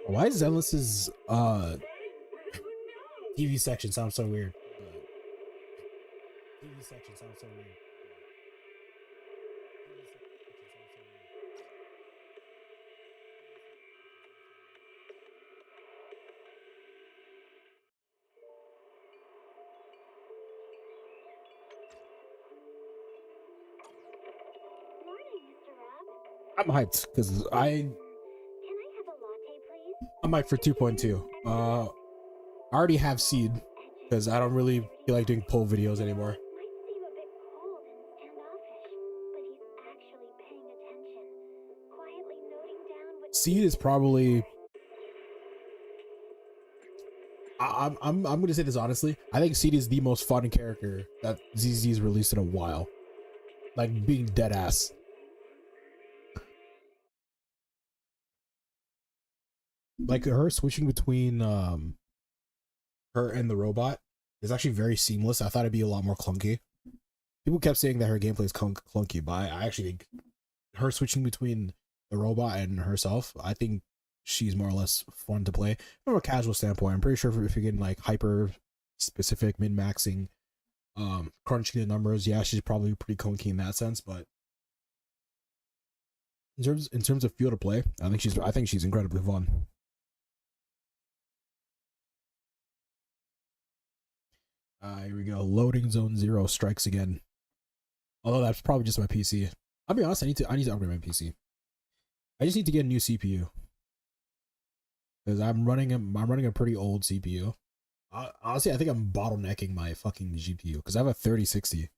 Why is zenless's TV section sound so weird? TV section sounds so weird. I'm hyped because I'm hyped for 2.2. I already have seed because I don't really feel like doing poll videos anymore. Seed is probably I'm gonna say this honestly. I think Seed is the most fun character that ZZ's released in a while. Like being dead ass. Like her switching between her and the robot is actually very seamless. I thought it'd be a lot more clunky. People kept saying that her gameplay is clunky, but I actually think her switching between the robot and herself, I think she's more or less fun to play from a casual standpoint. I'm pretty sure if you're getting like hyper specific min-maxing, crunching the numbers, yeah, she's probably pretty clunky in that sense. But in terms of feel to play, I think she's incredibly fun. Here we go. Loading zone 0 strikes again. Although that's probably just my PC. I'll be honest, I need to upgrade my PC. I just need to get a new CPU. Because I'm running a pretty old CPU. Honestly, I think I'm bottlenecking my fucking GPU because I have a 3060.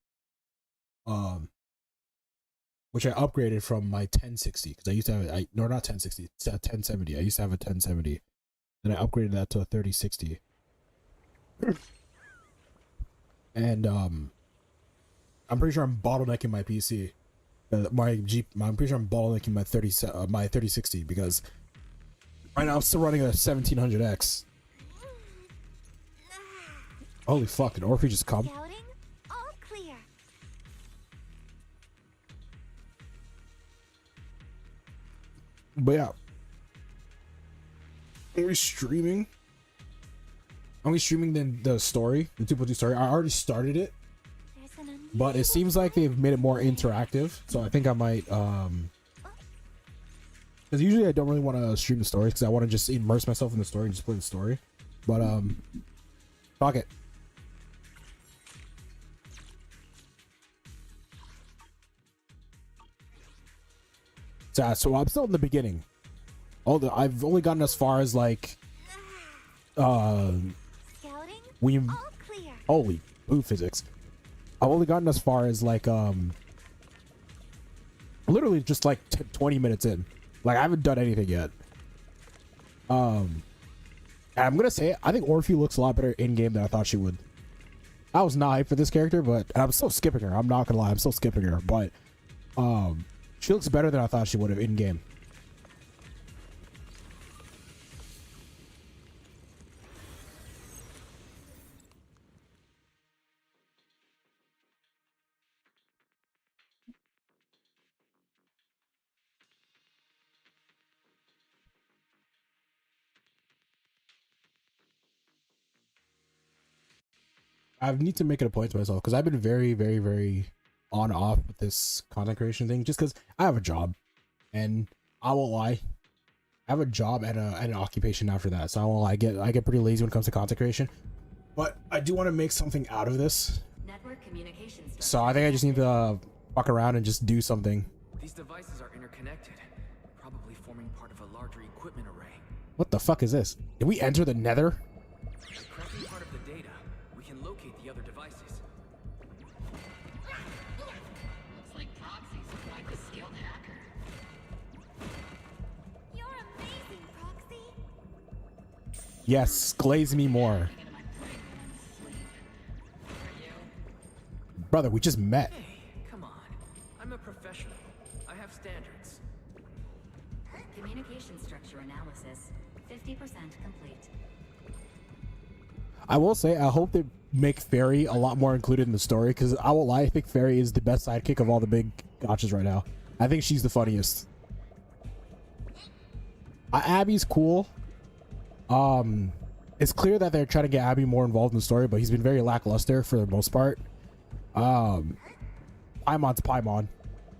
Which I upgraded from my 1060 because I used to have no, not 1060, it's a 1070. I used to have a 1070. Then I upgraded that to a 3060. And I'm pretty sure I'm bottlenecking my PC. I'm pretty sure I'm bottlenecking my 3060 because right now I'm still running a 1700X. Holy fuck! Did Orphe just come? All clear. But yeah, are we streaming? Are we streaming the story, the 2.2 story? I already started it, but it seems like they've made it more interactive. So I think I might, because usually I don't really want to stream the story because I want to just immerse myself in the story and just play the story. But fuck it. So I'm still in the beginning. I've only gotten as far as like, holy boo physics. I've only gotten as far as like literally just like 20 minutes in. Like I haven't done anything yet. I'm gonna say I think Orphe looks a lot better in game than I thought she would. I was not hyped for this character, but I'm still skipping her. I'm not gonna lie, I'm still skipping her, but she looks better than I thought she would have in game. I need to make it a point to myself because I've been very, very, very on off with this content creation thing just because I have a job, and I won't lie, I have a job and an occupation after that. So I won't lie, I get pretty lazy when it comes to content creation, but I do want to make something out of this. Network communications. So I think I just need to fuck around and just do something. These devices are interconnected, probably forming part of a larger equipment array. What the fuck is this? Did we enter the Nether? By cracking part of the data, we can locate the other devices. Looks like Proxy's quite the skilled hacker. You're amazing, Proxy. Yes, glaze me more. Brother, we just met. Hey, come on. I'm a professional. I have standards. Communication structure analysis 50% complete. I will say, I hope they make Fairy a lot more included in the story, because I won't lie, I think Fairy is the best sidekick of all the big gotchas right now. I think she's the funniest. Abby's cool, It's clear that they're trying to get Abby more involved in the story, but he's been very lackluster for the most part. Paimon's Paimon,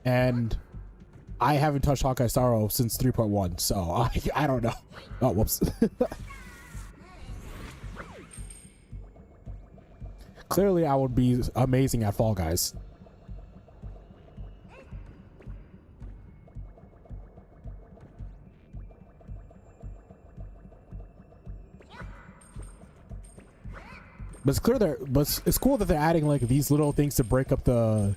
and I haven't touched Hawkeye Sorrow since 3.1, so I don't know. Oh, whoops. Clearly, I would be amazing at Fall Guys. But it's clear but it's cool that they're adding like these little things to break up the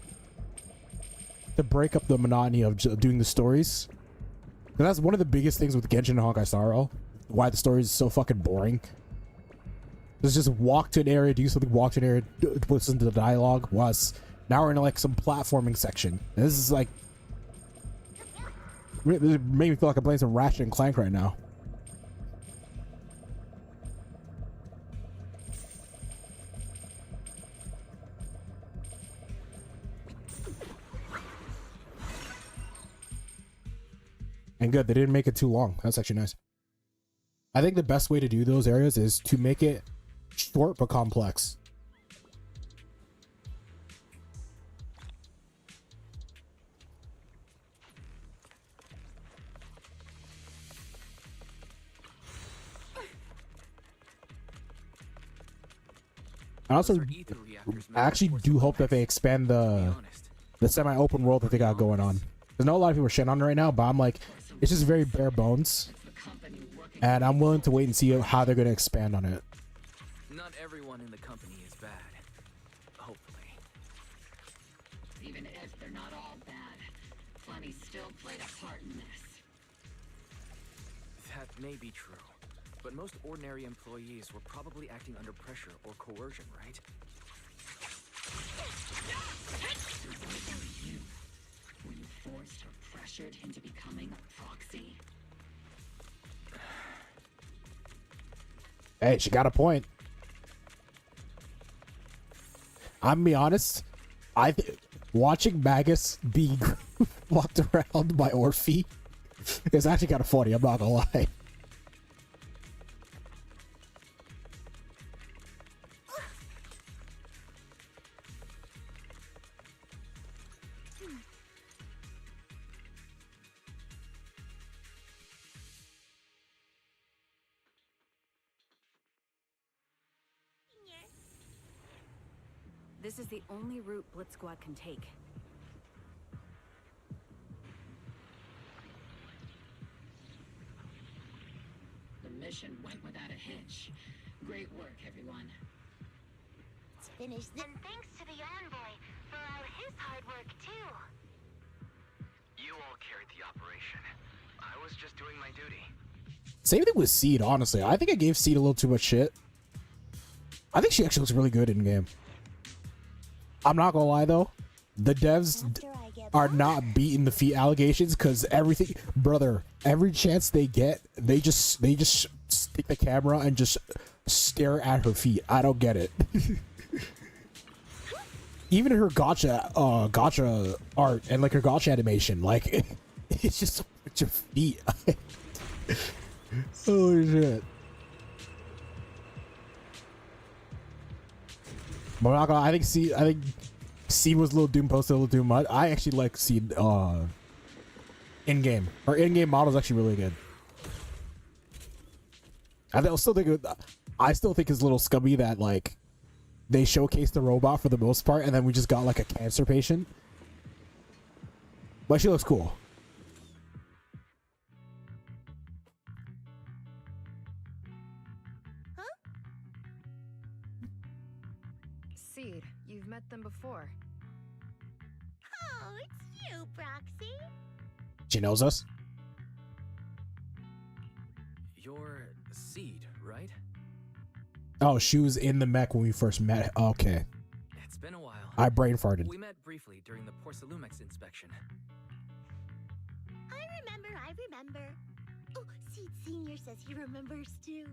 monotony of doing the stories. And that's one of the biggest things with Genshin and Honkai Star why the story is so fucking boring. Let's just walk to an area, do something, walk to an area, listen to the dialogue. Now we're in like some platforming section. And this is like, it made me feel like I'm playing some Ratchet and Clank right now. And good, they didn't make it too long. That's actually nice. I think the best way to do those areas is to make it short but complex. I also actually do hope that they expand the semi-open world that they got going on. There's not a lot of people shitting on it right now, but I'm like, it's just very bare bones. And I'm willing to wait and see how they're going to expand on it. Not everyone in the company is bad. Hopefully. Even if they're not all bad, Funny still played a part in this. That may be true. But most ordinary employees were probably acting under pressure or coercion, right? Were you forced or pressured into becoming a proxy? Hey, she got a point. I'm gonna be honest. Watching Magus being walked around by Orphe is actually kind of funny. I'm not gonna lie. This is the only route Blitz Squad can take. The mission went without a hitch. Great work, everyone. Let's finish this. And thanks to the envoy for all his hard work, too. You all carried the operation. I was just doing my duty. Same thing with Seed, honestly. I think I gave Seed a little too much shit. I think she actually looks really good in game. I'm not gonna lie though, the devs are not beating the feet allegations because everything, brother, every chance they get, they just stick the camera and just stare at her feet. I don't get it. Even her gotcha art and like her gotcha animation, like it's just a bunch of feet. Holy shit. But I'm not gonna, I think C was a little Doom posted a little too much. I actually like C in game. Her in-game model is actually really good. I still think it's a little scummy that like they showcased the robot for the most part and then we just got like a cancer patient. But she looks cool. Seed, you've met them before. Oh, it's you, Proxy. She knows us. You're Seed, right? Oh, she was in the mech when we first met. Okay. It's been a while. I brain farted. We met briefly during the Porcelumex inspection. I remember. Oh, Seed Senior says he remembers too.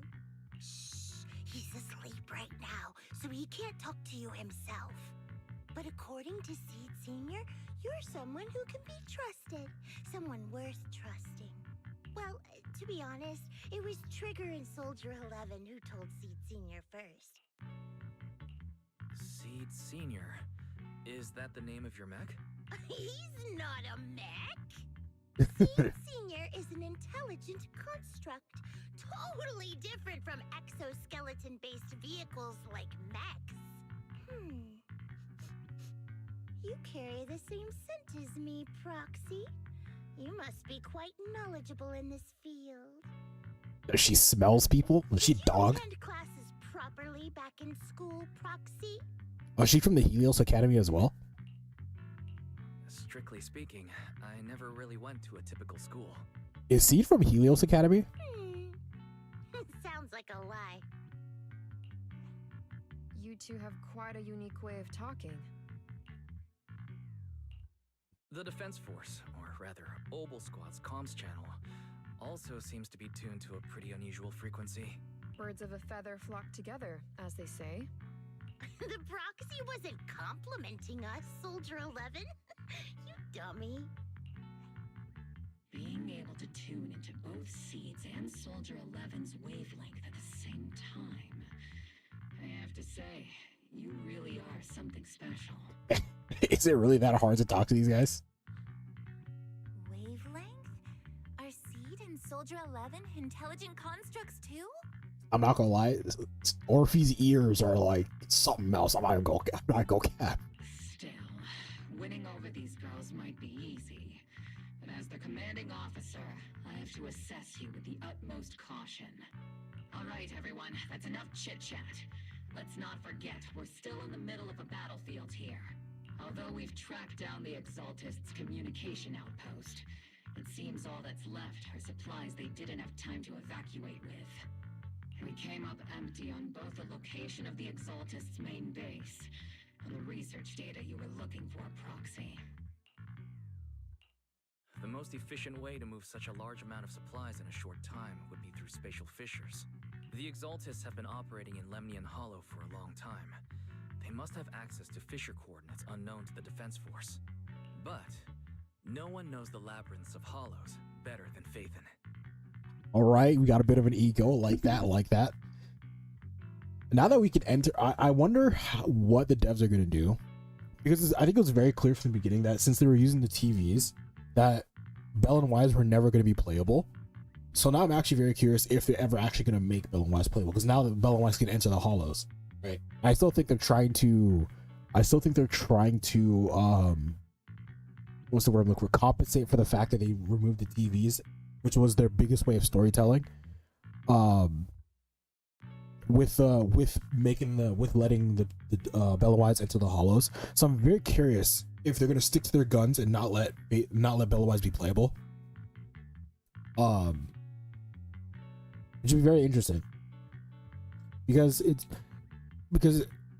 Shh, he's asleep right now, so he can't talk to you himself. But according to Seed Senior, you're someone who can be trusted. Someone worth trusting. Well, to be honest, it was Trigger and Soldier 11 who told Seed Senior first. Seed Senior. Is that the name of your mech? He's not a mech. Seed Senior is an intelligent construct, totally different from exoskeleton-based vehicles like mechs. You carry the same scent as me, Proxy. You must be quite knowledgeable in this field. She smells people? Was she a dog? Did you attend classes properly back in school, Proxy? Was she from the Helios Academy as well? Strictly speaking, I never really went to a typical school. Is Seed from Helios Academy? Sounds like a lie. You two have quite a unique way of talking. The Defense Force, or rather, Obel Squad's comms channel, also seems to be tuned to a pretty unusual frequency. Birds of a feather flock together, as they say. The Proxy wasn't complimenting us, Soldier 11. You dummy. Being able to tune into both Seeds and Soldier 11's wavelength at the same time. I have to say, you really are something special. Is it really that hard to talk to these guys? Wavelength? Are Seed and Soldier 11 intelligent constructs too? I'm not gonna lie, Orphe's ears are like something else. I'm not gonna cap. Still, winning over these girls might be easy. But as their commanding officer, I have to assess you with the utmost caution. All right, everyone, that's enough chit-chat. Let's not forget, we're still in the middle of a battlefield here. Although we've tracked down the Exaltists' communication outpost, it seems all that's left are supplies they didn't have time to evacuate with. We came up empty on both the location of the Exaltists' main base and the research data you were looking for, Proxy. The most efficient way to move such a large amount of supplies in a short time would be through spatial fissures. The Exaltists have been operating in Lemnian Hollow for a long time. They must have access to fissure coordinates unknown to the Defense Force. But no one knows the labyrinths of hollows better than Phaethon. All right, we got a bit of an ego, like that. Now that we can enter, I wonder what the devs are going to do. Because I think it was very clear from the beginning that since they were using the TVs, that Bell and Wise were never going to be playable. So now I'm actually very curious if they're ever actually going to make Bell and Wise playable. Because now that Bell and Wise can enter the hollows, right? I still think they're trying to what's the word I'm looking for? Compensate for the fact that they removed the TVs, which was their biggest way of storytelling. With letting the Bell and Wise enter the hollows. So I'm very curious if they're gonna stick to their guns and not let Bell and Wise be playable. It should be very interesting because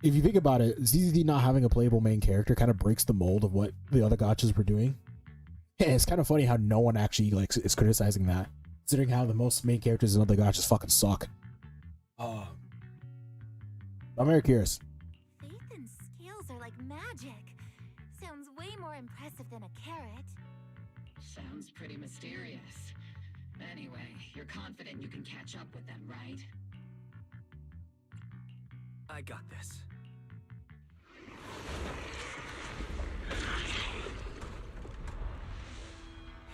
if you think about it, ZZD not having a playable main character kind of breaks the mold of what the other gachas were doing. And it's kind of funny how no one actually is criticizing that, considering how the most main characters in other gachas fucking suck. I'm very curious. Phaethon's scales are like magic. Sounds way more impressive than a carrot. Sounds pretty mysterious. Anyway, you're confident you can catch up with them, right? I got this.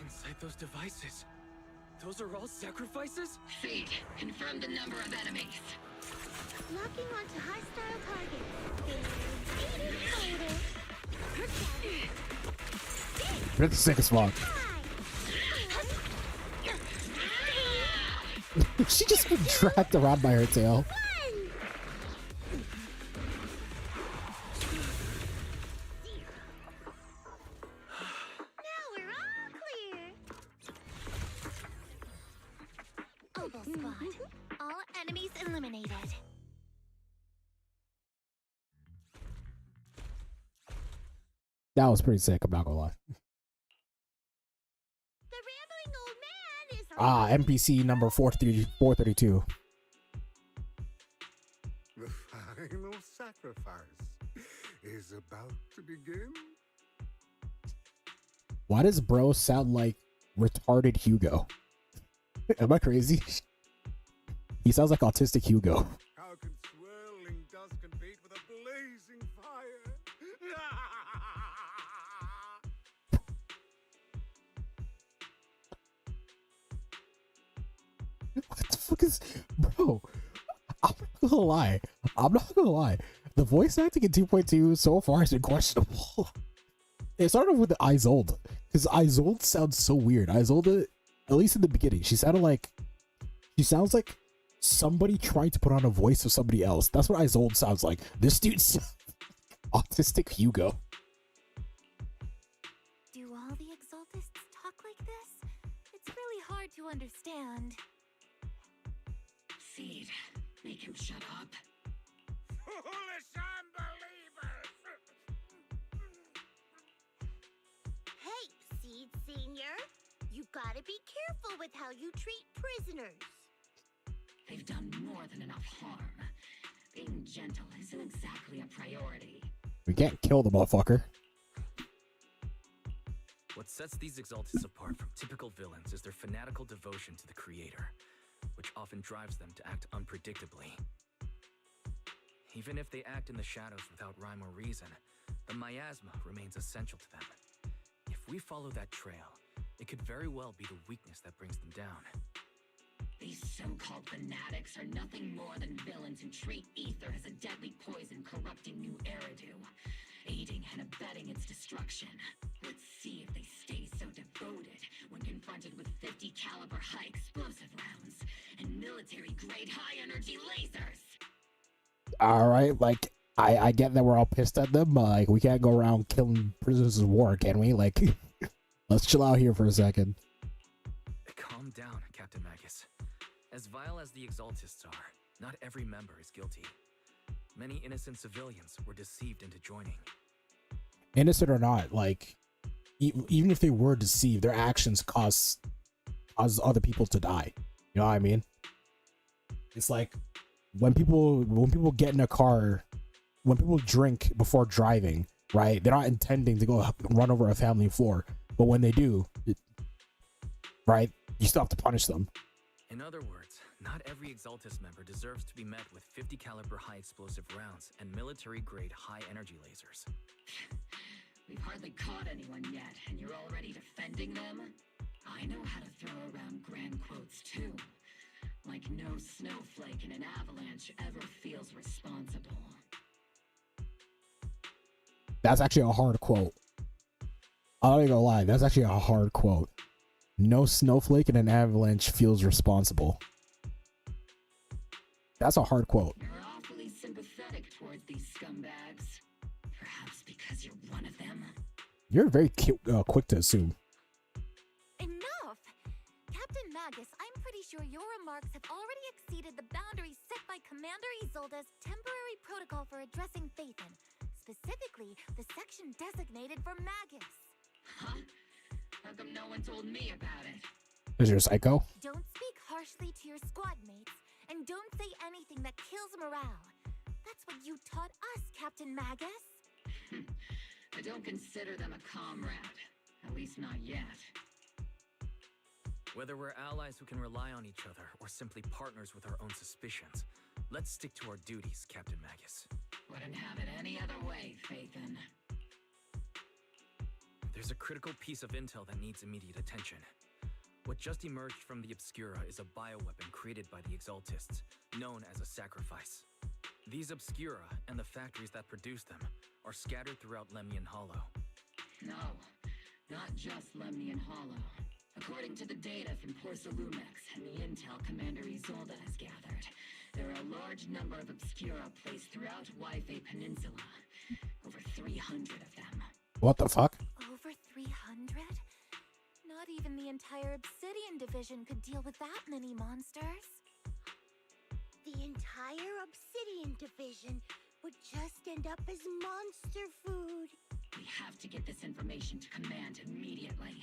Inside those devices, those are all sacrifices? Seed, confirm the number of enemies. Locking onto hostile targets. 80 total. That's the sickest one. She just been dragged around by her tail. Now we're all clear. Obel Squad. All enemies eliminated. That was pretty sick, I'm not gonna lie. The rambling old man is NPC number 432. The final sacrifice is about to begin. Why does bro sound like retarded Hugo? Am I crazy? He sounds like autistic Hugo. How can swirling dust compete with a blazing fire? What the fuck is, bro? I'm not gonna lie. I'm not gonna lie. The voice acting in 2.2 so far has been questionable. It started off with the Isolde, because Isolde sounds so weird. Isolde, at least in the beginning, she sounds like somebody trying to put on a voice of somebody else. That's what Isolde sounds like. This dude's autistic Hugo. Do all the Exaltists talk like this? It's really hard to understand. Seed, make him shut up. Foolish unbelievers! Hey, Seed Senior, you gotta be careful with how you treat prisoners. They've done more than enough harm. Being gentle isn't exactly a priority. We can't kill the motherfucker. What sets these Exaltists apart from typical villains is their fanatical devotion to the Creator, which often drives them to act unpredictably. Even if they act in the shadows without rhyme or reason, the miasma remains essential to them. If we follow that trail, it could very well be the weakness that brings them down. These so-called fanatics are nothing more than villains who treat ether as a deadly poison corrupting new Eridu, aiding and abetting its destruction. Let's see if they stay so devoted when confronted with 50 caliber high explosive rounds and military-grade high-energy lasers. All right, like I get that we're all pissed at them. Like we can't go around killing prisoners of war, can we? Like, let's chill out here for a second. Calm down, Captain Magus. As vile as the Exaltists are, not every member is guilty. Many innocent civilians were deceived into joining. Innocent or not, like even if they were deceived, their actions cause other people to die. You know what I mean? It's like when people get in a car, when people drink before driving, right? They're not intending to go run over a family floor, but when they do, right? You still have to punish them. In other words, not every Exaltist member deserves to be met with 50 caliber high explosive rounds and military grade high energy lasers. We've hardly caught anyone yet, and you're already defending them? I know how to throw around grand quotes too. Like no snowflake in an avalanche ever feels responsible. That's actually a hard quote. I'm not gonna lie, that's actually a hard quote. No snowflake in an avalanche feels responsible. That's a hard quote. You're awfully sympathetic towards these scumbags. Perhaps because you're one of them. You're very quick to assume. Enough! Captain Magus, I'm pretty sure your remarks have already exceeded the boundaries set by Commander Isolde's temporary protocol for addressing Phaethon, specifically the section designated for Magus. Huh? How come no one told me about it? Is your psycho? Don't speak harshly to your squad mates, and don't say anything that kills morale. That's what you taught us, Captain Magus. I don't consider them a comrade. At least not yet. Whether we're allies who can rely on each other or simply partners with our own suspicions, let's stick to our duties, Captain Magus. Wouldn't have it any other way, Phaethon. There's a critical piece of intel that needs immediate attention. What just emerged from the Obscura is a bioweapon created by the Exaltists, known as a sacrifice. These Obscura and the factories that produce them are scattered throughout Lemnian Hollow. No, not just Lemnian Hollow. According to the data from Porcelumex and the intel Commander Isolde has gathered, there are a large number of Obscura placed throughout Yphae Peninsula. Over 300 of them. What the fuck? Over 300? Not even the entire Obsidian division could deal with that many monsters. The entire Obsidian division would just end up as monster food. We have to get this information to Command immediately.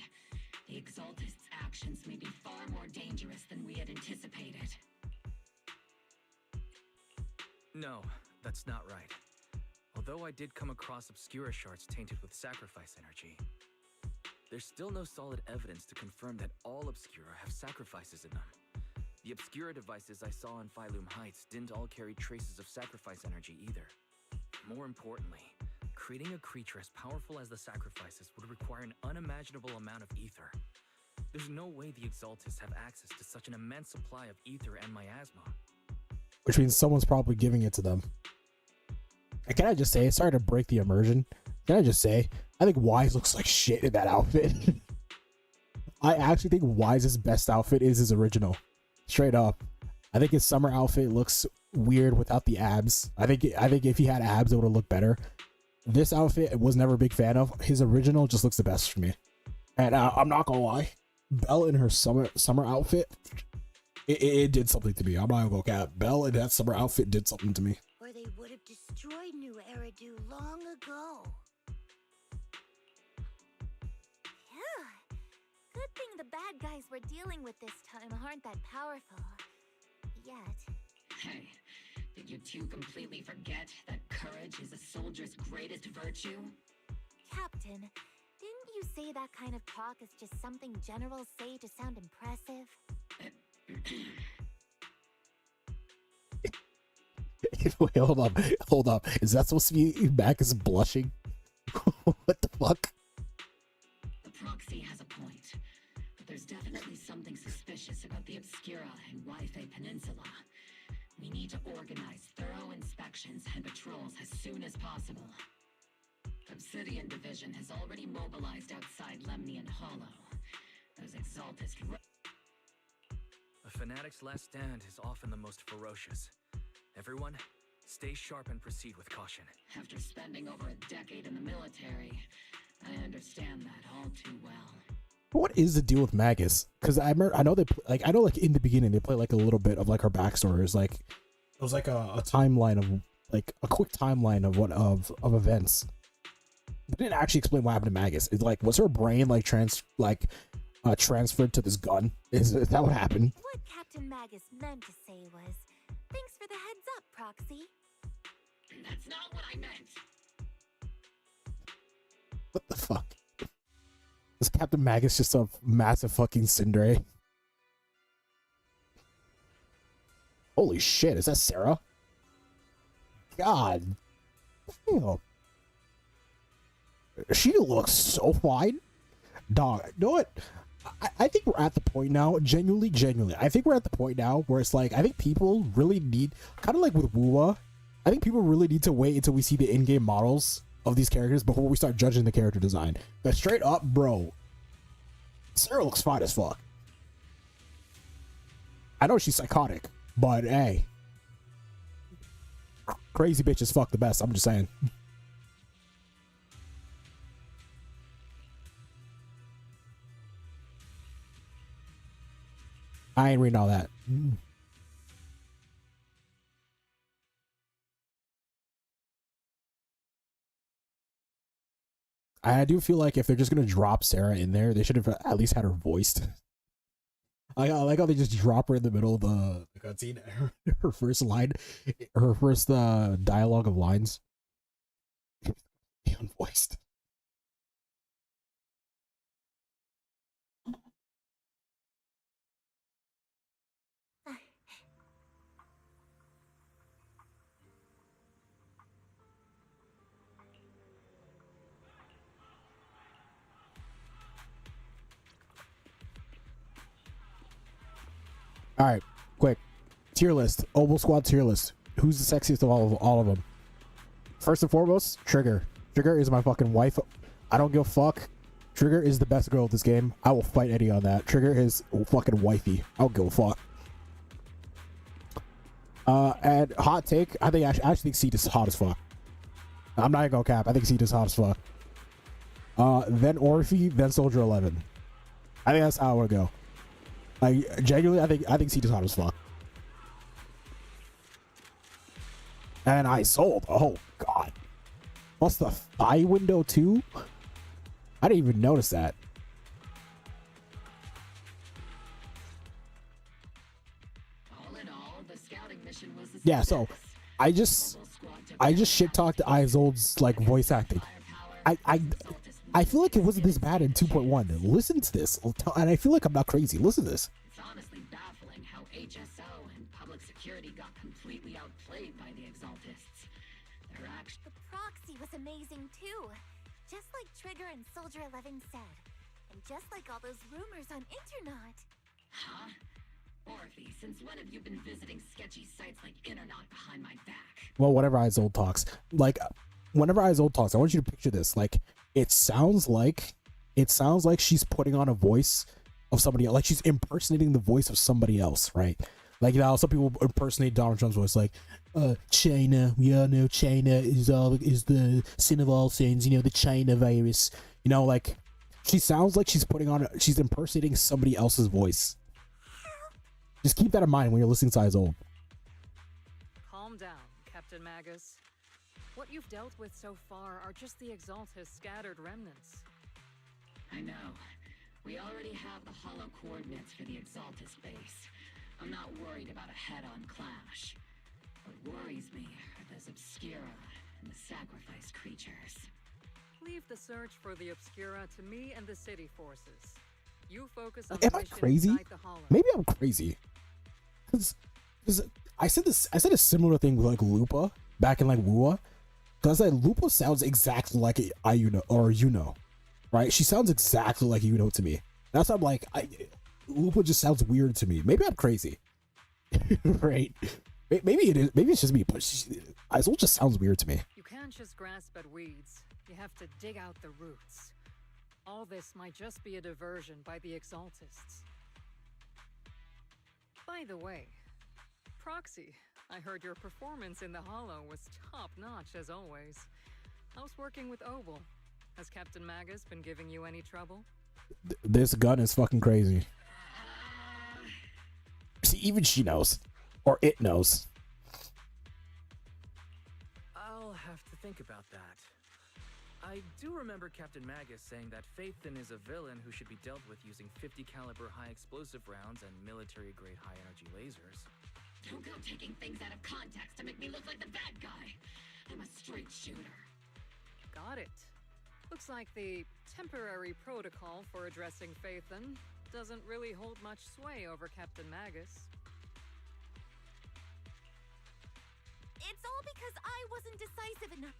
The Exaltists' actions may be far more dangerous than we had anticipated. No, that's not right. Although I did come across Obscura shards tainted with sacrifice energy, there's still no solid evidence to confirm that all Obscura have sacrifices in them. The Obscura devices I saw in Phylum Heights didn't all carry traces of sacrifice energy either. More importantly, creating a creature as powerful as the sacrifices would require an unimaginable amount of ether. There's no way the Exaltists have access to such an immense supply of ether and miasma. Which means someone's probably giving it to them. And can I just say, sorry to break the immersion, can I just say, I think Wise looks like shit in that outfit. I actually think Wise's best outfit is his original. Straight up. I think his summer outfit looks weird without the abs. I think if he had abs, it would have looked better. This outfit I was never a big fan of. His original just looks the best for me. And I'm not gonna lie, Belle in her summer outfit, it did something to me. I'm not gonna cap. Belle in that summer outfit did something to me. Or they would have destroyed New Eridu long ago. Yeah. Good thing the bad guys we're dealing with this time aren't that powerful. Yet. Hey, did you two completely forget that courage is a soldier's greatest virtue? Captain, didn't you say that kind of talk is just something generals say to sound impressive? Wait, hold up. Is that supposed to be Mac is blushing? What the fuck? The proxy has a point, but there's definitely something suspicious about the Obscura and Wi-Fi Peninsula. We need to organize thorough inspections and patrols as soon as possible. Obsidian Division has already mobilized outside Lemnian Hollow. Those Exaltist... A fanatic's last stand is often the most ferocious. Everyone, stay sharp and proceed with caution. After spending over a decade in the military, I understand that all too well. What is the deal with Magus? Because I know in the beginning they play like a little bit of like her backstory. It was like a timeline of like a quick timeline of events. They didn't actually explain what happened to Magus. It's like, was her brain like transferred to this gun? Is that what happened? What Captain Magus meant to say was, thanks for the heads up, Proxy. That's not what I meant. What the fuck? Is Captain Magus just a massive fucking Cindere? Holy shit, is that Sarah? God. Damn. She looks so fine. Dog, you know what? I think we're at the point now, genuinely, I think we're at the point now where it's like, I think people really need, kind of like with Wuwa, I think people really need to wait until we see the in-game models of these characters before we start judging the character design. But straight up, bro, Sarah looks fine as fuck. I know she's psychotic, but hey, crazy bitches fuck the best, I'm just saying. I ain't reading all that. I do feel like if they're just gonna drop Sarah in there, they should have at least had her voiced. I like how they just drop her in the middle of the cutscene. Her first line, her first dialogue of lines, unvoiced. All right, quick tier list. Oval Squad tier list. Who's the sexiest of all of them? First and foremost, Trigger. Trigger is my fucking wife. I don't give a fuck. Trigger is the best girl at this game. I will fight Eddie on that. Trigger is fucking wifey. I don't give a fuck. And hot take, I actually think Seed is hot as fuck. I'm not gonna go cap. I think Seed is hot as fuck. Then Orphe, then Soldier 11. I think that's how I want to go. Like, genuinely, I think Seed is hot as fuck. And I sold. Oh god. What's the thigh window too? I didn't even notice that. All in all, the scouting mission was a Yeah, so I just shit talked Isolde's like voice acting. I feel like it wasn't this bad in 2.1. Listen to this, and I feel like I'm not crazy. Listen to this. It's honestly baffling how HSO and public security got completely outplayed by the Exaltists. They're actually... The proxy was amazing too. Just like Trigger and Soldier 11 said. And just like all those rumors on internet. Huh? Orphe, since when have you been visiting sketchy sites like Internet behind my back? Well, whenever Isolde talks, like, whenever Isolde talks, I want you to picture this. Like, it sounds like she's putting on a voice of somebody else. Like, she's impersonating the voice of somebody else, right? Like, you know, some people impersonate Donald Trump's voice, like, China, we all know China is the sin of all sins, you know, the China virus. You know, like, she sounds like she's impersonating somebody else's voice. Just keep that in mind when you're listening to Isolde. Calm down, Captain Magus. What you've dealt with so far are just the Exaltist scattered remnants. I know. We already have the hollow coordinates for the Exaltist base. I'm not worried about a head-on clash. What worries me are those Obscura and the sacrifice creatures. Leave the search for the Obscura to me and the city forces. You focus on Am the I mission crazy? inside the hollow. Maybe I'm crazy. Because I said a similar thing with like Lupa back in like Wua. Because like Lupa sounds exactly like Yuno, right? She sounds exactly like Yuno to me. That's why I'm like, Lupa just sounds weird to me. Maybe I'm crazy, right? Maybe it is. Maybe it's just me. But Isolde just sounds weird to me. You can't just grasp at weeds. You have to dig out the roots. All this might just be a diversion by the Exaltists. By the way, Proxy, I heard your performance in the Hollow was top-notch as always. How's working with Obel? Has Captain Magus been giving you any trouble? This gun is fucking crazy. See, even she knows. Or it knows. I'll have to think about that. I do remember Captain Magus saying that Phaethon is a villain who should be dealt with using 50 caliber high explosive rounds and military grade high energy lasers. Don't go taking things out of context to make me look like the bad guy. I'm a straight shooter. Got it. Looks like the temporary protocol for addressing Phaethon doesn't really hold much sway over Captain Magus. It's all because I wasn't decisive enough.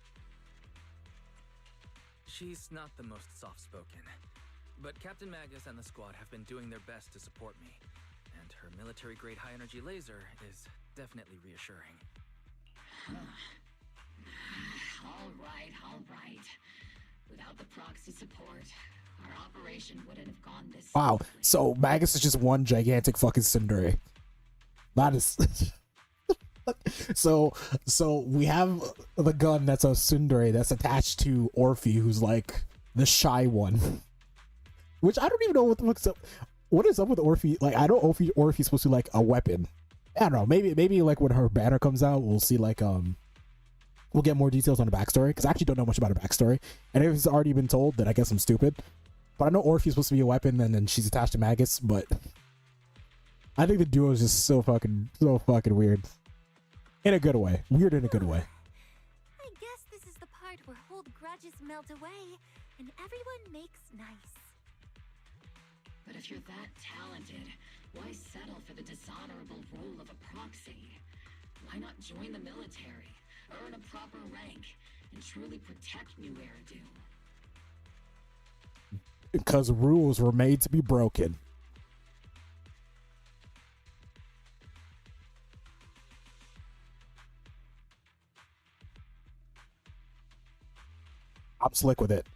She's not the most soft-spoken, but Captain Magus and the squad have been doing their best to support me, and her military-grade high-energy laser is definitely reassuring. All right. Without the proxy support, our operation wouldn't have gone this Wow. smoothly. So Magus is just one gigantic fucking tsundere. That is. So we have the gun that's a tsundere that's attached to Orphe, who's like the shy one. Which I don't even know what the fuck's up. What is up with Orphe? Like, I know Orphe's supposed to be like a weapon. I don't know. Maybe like when her banner comes out, we'll see like we'll get more details on the backstory, because I actually don't know much about her backstory. And if it's already been told, then I guess I'm stupid. But I know Orphe's supposed to be a weapon, and then she's attached to Magus. But I think the duo is just so fucking weird. In a good way. Weird in a good way. I guess this is the part where old grudges melt away and everyone makes nice. But if you're that talented, why settle for the dishonorable role of a proxy? Why not join the military, earn a proper rank, and truly protect New Eridu? Because rules were made to be broken. I'm slick with it.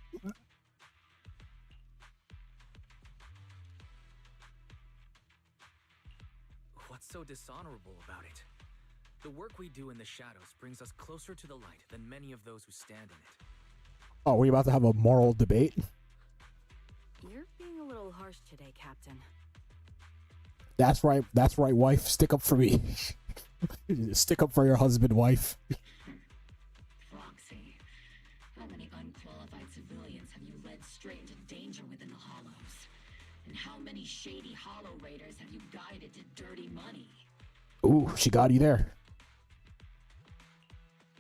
What's so dishonorable about it? The work we do in the shadows brings us closer to the light than many of those who stand in it. Oh, we about to have a moral debate? You're being a little harsh today, Captain. That's right, wife. Stick up for me. Stick up for your husband, wife. Proxy, how many unqualified civilians have you led straight into danger within the Hollows? And how many shady Hollow Raiders have you guided to dirty money? Ooh, she got you there.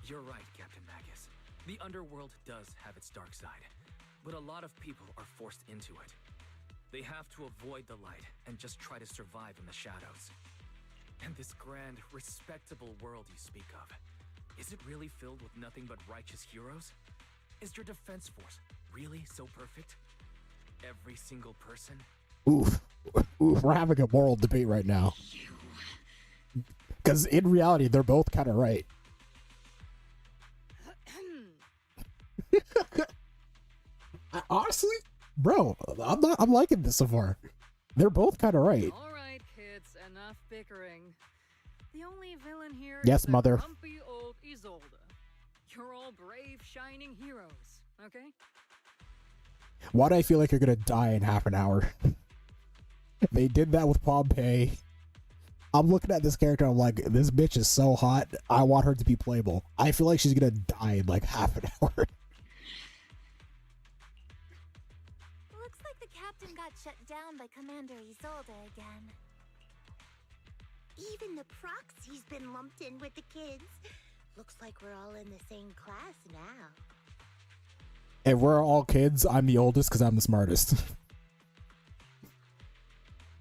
You're right, Captain Magus. The underworld does have its dark side, but a lot of people are forced into it. They have to avoid the light and just try to survive in the shadows. And this grand, respectable world you speak of, is it really filled with nothing but righteous heroes? Is your defense force really so perfect? Every single person? Oof. Oof, we're having a moral debate right now. Because in reality, they're both kind of right. Honestly, bro, I'm liking this so far. They're both kind of right. All right, kids, enough bickering. The only villain here Yes, is the mother. grumpy old Isolde. You're all brave, shining heroes, okay? Why do I feel like you're gonna die in half an hour? They did that with Pompeii. I'm looking at this character, I'm like, this bitch is so hot, I want her to be playable. I feel like she's gonna die in like half an hour. Looks like the captain got shut down by Commander Isolde again. Even the proxy's been lumped in with the kids. Looks like we're all in the same class now. If we're all kids, I'm the oldest because I'm the smartest.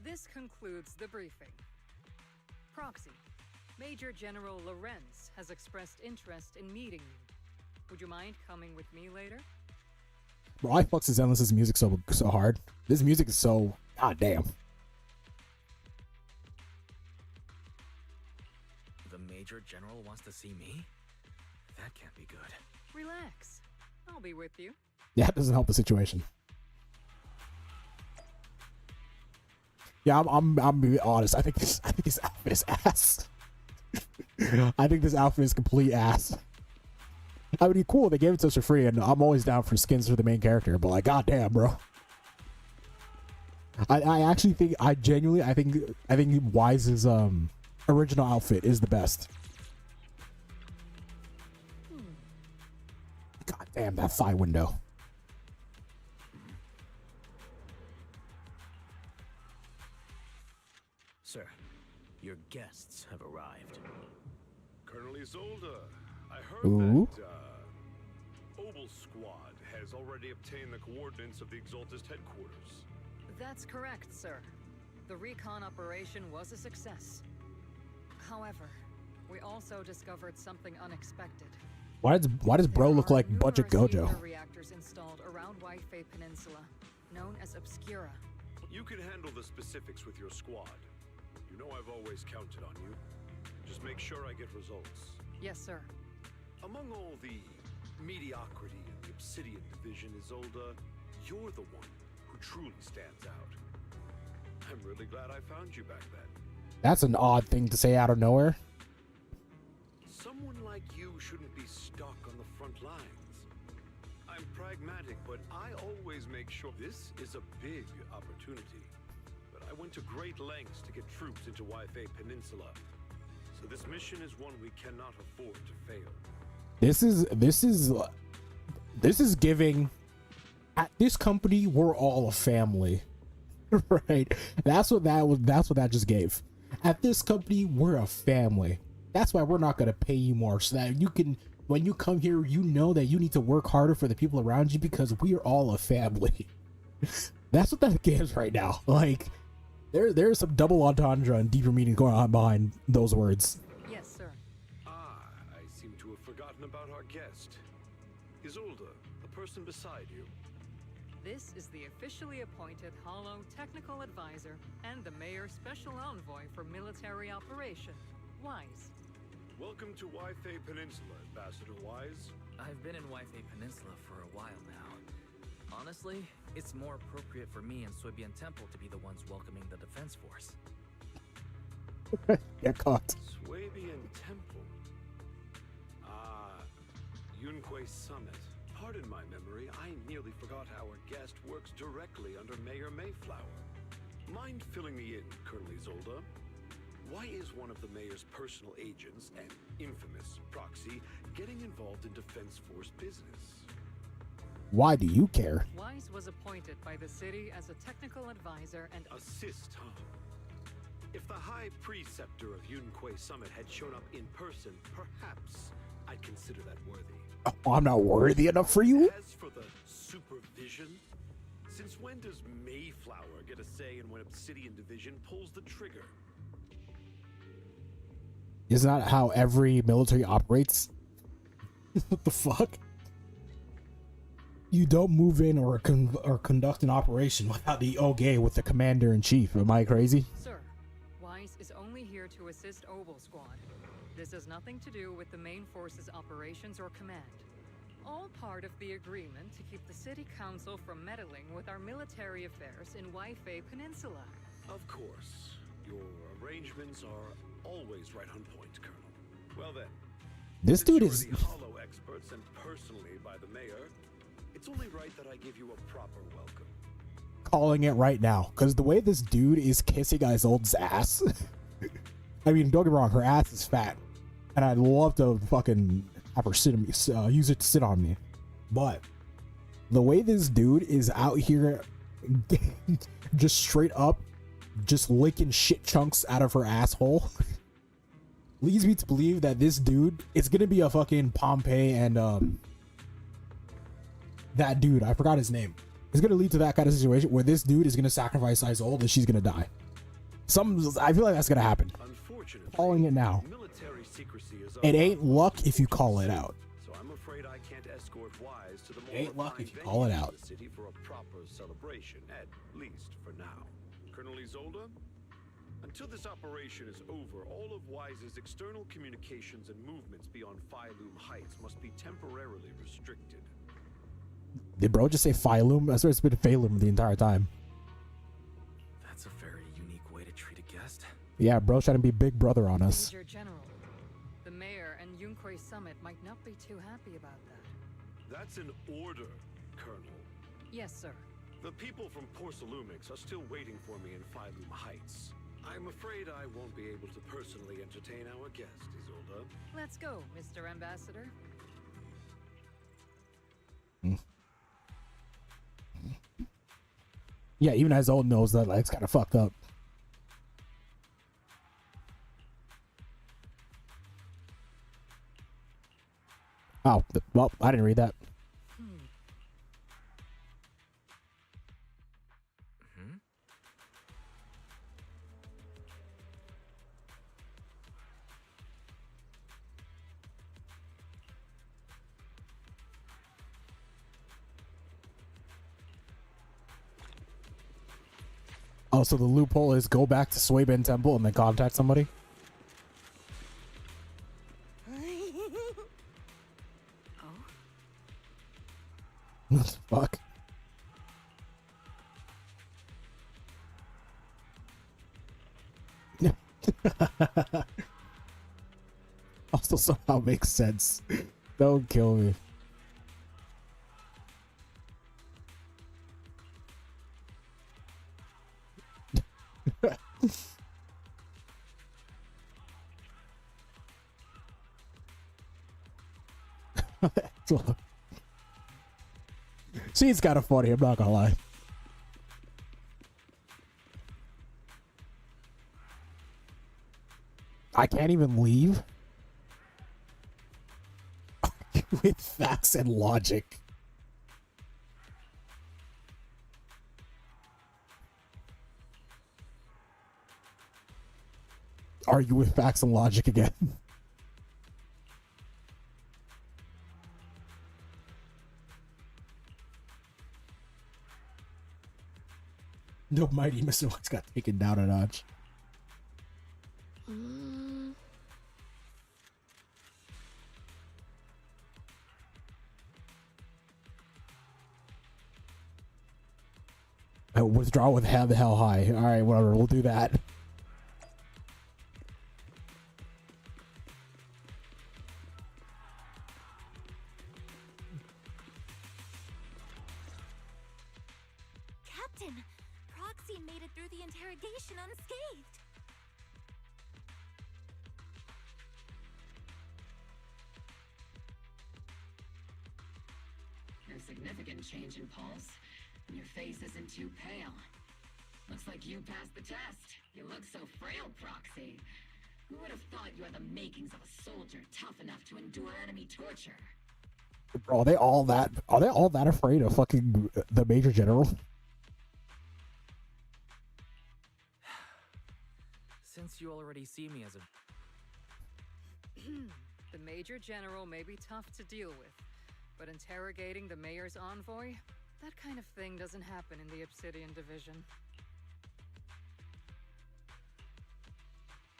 This concludes the briefing. Proxy, Major General Lorenz has expressed interest in meeting you. Would you mind coming with me later? Bro, I fucks zenless' music so hard. This music is so goddamn. The Major General wants to see me? That can't be good. Relax. I'll be with you. Yeah, it doesn't help the situation. Yeah, I'm being honest. I think this outfit is ass. I think this outfit is complete ass. I mean, cool, they gave it to us for free, and I'm always down for skins for the main character, but like, goddamn, bro. I actually think, I think Wise's original outfit is the best. God damn, that thigh window. Sir, your guests have arrived. Colonel Isolde, I heard Ooh. that Obel Squad has already obtained the coordinates of the Exaltist headquarters. That's correct, sir. The recon operation was a success. However, we also discovered something unexpected. Why does bro look like Budget Gojo? Numerous reactors installed around Wi-Fi Peninsula, known as Obscura. You can handle the specifics with your squad. You know I've always counted on you. Just make sure I get results. Yes, sir. Among all the mediocrity in the Obsidian Division, Isolde, you're the one who truly stands out. I'm really glad I found you back then. That's an odd thing to say out of nowhere. Someone like you shouldn't be stuck on the front lines. I'm pragmatic, but I always make sure this is a big opportunity. But I went to great lengths to get troops into Wi-Fi Peninsula. So this mission is one we cannot afford to fail. This is giving, at this company we're all a family. Right? That's what that just gave. At this company we're a family. That's why we're not going to pay you more, so that you can, when you come here, you know that you need to work harder for the people around you, because we are all a family. That's what that gives right now. Like, there's some double entendre and deeper meaning going on behind those words. Yes, sir. I seem to have forgotten about our guest. Isolde, the person beside you. This is the officially appointed Hollow Technical Advisor and the Mayor's Special Envoy for Military Operation, Wise. Welcome to Wi-Fi Peninsula, Ambassador Wise. I've been in Wi-Fi Peninsula for a while now. Honestly, it's more appropriate for me and Swibian Temple to be the ones welcoming the Defense Force. Get caught. Swabian Temple. Yunque Summit. Pardon my memory, I nearly forgot our guest works directly under Mayor Mayflower. Mind filling me in, Colonel Isolde? Why is one of the mayor's personal agents, an infamous proxy, getting involved in Defense Force business? Why do you care? Wise was appointed by the city as a technical advisor and Assist, huh? If the High Preceptor of Yunque Summit had shown up in person, perhaps I'd consider that worthy. Oh, I'm not worthy enough for you? As for the supervision, since when does Mayflower get a say in when Obsidian Division pulls the trigger? Isn't that how every military operates? What the fuck? You don't move in or conduct an operation without the okay with the commander in chief. Am I crazy? Sir, Weiss is only here to assist Oval Squad. This has nothing to do with the main force's operations or command. All part of the agreement to keep the city council from meddling with our military affairs in Waifei Peninsula. Of course. Your arrangements are always right on point, Colonel. Well then, This since dude you're is the hollow expert sent personally by the mayor, it's only right that I give you a proper welcome. calling it right now, because the way this dude is kissing Isolde's ass. I mean, don't get me wrong, her ass is fat, and I'd love to fucking have her sit on me, use it to sit on me. But the way this dude is out here, just straight up, just licking shit chunks out of her asshole, leads me to believe that this dude is gonna be a fucking Pompey and that dude, I forgot his name. It's gonna lead to that kind of situation where this dude is gonna sacrifice Isolde and she's gonna die. I feel like that's gonna happen. Unfortunately, Calling it now. military secrecy is It ain't luck if you call it out. So I'm afraid I can't escort Wise to the more Ain't luck refined if you call it venues out. of the city for a proper celebration, at least for now. Colonel Isolde, until this operation is over, all of Wise's external communications and movements beyond Phylum Heights must be temporarily restricted. Did bro just say Phylum? I swear it's been Phalum the entire time. That's a very unique way to treat a guest. Yeah, bro trying to be big brother on us. Major General, the mayor and Yunquei Summit might not be too happy about that. That's an order, Colonel. Yes, sir. The people from Porcelumix are still waiting for me in Phylum Heights. I'm afraid I won't be able to personally entertain our guest, Isolde. Let's go, Mr. Ambassador. Yeah, even Isolde knows that like it's kind of fucked up. Oh, well, I didn't read that. Oh, so the loophole is go back to Suiben Temple and then contact somebody? What the fuck? Also somehow makes sense. Don't kill me. See, it's kind of funny, I'm not gonna lie. I can't even leave with facts and logic. Argue with facts and logic again. No, mighty Mr. Wax got taken down a notch. Withdraw with the hell high. All right, whatever. We'll do that. Captain, Proxy made it through the interrogation unscathed. No significant change in pulse, and your face isn't too pale. Looks like you passed the test. You look so frail, Proxy. Who would have thought you had the makings of a soldier tough enough to endure enemy torture? Bro, are they all that afraid of fucking the Major General? Since you already see me as a... The Major General may be tough to deal with, but interrogating the Mayor's envoy? That kind of thing doesn't happen in the Obsidian Division.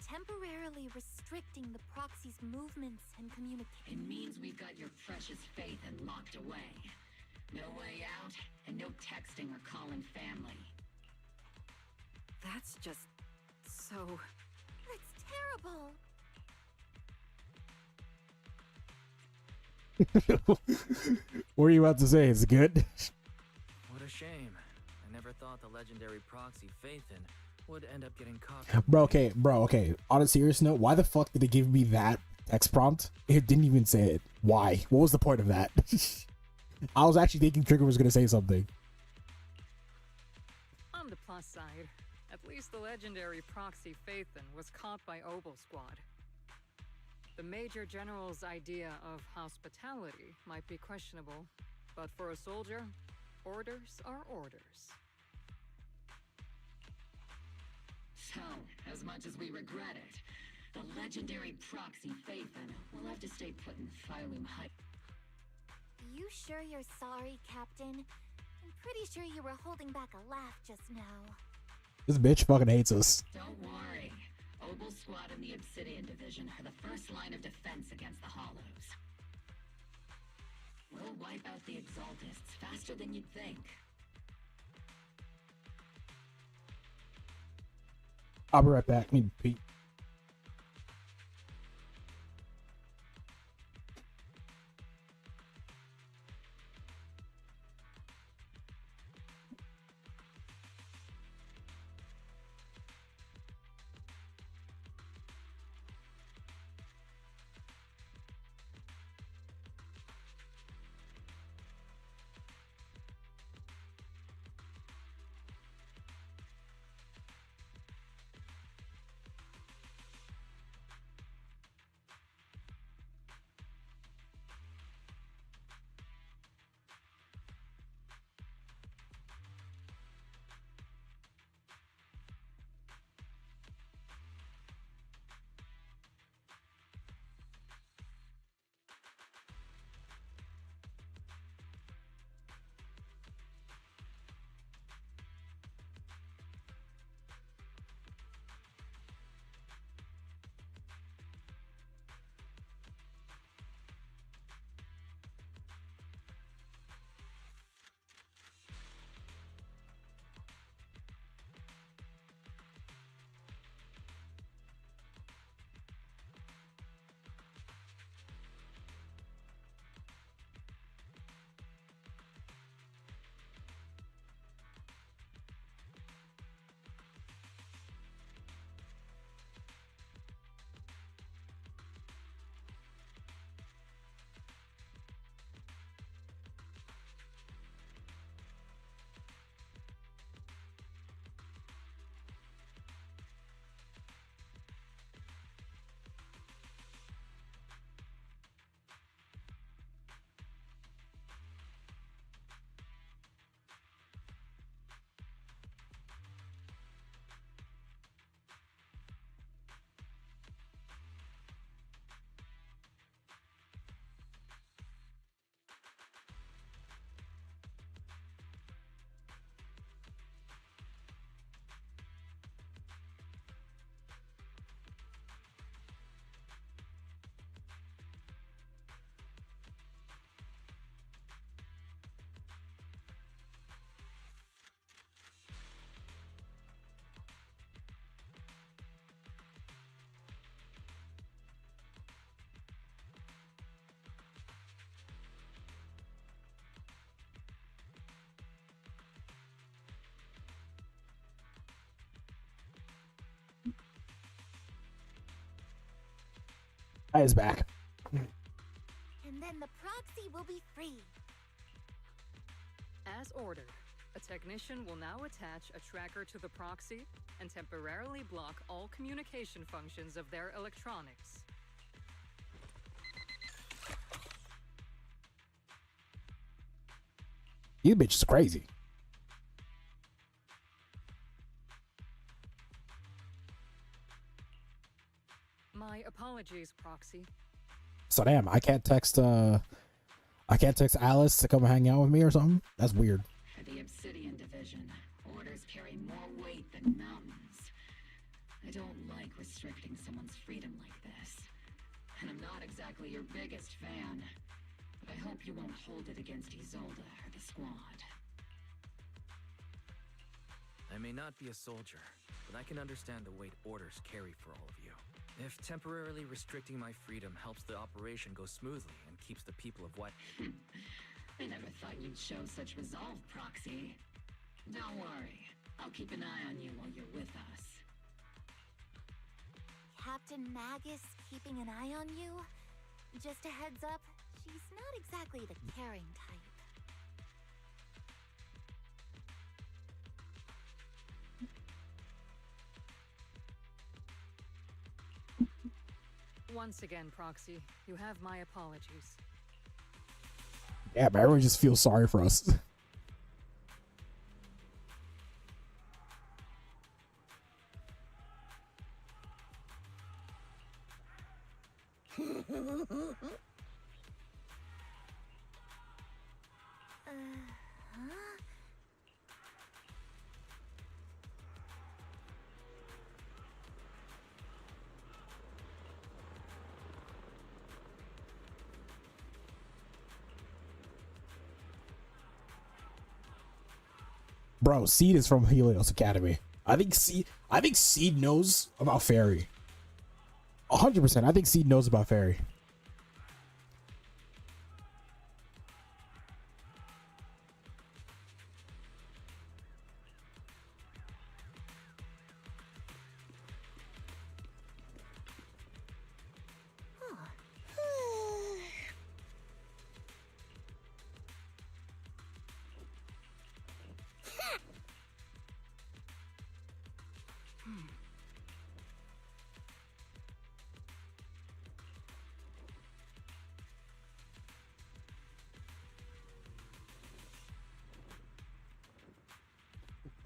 Temporarily restricting the proxy's movements and communication. It means we've got your precious Phaethon locked away. No way out, and no texting or calling family. That's just so... That's terrible! What are you about to say? Is it good? What a shame. I never thought the legendary proxy Phaethon would end up getting caught. Bro, okay. On a serious note, why the fuck did it give me that text prompt? It didn't even say it. Why? What was the point of that? I was actually thinking Trigger was gonna say something. On the plus side, at least the legendary proxy Phaethon was caught by Obel Squad. The Major General's idea of hospitality might be questionable, but for a soldier, orders are orders. So, as much as we regret it, the legendary proxy Phaethon will have to stay put in Phylum Hut. You sure you're sorry, Captain? I'm pretty sure you were holding back a laugh just now. This bitch fucking hates us. Don't worry. Obel Squad and the Obsidian Division are the first line of defense against the Hollows. We'll wipe out the Exaltists faster than you'd think. I'll be right back. Need to pee. I is back. And then the proxy will be free. As ordered, a technician will now attach a tracker to the proxy and temporarily block all communication functions of their electronics. You bitch is crazy. My apologies, Proxy. So damn, I can't text Alice to come hang out with me or something? That's weird. For the Obsidian Division, orders carry more weight than mountains. I don't like restricting someone's freedom like this. And I'm not exactly your biggest fan. But I hope you won't hold it against Isolde or the squad. I may not be a soldier, but I can understand the weight orders carry for all of you. If temporarily restricting my freedom helps the operation go smoothly and keeps the people of White... I never thought you'd show such resolve, Proxy. Don't worry. I'll keep an eye on you while you're with us. Captain Magus keeping an eye on you? Just a heads up, she's not exactly the caring type. Once again, Proxy, you have my apologies. Yeah, but everyone just feels sorry for us. Huh? Bro, Seed is from Helios Academy. I think Seed knows about Fairy. 100%. I think Seed knows about Fairy.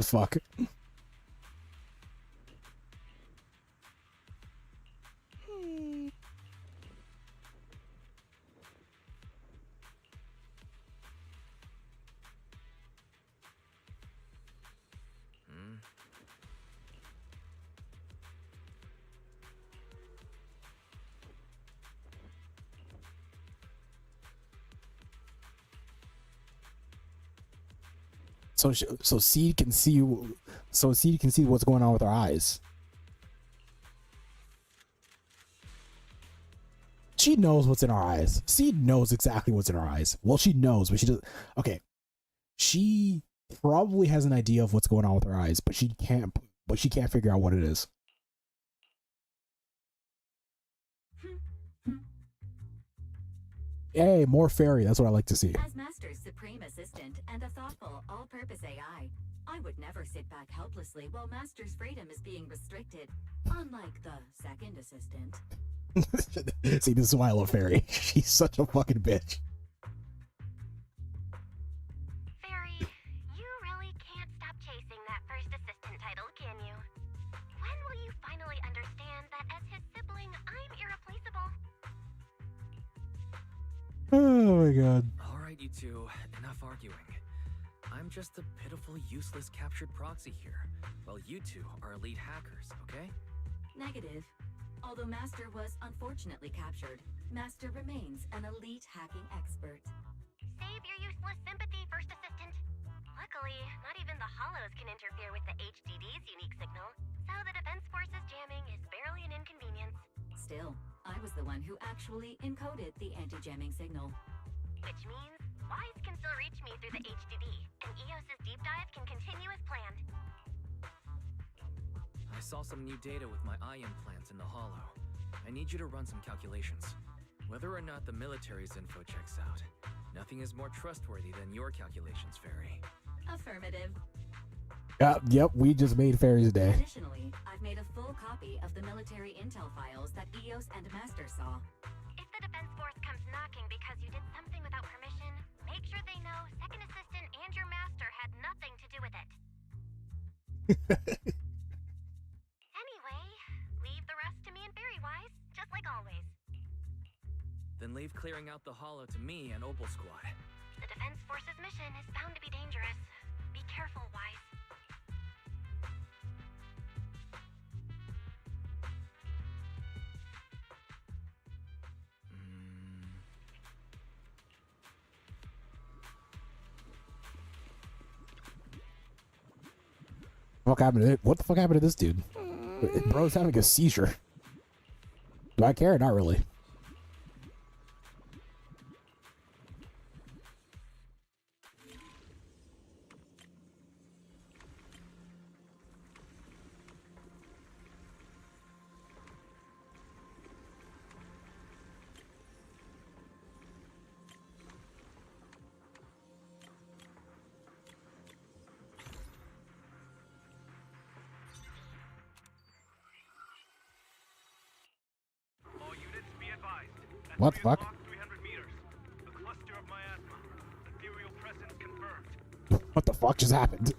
Fuck. So Seed can see. So Seed can see what's going on with our eyes. She knows what's in our eyes. Seed knows exactly what's in our eyes. Well, she knows, but she does. Okay, she probably has an idea of what's going on with her eyes, but she can't. But she can't figure out what it is. Hey, more Fairy. That's what I like to see. As Master's supreme assistant and a thoughtful, all-purpose AI, I would never sit back helplessly while Master's freedom is being restricted, unlike the second assistant. See, this is why I love Fairy. She's such a fucking bitch. Fairy, you really can't stop chasing that first assistant title, can you? When will you finally understand that as his sibling, I'm irreplaceable? Oh my god. Alright, you two, enough arguing. I'm just a pitiful, useless captured proxy here, while you two are elite hackers, okay? Negative. Although Master was unfortunately captured, Master remains an elite hacking expert. Save your useless sympathy, first assistant. Luckily, not even the Hollows can interfere with the HDD's unique signal, so the Defense Force's jamming is barely an inconvenience. Still, I was the one who actually encoded the anti-jamming signal. Which means Wise can still reach me through the HDD, and EOS's deep dive can continue as planned. I saw some new data with my eye implants in the hollow. I need you to run some calculations. Whether or not the military's info checks out, nothing is more trustworthy than your calculations, Fairy. Affirmative. Yep, we just made Fairy's day. Additionally, I've made a full copy of the military intel files that EOS and Master saw. If the Defense Force comes knocking because you did something without permission, make sure they know Second Assistant and your Master had nothing to do with it. Anyway, leave the rest to me and Fairy Wise. always. Then leave clearing out the hollow to me and Opal Squad. The Defense Forces mission is bound to be dangerous. Be careful, Wise. What the fuck happened to this dude? Bro's having a seizure. Do I care? Not really. What the fuck? What the fuck just happened?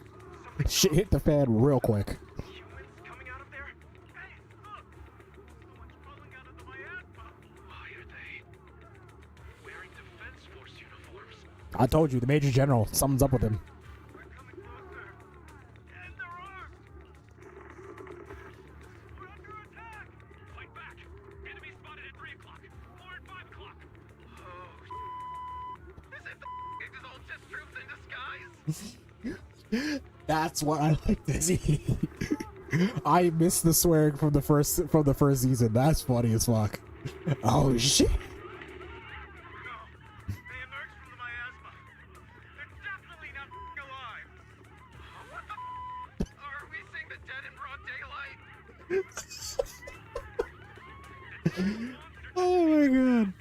Shit hit the fan real quick. I told you, the Major General. Something's up with him. That's what I like to see. I missed the swearing from the first season. That's funny as fuck. Oh shit. Oh my god.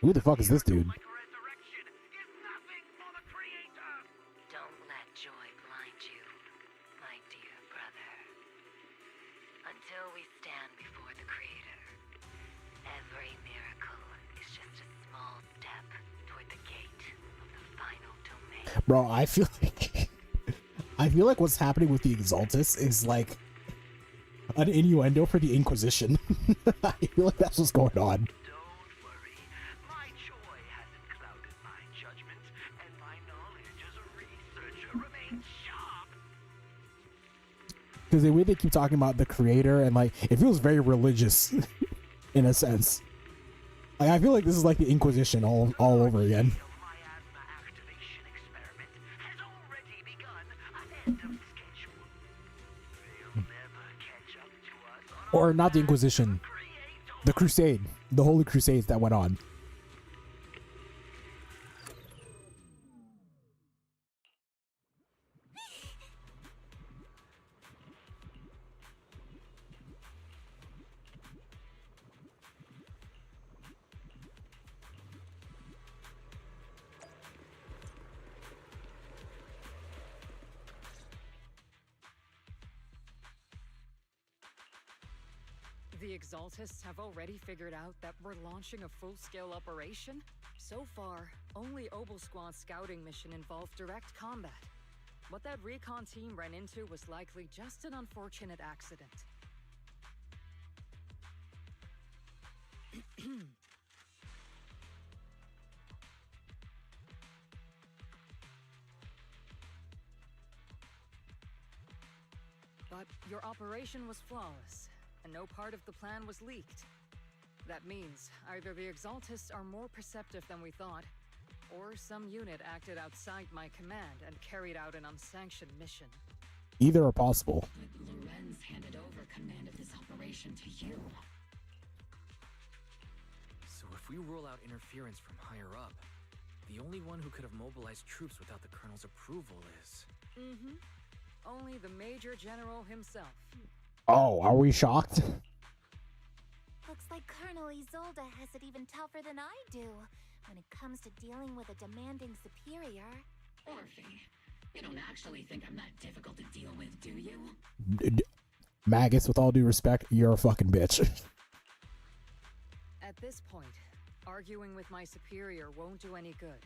Who the fuck is this dude? Don't let joy blind you, my dear brother. Until we stand before the Creator, every miracle is just a small step toward the gate of the final domain. Bro, I feel like what's happening with the Exaltus is like an innuendo for the Inquisition. I feel like that's what's going on. Because the way they keep talking about the Creator and like it feels very religious in a sense. Like I feel like this is like the Inquisition all over again. Or not the Inquisition, the Crusade, the Holy Crusades that went on. The Exaltists have already figured out that we're launching a full-scale operation? So far, only Opal Squad's scouting mission involved direct combat. What that recon team ran into was likely just an unfortunate accident. But your operation was flawless, and no part of the plan was leaked. That means either the Exaltists are more perceptive than we thought, or some unit acted outside my command and carried out an unsanctioned mission. Either are possible. But Lorenz handed over command of this operation to you. So if we rule out interference from higher up, the only one who could have mobilized troops without the Colonel's approval is... Only the Major General himself. Oh, are we shocked? Looks like Colonel Isolde has it even tougher than I do when it comes to dealing with a demanding superior. Orphe, You don't actually think I'm that difficult to deal with, do you? Magus, with all due respect, you're a fucking bitch. At this point, arguing with my superior won't do any good.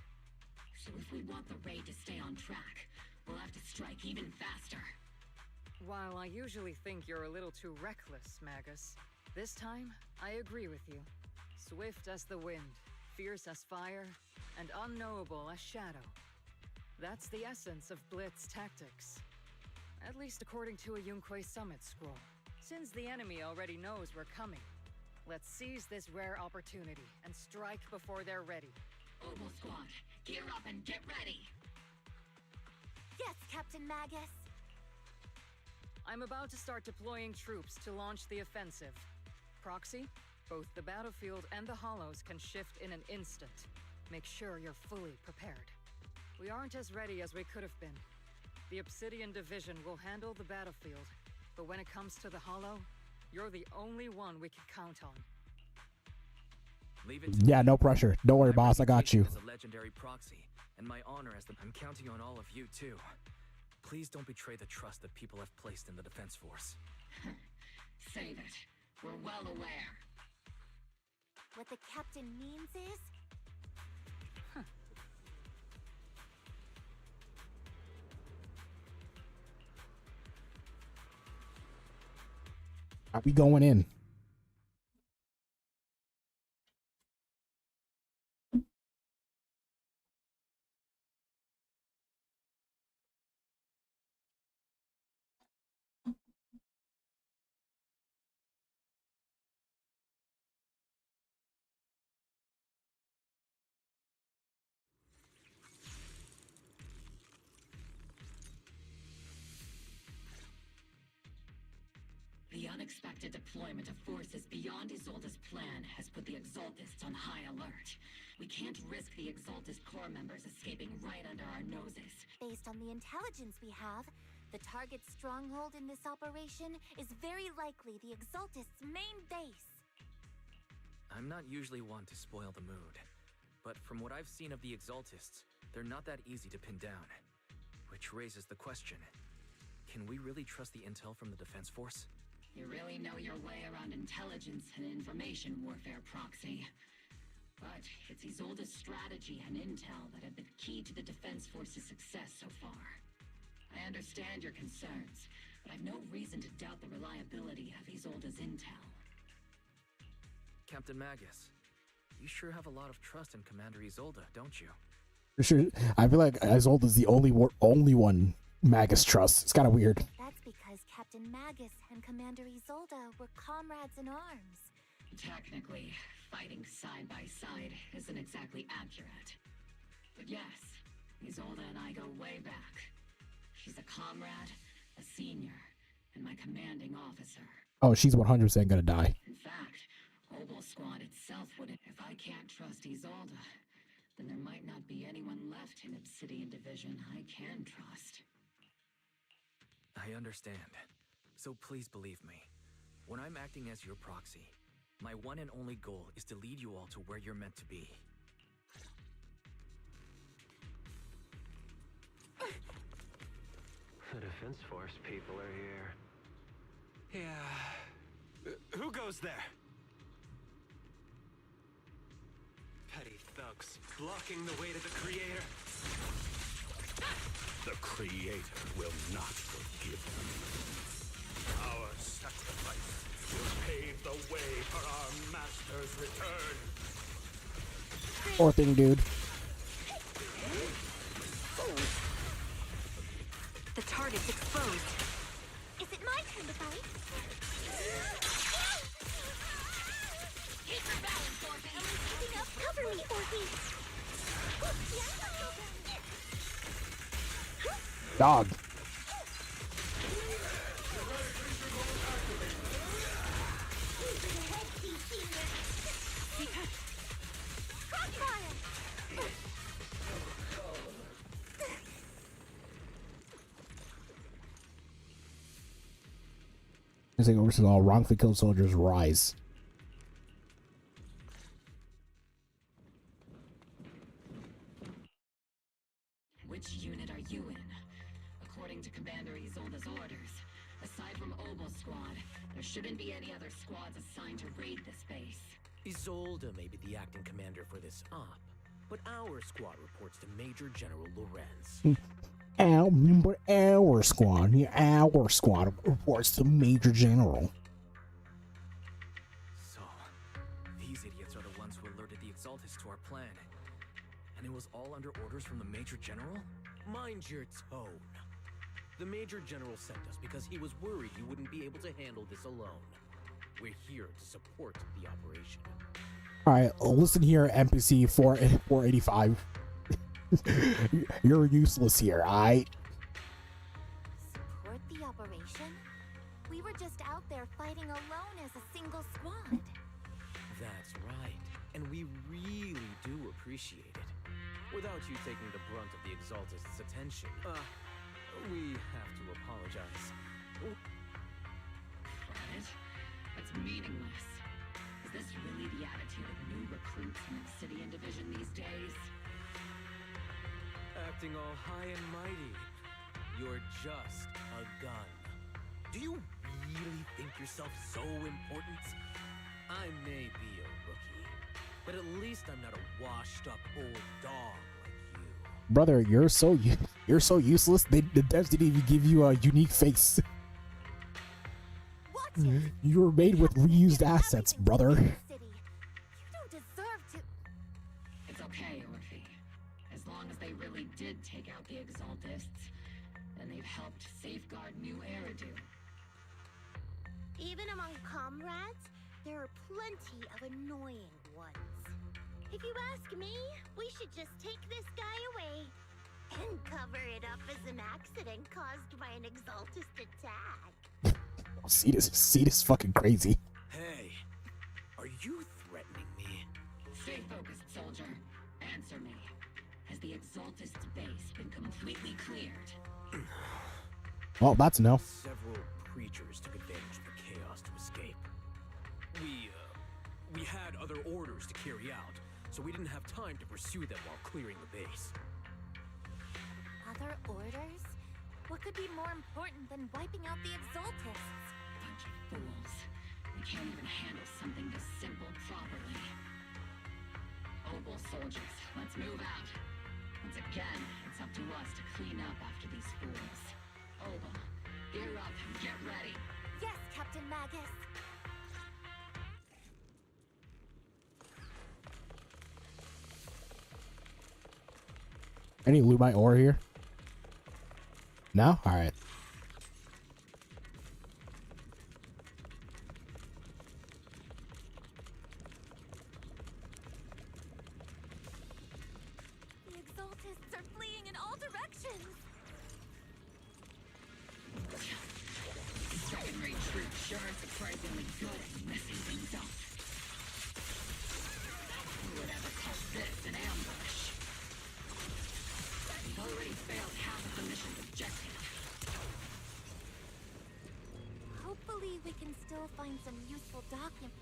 So if we want the raid to stay on track, we'll have to strike even faster. While I usually think you're a little too reckless, Magus, this time I agree with you. Swift as the wind, fierce as fire, and unknowable as shadow. That's the essence of Blitz tactics. At least according to a Yunque Summit scroll. Since the enemy already knows we're coming, let's seize this rare opportunity and strike before they're ready. Oval Squad, gear up and get ready! Yes, Captain Magus. I'm about to start deploying troops to launch the offensive. Proxy, both the battlefield and the hollows can shift in an instant. Make sure you're fully prepared. We aren't as ready as we could have been. The Obsidian Division will handle the battlefield, but when it comes to the hollow, you're the only one we can count on. Leave it to Yeah, me. no pressure. Don't worry, My boss. I got you. reputation as a legendary proxy, and my honor as the. I'm counting on all of you too. Please don't betray the trust that people have placed in the defense force. Save it. We're well aware. What the captain means is, Are we going in? The unexpected deployment of forces beyond Isolde's plan has put the Exaltists on high alert. We can't risk the Exaltist core members escaping right under our noses. based on the intelligence we have, the target's stronghold in this operation is very likely the Exaltist's main base. I'm not usually one to spoil the mood, but from what I've seen of the Exaltists, they're not that easy to pin down. Which raises the question, can we really trust the intel from the defense force? You really know your way around intelligence and information warfare, Proxy. But it's Isolde's strategy and intel that have been key to the defense force's success so far. I understand your concerns, but I've no reason to doubt the reliability of Isolde's intel. Captain Magus, you sure have a lot of trust in Commander Isolde, don't you? For sure. I feel like Isolde's the only one Magus trusts. It's kind of weird. That's because Captain Magus and Commander Isolde were comrades in arms. Technically, fighting side by side isn't exactly accurate. But yes, Isolde and I go way back. She's a comrade, a senior, and my commanding officer. Oh, she's 100% gonna die. In fact, Oval Squad itself wouldn't. If I can't trust Isolde, then there might not be anyone left in Obsidian Division I can trust. I understand. So please believe me. When I'm acting as your proxy, my one and only goal is to lead you all to where you're meant to be. The Defense Force people are here. Yeah. Who goes there? Petty thugs blocking the way to the Creator. The Creator will not forgive them. Our sacrifice will pave the way for our Master's return. Poor thing, dude. The target's exposed. Is it my turn to fight? Keep your balance, Orphe! Keeping up, cover me, Orphe! Dog. Crossfire! It's like versus all wrongfully killed soldiers rise. Which unit are you in? According to Commander Isolde's orders, aside from Obel Squad, there shouldn't be any other squads assigned to raid this base. Isolde may be the acting commander for this op, but our squad reports to Major General Lorenz. Our squad reports to Major General. So, these idiots are the ones who alerted the Exaltus to our plan. And it was all under orders from the Major General? Mind your tone. The Major General sent us because he was worried you wouldn't be able to handle this alone. We're here to support the operation. Alright, listen here, NPC 485. You're useless here, alright? Support the operation? We were just out there fighting alone as a single squad. That's right, and we really do appreciate it. Without you taking the brunt of the Exaltist's attention, we have to apologize. What? That's meaningless. Is this really the attitude of new recruits in Obsidian Division these days? Acting all high and mighty. You're just a gun. Do you really think yourself so important? I may be a rookie, but at least I'm not a washed-up old dog like you. Brother, you're so useless. The devs didn't even give you a unique face. You were made with reused assets, brother. You don't deserve to. It's okay, Orphe. As long as they really did take out the Exaltists, then they've helped safeguard New Eridu. Even among comrades, there are plenty of annoying ones. If you ask me, we should just take this guy away and cover it up as an accident caused by an Exaltist attack. Seed is fucking crazy. Hey, are you threatening me? Stay focused, soldier. Answer me. Has the Exaltist's base been completely cleared? Well, that's a no. Several creatures took advantage of the chaos to escape. We had other orders to carry out, so we didn't have time to pursue them while clearing the base. Other orders? What could be more important than wiping out the Exaltists? Bunch of fools. They can't even handle something this simple properly. Obel soldiers, let's move out. Once again, it's up to us to clean up after these fools. Obel, gear up and get ready. Yes, Captain Magus. Any loot my ore here? No? Alright. The Exaltists are fleeing in all directions. Second-rate troops sure are surprisingly good at messing things up. Who would ever call this an ambush? We've already failed half of the mission's objective. Hopefully we can still find some useful documents.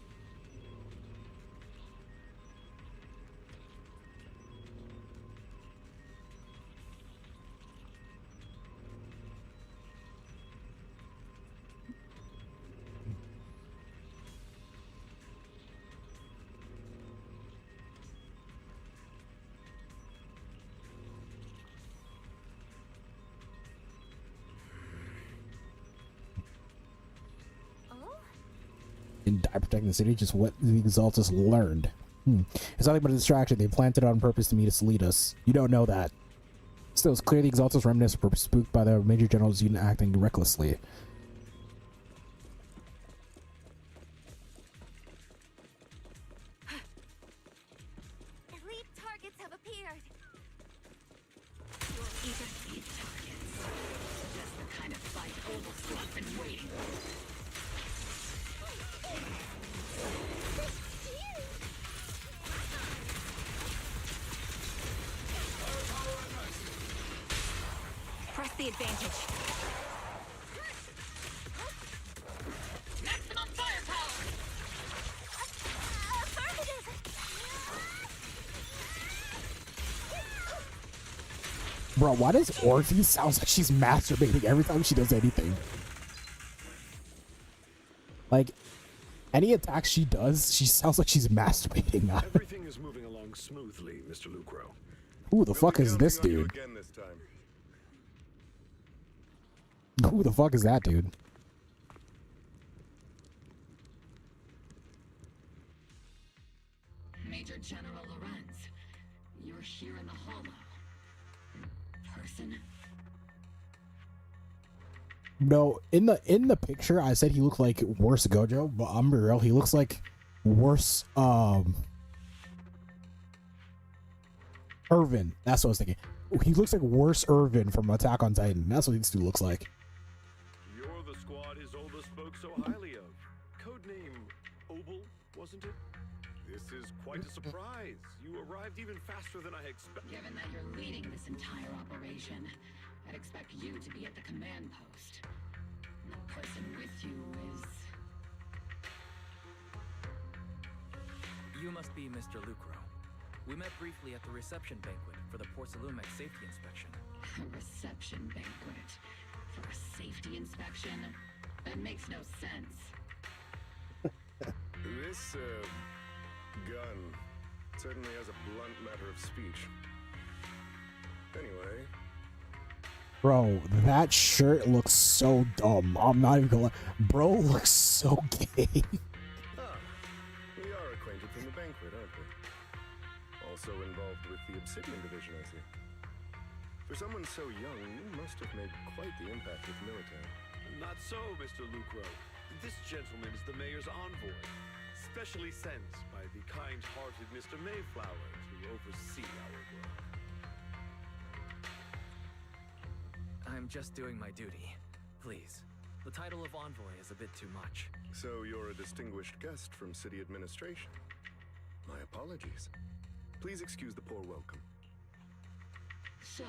Didn't die protecting the city, just what the Exaltus learned. It's nothing but a distraction. They planted it on purpose to mislead us. You don't know that. Still, it's clear the Exaltus remnants were spooked by the Major General's unit acting recklessly. Elite targets have appeared. Elite targets. Just the kind of fight Obel Squad's been waiting for. Press the advantage. Maximum firepower! Bro, why does Orphe sounds like she's masturbating every time she does anything? Like, any attacks she does, she sounds like she's masturbating now. Everything is moving along smoothly, Mr. Lucro. Who the fuck is this dude? Again this time. Who the fuck is that dude? Major General Lorenz, you're here in the hollow. In person? No, in the picture, I said he looked like worse Gojo, but I'm real. He looks like worse Irvin. That's what I was thinking. He looks like worse Irvin from Attack on Titan. That's what this dude looks like. You're the squad his older spoke so highly of. Codename Obel, wasn't it? This is quite a surprise. You arrived even faster than I expected. Given that you're leading this entire operation, I'd expect you to be at the command post. And the person with you is... You must be Mr. Lucro. We met briefly at the reception banquet for the Porcelumex safety inspection. A reception banquet for a safety inspection? That makes no sense. This, gun certainly has a blunt matter of speech. Anyway. Bro, that shirt looks so dumb. I'm not even gonna lie. Bro looks so gay. We are acquainted from the banquet, aren't we? Also involved with the Obsidian Division, I see. For someone so young, you must have made quite the impact with the military. Not so, Mr. Lucro. This gentleman is the mayor's envoy, specially sent by the kind-hearted Mr. Mayflower to oversee our work. I'm just doing my duty. Please. The title of envoy is a bit too much. So you're a distinguished guest from city administration. My apologies. Please excuse the poor welcome. So,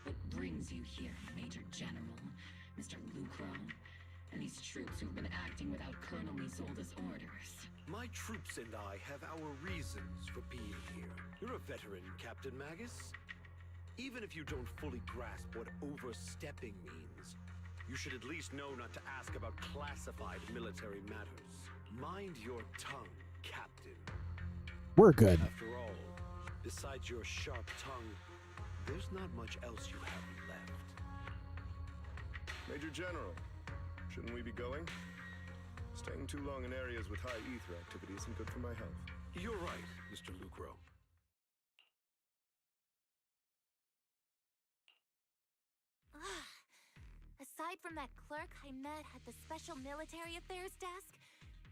what brings you here, Major General, Mr. Lucro, and these troops who've been acting without Colonel Isolde's orders? My troops and I have our reasons for being here. You're a veteran, Captain Magus. Even if you don't fully grasp what overstepping means, you should at least know not to ask about classified military matters. Mind your tongue, Captain. We're good. After all, besides your sharp tongue, there's not much else you have left. Major General, shouldn't we be going? Staying too long in areas with high ether activity isn't good for my health. You're right, Mr. Lucro. Aside from that clerk I met at the Special Military Affairs desk,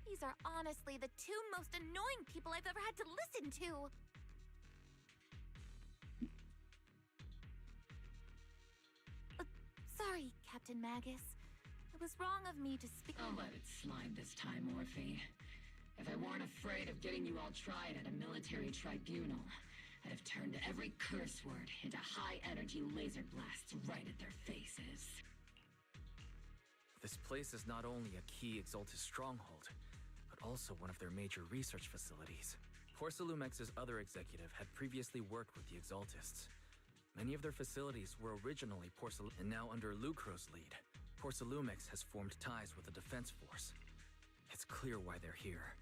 these are honestly the two most annoying people I've ever had to listen to. Sorry, Captain Magus. It was wrong of me to speak. I'll let it slide this time, Orphe. If I weren't afraid of getting you all tried at a military tribunal, I'd have turned every curse word into high-energy laser blasts right at their faces. This place is not only a key Exaltus stronghold, but also one of their major research facilities. Porcelumex's other executive had previously worked with the Exaltists. Many of their facilities were originally Porcelum, and now under Lucro's lead, Porcelumex has formed ties with the defense force. It's clear why they're here.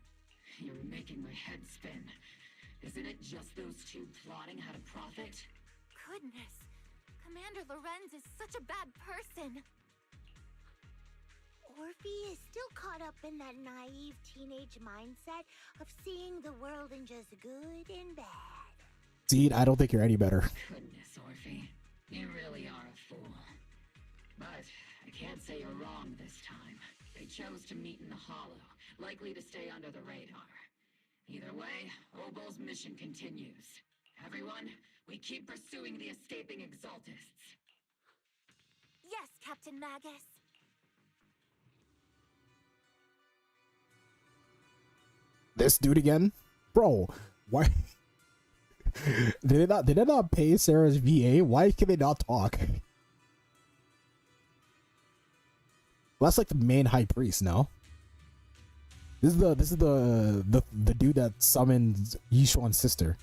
You're making my head spin. Isn't it just those two plotting how to profit? Goodness, Commander Lorenz is such a bad person. Orphe is still caught up in that naive teenage mindset of seeing the world in just good and bad. Deed, I don't think you're any better. Goodness, Orphe. You really are a fool. But I can't say you're wrong this time. They chose to meet in the Hollow, likely to stay under the radar. Either way, Obel's mission continues. Everyone, we keep pursuing the escaping Exaltists. Yes, Captain Magus. This dude again? Bro, why? Did they not pay Sarah's VA? Why can they not talk? Well, that's like the main high priest, no? This is the dude that summoned Yishuan's sister.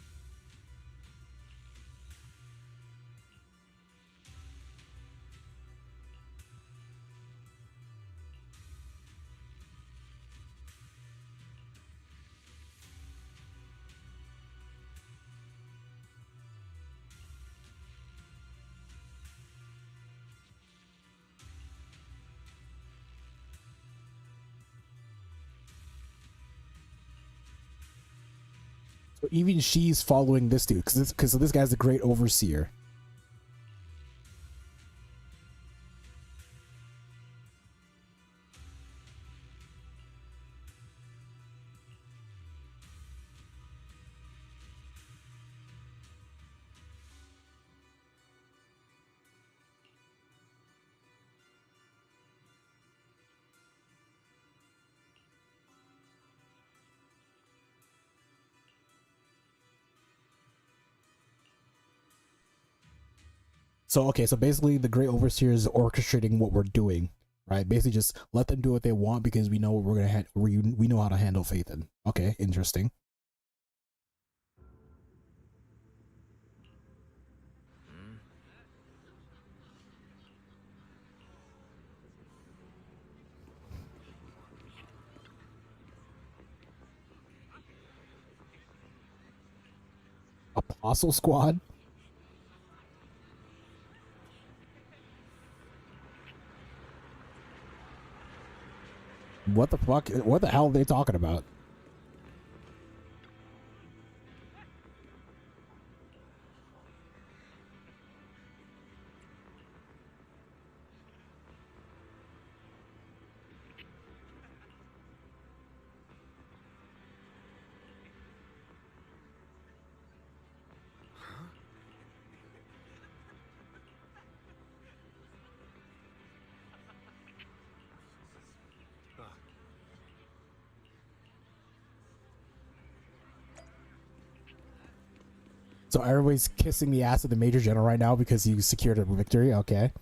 Even she's following this dude because this guy's the great overseer. So okay, so basically the Great Overseer is orchestrating what we're doing, right? Basically, just let them do what they want because we know what we're gonna we know how to handle Phaethon. Okay, interesting. Apostle Squad. What the fuck? What the hell are they talking about? So everybody's kissing the ass of the Major General right now because he secured a victory. Okay.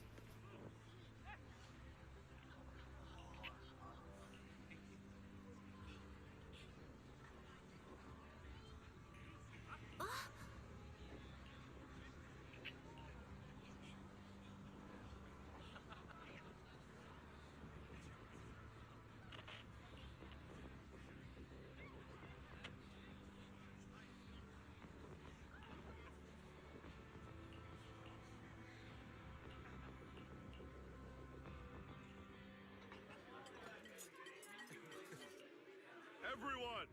Everyone!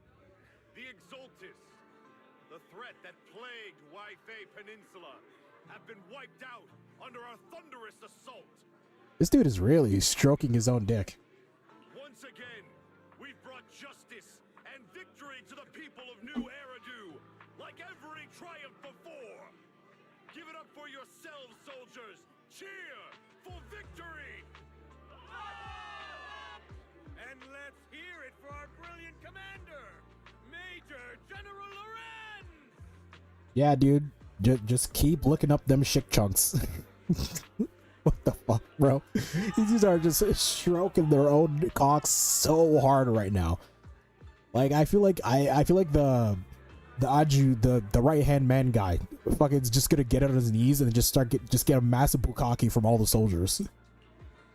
The Exaltis, the threat that plagued Waifei Peninsula, have been wiped out under our thunderous assault. This dude is really stroking his own dick. Once again, we've brought justice and victory to the people of New Eridu, like every triumph before. Give it up for yourselves, soldiers. Cheer for victory! And let's hear it for our brilliant commander, Major General Loren! Yeah, dude. Just keep looking up them shit chunks. What the fuck, bro? These are just stroking their own cocks so hard right now. Like I feel like the Aju, the right hand man guy, fucking is just gonna get on his knees and just get a massive bukkake from all the soldiers.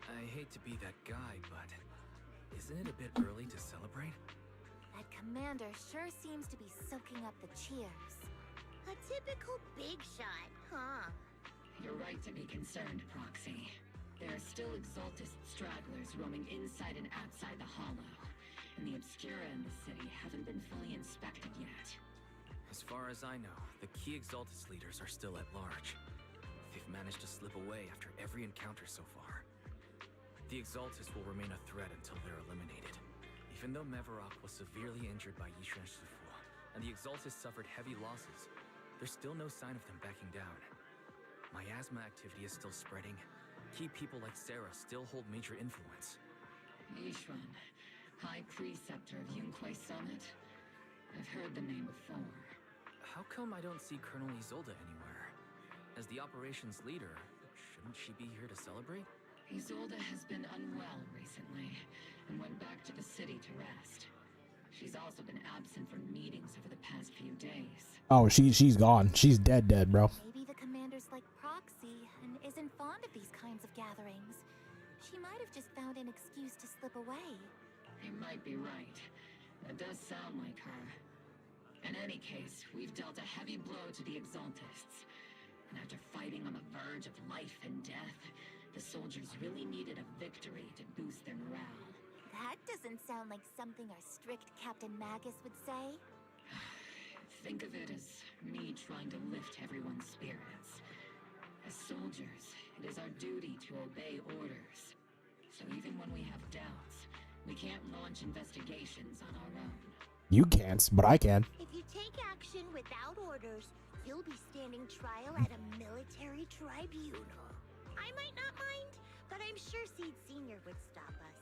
I hate to be that guy, but isn't it a bit early to celebrate? That commander sure seems to be soaking up the cheers. A typical big shot, huh? You're right to be concerned, Proxy. There are still Exaltist stragglers roaming inside and outside the Hollow, and the Obscura in the city haven't been fully inspected yet. As far as I know, the key Exaltist leaders are still at large. They've managed to slip away after every encounter so far. The Exaltist will remain a threat until they're eliminated. Even though Mevarok was severely injured by Yishan Shifu, and the Exaltist suffered heavy losses, there's still no sign of them backing down. Miasma activity is still spreading. Key people like Sarah still hold major influence. Yishuan, High Preceptor of Yunquai Summit? I've heard the name before. How come I don't see Colonel Isolde anywhere? As the operations leader, shouldn't she be here to celebrate? Isolde has been unwell recently, and went back to the city to rest. She's also been absent from meetings over the past few days. Oh, she's gone. She's dead, bro. Maybe the commander's like Proxy and isn't fond of these kinds of gatherings. She might have just found an excuse to slip away. You might be right. That does sound like her. In any case, we've dealt a heavy blow to the Exaltists. And after fighting on the verge of life and death, the soldiers really needed a victory to boost their morale. That doesn't sound like something our strict Captain Magus would say. Think of it as me trying to lift everyone's spirits. As soldiers, it is our duty to obey orders. So even when we have doubts, we can't launch investigations on our own. You can't, but I can. If you take action without orders, you'll be standing trial at a military tribunal. I might not mind, but I'm sure Seed Senior would stop us.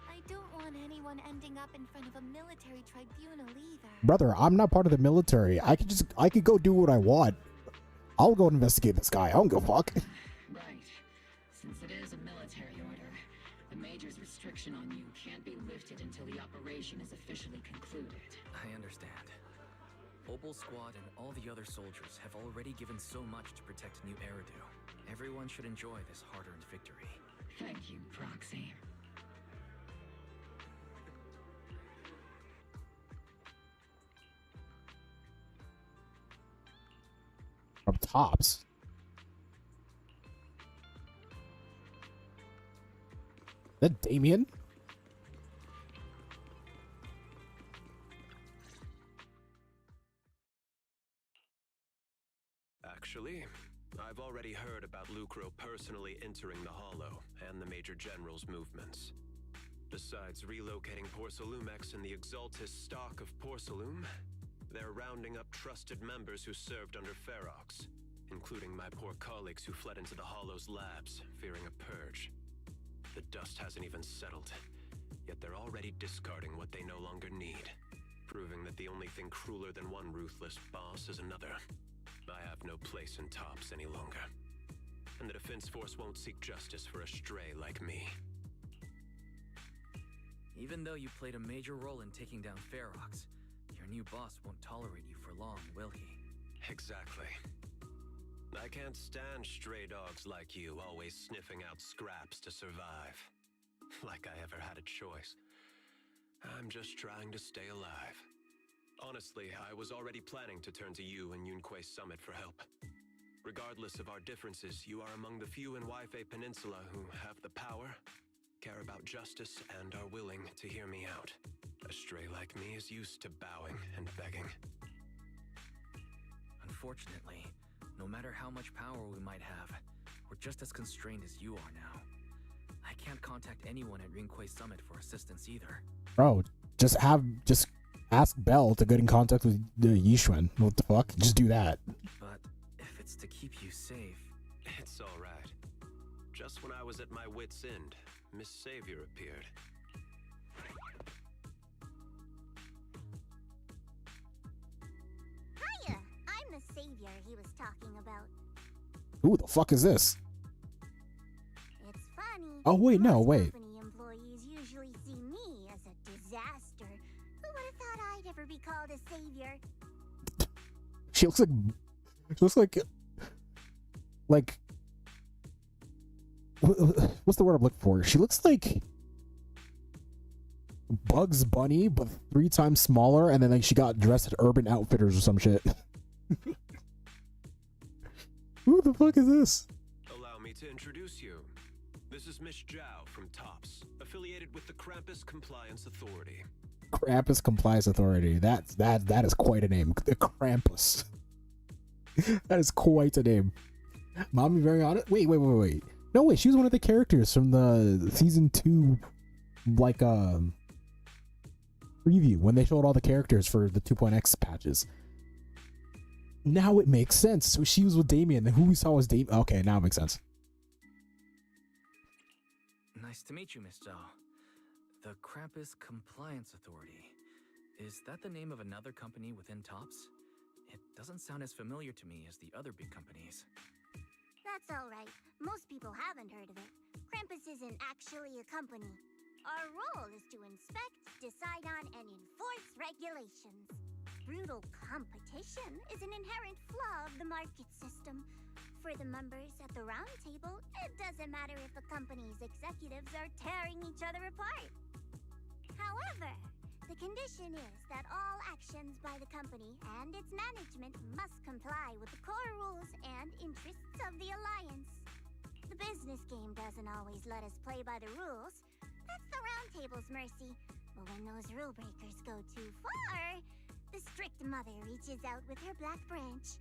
I don't want anyone ending up in front of a military tribunal either. Brother, I'm not part of the military. I could go do what I want. I'll go investigate this guy. I don't give a fuck. Right. Since it is a military order, the Major's restriction on you can't be lifted until the operation is officially concluded. I understand. Opal Squad and all the other soldiers have already given so much to protect New Eridu. Everyone should enjoy this hard-earned victory. Thank you, Proxy. From Tops. Is that Damien? Actually, I've already heard about Lucro personally entering the Hollow and the Major General's movements. Besides relocating Porcelumex and the Exaltis stock of Porcelume, they're rounding up trusted members who served under Ferox, including my poor colleagues who fled into the Hollow's labs, fearing a purge. The dust hasn't even settled, yet they're already discarding what they no longer need, proving that the only thing crueler than one ruthless boss is another. I have no place in Tops any longer, and the Defense Force won't seek justice for a stray like me. Even though you played a major role in taking down Ferox, your new boss won't tolerate you for long, will he? Exactly. I can't stand stray dogs like you always sniffing out scraps to survive. Like I ever had a choice. I'm just trying to stay alive. Honestly, I was already planning to turn to you and Yunquei Summit for help. Regardless of our differences, you are among the few in Waifei Peninsula who have the power, care about justice, and are willing to hear me out. A stray like me is used to bowing and begging. Unfortunately, no matter how much power we might have, we're just as constrained as you are now. I can't contact anyone at Yunquei Summit for assistance either. Bro, just ask Bell to get in contact with the Yishuan. What the fuck? Just do that. But if it's to keep you safe... It's alright. Just when I was at my wit's end, Miss Savior appeared. Hiya! I'm the savior he was talking about. Who the fuck is this? It's funny. Oh, wait, no, most wait. Company employees usually see me as a disaster. Who would have thought I'd ever be called a savior? She looks like what's the word I'm looking for? She looks like Bugs Bunny, but 3 times smaller, and then like she got dressed at Urban Outfitters or some shit. Who the fuck is this? Allow me to introduce you. This is Miss Zhao from Tops, affiliated with the Krampus Compliance Authority. Krampus Compliance Authority. That is quite a name. The Krampus. That is quite a name. Mommy, very honest. Wait. No, wait. She was one of the characters from the season 2, like preview when they showed all the characters for the 2.x patches. Now it makes sense. So she was with Damien, and who we saw was Damien. Okay, now it makes sense. Nice to meet you, Miss Zhao. The Krampus Compliance Authority. Is that the name of another company within Tops? It doesn't sound as familiar to me as the other big companies. That's alright. Most people haven't heard of it. Krampus isn't actually a company. Our role is to inspect, decide on, and enforce regulations. Brutal competition is an inherent flaw of the market system. For the members at the round table, it doesn't matter if a company's executives are tearing each other apart. However, the condition is that all actions by the company and its management must comply with the core rules and interests of the Alliance. The business game doesn't always let us play by the rules. That's the round table's mercy. But when those rule breakers go too far, the The strict mother reaches out with her black branch.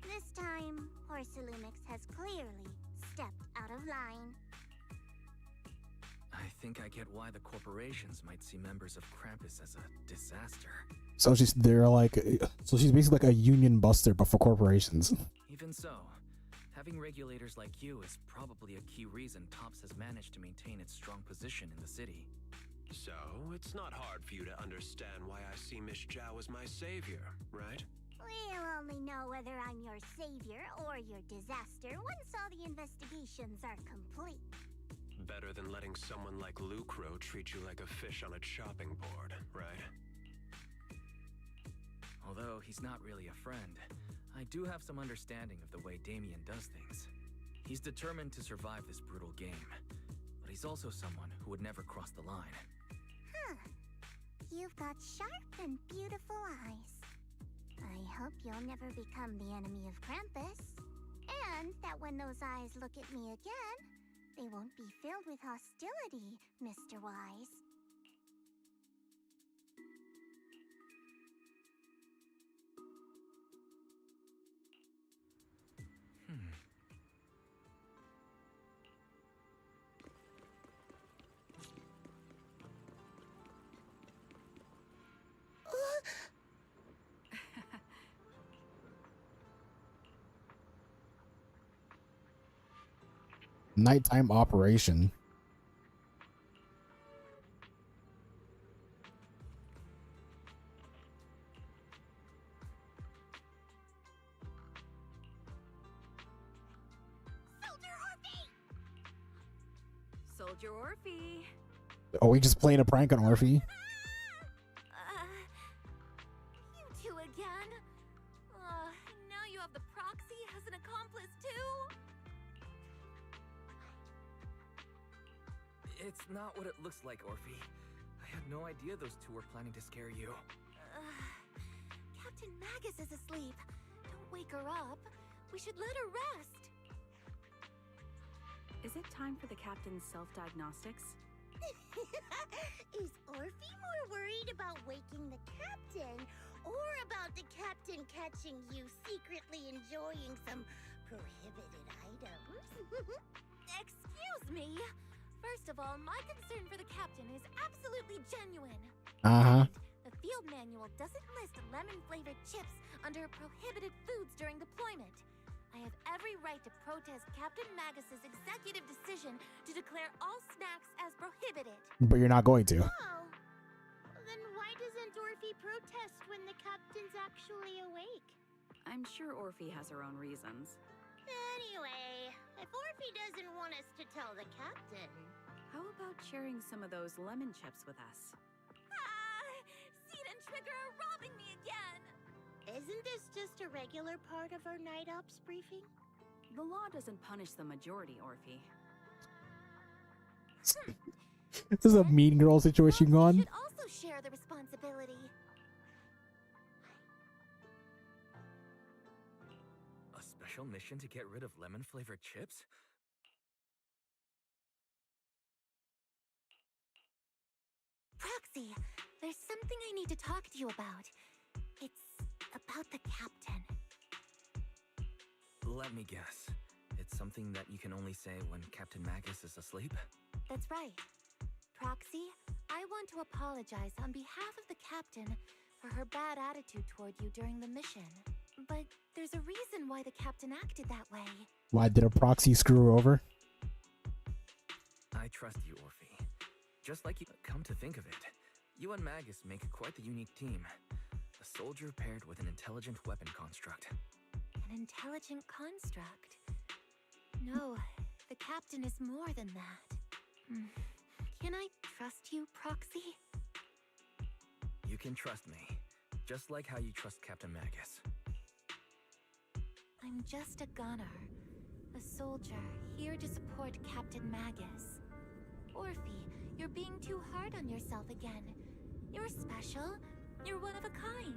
This time, Horsalumix has clearly stepped out of line. I think I get why the corporations might see members of Krampus as a disaster. So she's basically like a union buster, but for corporations. Even so, having regulators like you is probably a key reason Tops has managed to maintain its strong position in the city. So, it's not hard for you to understand why I see Miss Zhao as my savior, right? We'll only know whether I'm your savior or your disaster once all the investigations are complete. Better than letting someone like Lucro treat you like a fish on a chopping board, right? Although he's not really a friend, I do have some understanding of the way Damien does things. He's determined to survive this brutal game, but he's also someone who would never cross the line. Huh. You've got sharp and beautiful eyes. I hope you'll never become the enemy of Krampus. And that when those eyes look at me again, they won't be filled with hostility, Mr. Wise. Nighttime operation. Soldier Orphe. Oh, we just playing a prank on Orphe? You two again? Now you have the proxy as an accomplice too? It's not what it looks like, Orphe. I had no idea those two were planning to scare you. Captain Magus is asleep. Don't wake her up. We should let her rest. Is it time for the captain's self-diagnostics? Is Orphe more worried about waking the captain or about the captain catching you secretly enjoying some prohibited items? Excuse me. First of all, my concern for the captain is absolutely genuine. Uh-huh. The field manual doesn't list lemon-flavored chips under prohibited foods during deployment. I have every right to protest Captain Magus's executive decision to declare all snacks as prohibited. But you're not going to. Oh. Then why doesn't Orphe protest when the captain's actually awake? I'm sure Orphe has her own reasons. Anyway, if Orphe doesn't want us to tell the captain... How about sharing some of those lemon chips with us? Seed and Trigger are robbing me again! Isn't this just a regular part of our night ops briefing? The law doesn't punish the majority, Orphe. This is a mean girl situation going. Should also share the responsibility. A special mission to get rid of lemon-flavored chips? Proxy, there's something I need to talk to you about. It's about the captain. Let me guess. It's something that you can only say when Captain Magus is asleep? That's right. Proxy, I want to apologize on behalf of the captain for her bad attitude toward you during the mission. But there's a reason why the captain acted that way. Why did a proxy screw her over? I trust you, Orphe. Just like you. Come to think of it, you and Magus make quite the unique team. A soldier paired with an intelligent weapon construct. An intelligent construct? No, the captain is more than that. Can I trust you, Proxy? You can trust me, just like how you trust Captain Magus. I'm just a gunner, a soldier here to support Captain Magus. Orphe, you're being too hard on yourself again. You're special. You're one of a kind.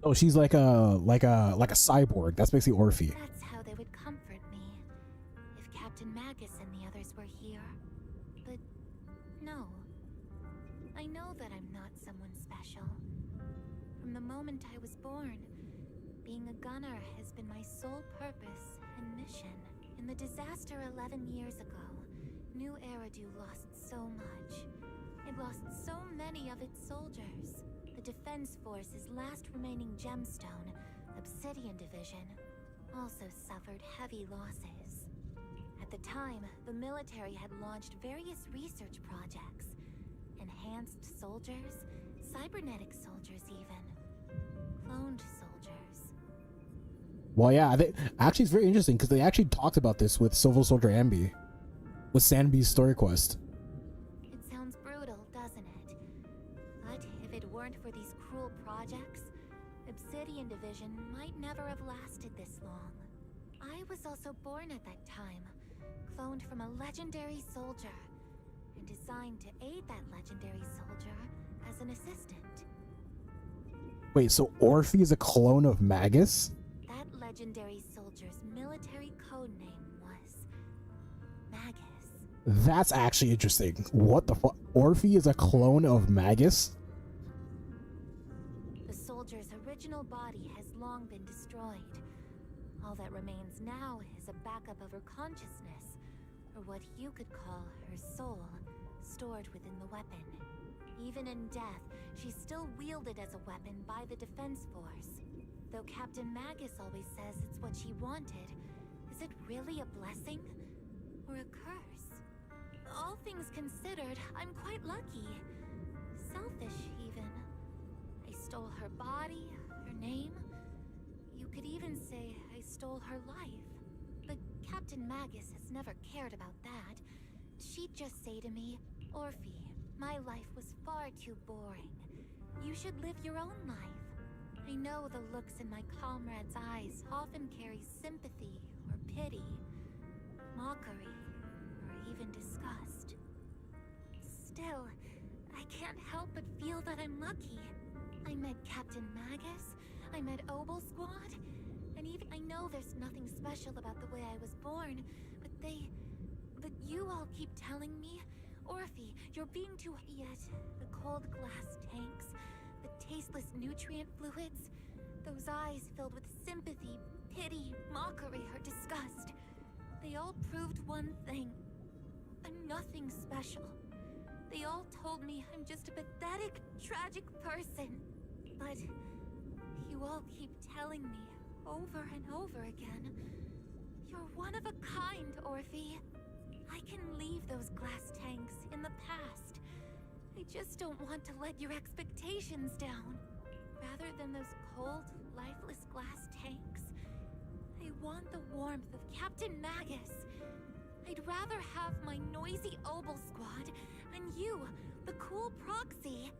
Oh, she's like a cyborg. That's basically Orphe. That's how they would comfort me if Captain Magus and the others were here. But no. I know that I'm not someone special. From the moment I was born, being a gunner has been my sole purpose and mission. In the disaster 11 years ago, New Eridu lost so much. It lost so many of its soldiers. The Defense Force's last remaining gemstone, Obsidian Division, also suffered heavy losses. At the time, the military had launched various research projects. Enhanced soldiers, cybernetic soldiers even. Cloned soldiers. Well, yeah, actually it's very interesting because they actually talked about this with Civil Soldier Ambi, with Sanby's story quest. It sounds brutal, doesn't it? But if it weren't for these cruel projects, Obsidian Division might never have lasted this long. I was also born at that time, cloned from a legendary soldier, and designed to aid that legendary soldier as an assistant. Wait, so Orphe is a clone of Magus? That legendary soldier's military code name was Magus. That's actually interesting. What the fuck? Orphe is a clone of Magus? The soldier's original body has long been destroyed. All that remains now is a backup of her consciousness, or what you could call her soul, stored within the weapon. Even in death, she's still wielded as a weapon by the Defense Force. Though Captain Magus always says it's what she wanted, is it really a blessing? Or a curse? All things considered, I'm quite lucky. Selfish, even. I stole her body, her name. You could even say I stole her life. But Captain Magus has never cared about that. She'd just say to me, Orphe, my life was far too boring. You should live your own life. I know the looks in my comrades' eyes often carry sympathy or pity, mockery, or even disgust. Still, I can't help but feel that I'm lucky. I met Captain Magus, I met Obel Squad, and even I know there's nothing special about the way I was born, but you all keep telling me, Orphe, you're being too. Yet the cold glass tanks, the tasteless nutrient fluids, those eyes filled with sympathy, pity, mockery, or disgust, they all proved one thing. I'm nothing special. They all told me I'm just a pathetic, tragic person. But you all keep telling me over and over again, you're one of a kind, Orphe. I can leave those glass tanks in the past. I just don't want to let your expectations down. Rather than those cold, lifeless glass tanks, I want the warmth of Captain Magus. I'd rather have my noisy Obel Squad and you, the cool proxy.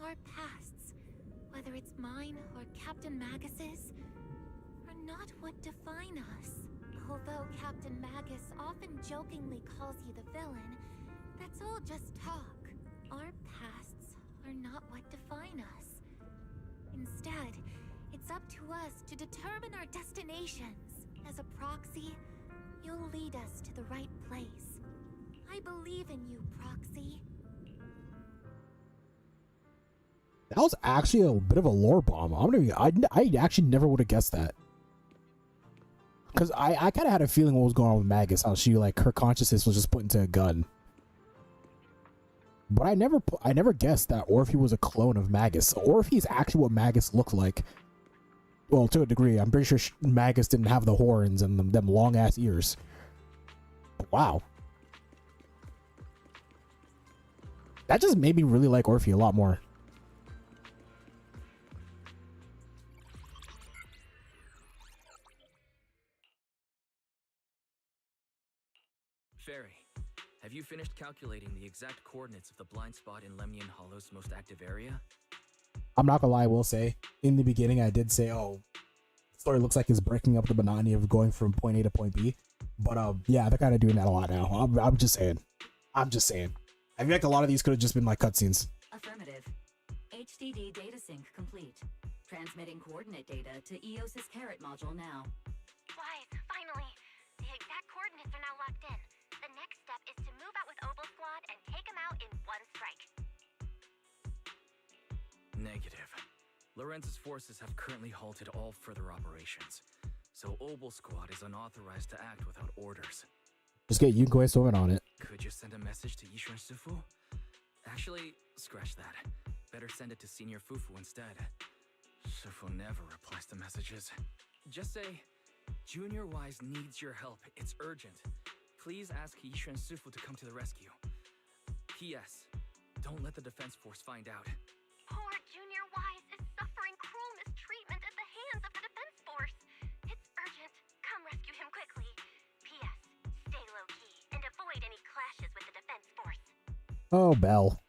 Our pasts, whether it's mine or Captain Magus's, are not what define us. Although Captain Magus often jokingly calls you the villain, that's all just talk. Our pasts are not what define us. Instead, it's up to us to determine our destinations. As a proxy, you'll lead us to the right place. I believe in you, Proxy. That was actually a bit of a lore bomb. I actually never would have guessed that. Because I kind of had a feeling what was going on with Magus, how she, like, her consciousness was just put into a gun. But I never guessed that Orphe was a clone of Magus. So Orphe is actually what Magus looked like. Well, to a degree. I'm pretty sure Magus didn't have the horns and them long-ass ears. But wow. That just made me really like Orphe a lot more. Fairy, have you finished calculating the exact coordinates of the blind spot in Lemnian Hollow's most active area? I'm not gonna lie, I will say, in the beginning I did say, oh, the story looks like it's breaking up the monotony of going from point A to point B. But yeah, they're kind of doing that a lot now. I'm just saying. I feel like a lot of these could have just been like cutscenes. Affirmative. HDD data sync complete. Transmitting coordinate data to EOS's Carrot module now. Wise, finally. The exact coordinates are now locked in. The next step is to move out with Obel Squad and take him out in one strike. Negative. Lorenz's forces have currently halted all further operations, so Obel Squad is unauthorized to act without orders. Just get Yunkoi swimming on it. Could you send a message to Yishuan Sufu? Actually, scratch that. Better send it to Senior Fufu instead. Sufu never replies to messages. Just say, Junior Wise needs your help. It's urgent. Please ask Yishuan Sufu to come to the rescue. P.S. Don't let the defense force find out. Poor Junior Wise is suffering cruel mistreatment at the hands of the defense force. It's urgent. Come rescue him quickly. P.S. Stay low-key and avoid any clashes with the defense force. Oh, Belle.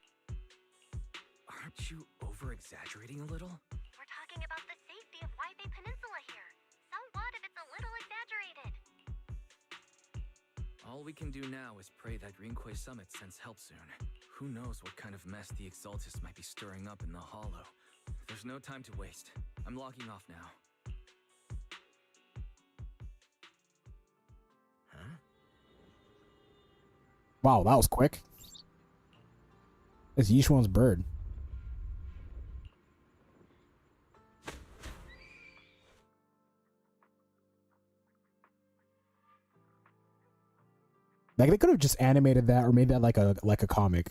Aren't you over-exaggerating a little? We're talking about the safety of Waifei Peninsula here. So what if it's a little exaggerated? All we can do now is pray that Rinquay Summit sends help soon. Who knows what kind of mess the Exaltus might be stirring up in the Hollow. There's no time to waste. I'm logging off now. Huh? Wow, that was quick. It's Yishuan's bird. Like they could have just animated that or made that like a comic.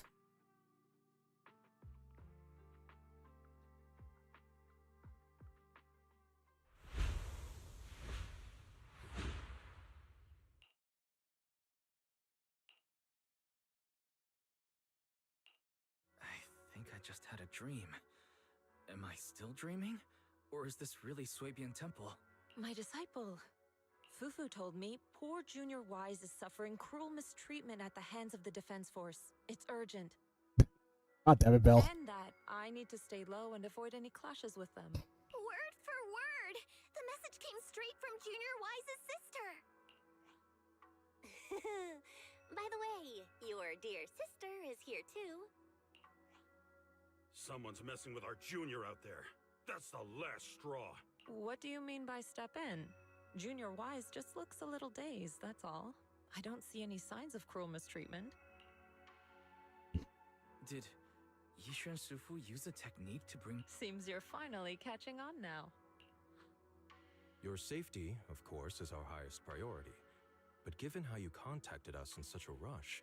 I think I just had a dream. Am I still dreaming? Or is this really Swabian Temple? My disciple, Fufu told me poor Junior Wise is suffering cruel mistreatment at the hands of the defense force. It's urgent. God damn it, Belle. And that I need to stay low and avoid any clashes with them. Word for word! The message came straight from Junior Wise's sister! By the way, your dear sister is here too. Someone's messing with our junior out there. That's the last straw. What do you mean by step in? Junior Wise just looks a little dazed, that's all. I don't see any signs of cruel mistreatment. Did Yishuan Sufu use a technique to bring... Seems you're finally catching on now. Your safety, of course, is our highest priority. But given how you contacted us in such a rush,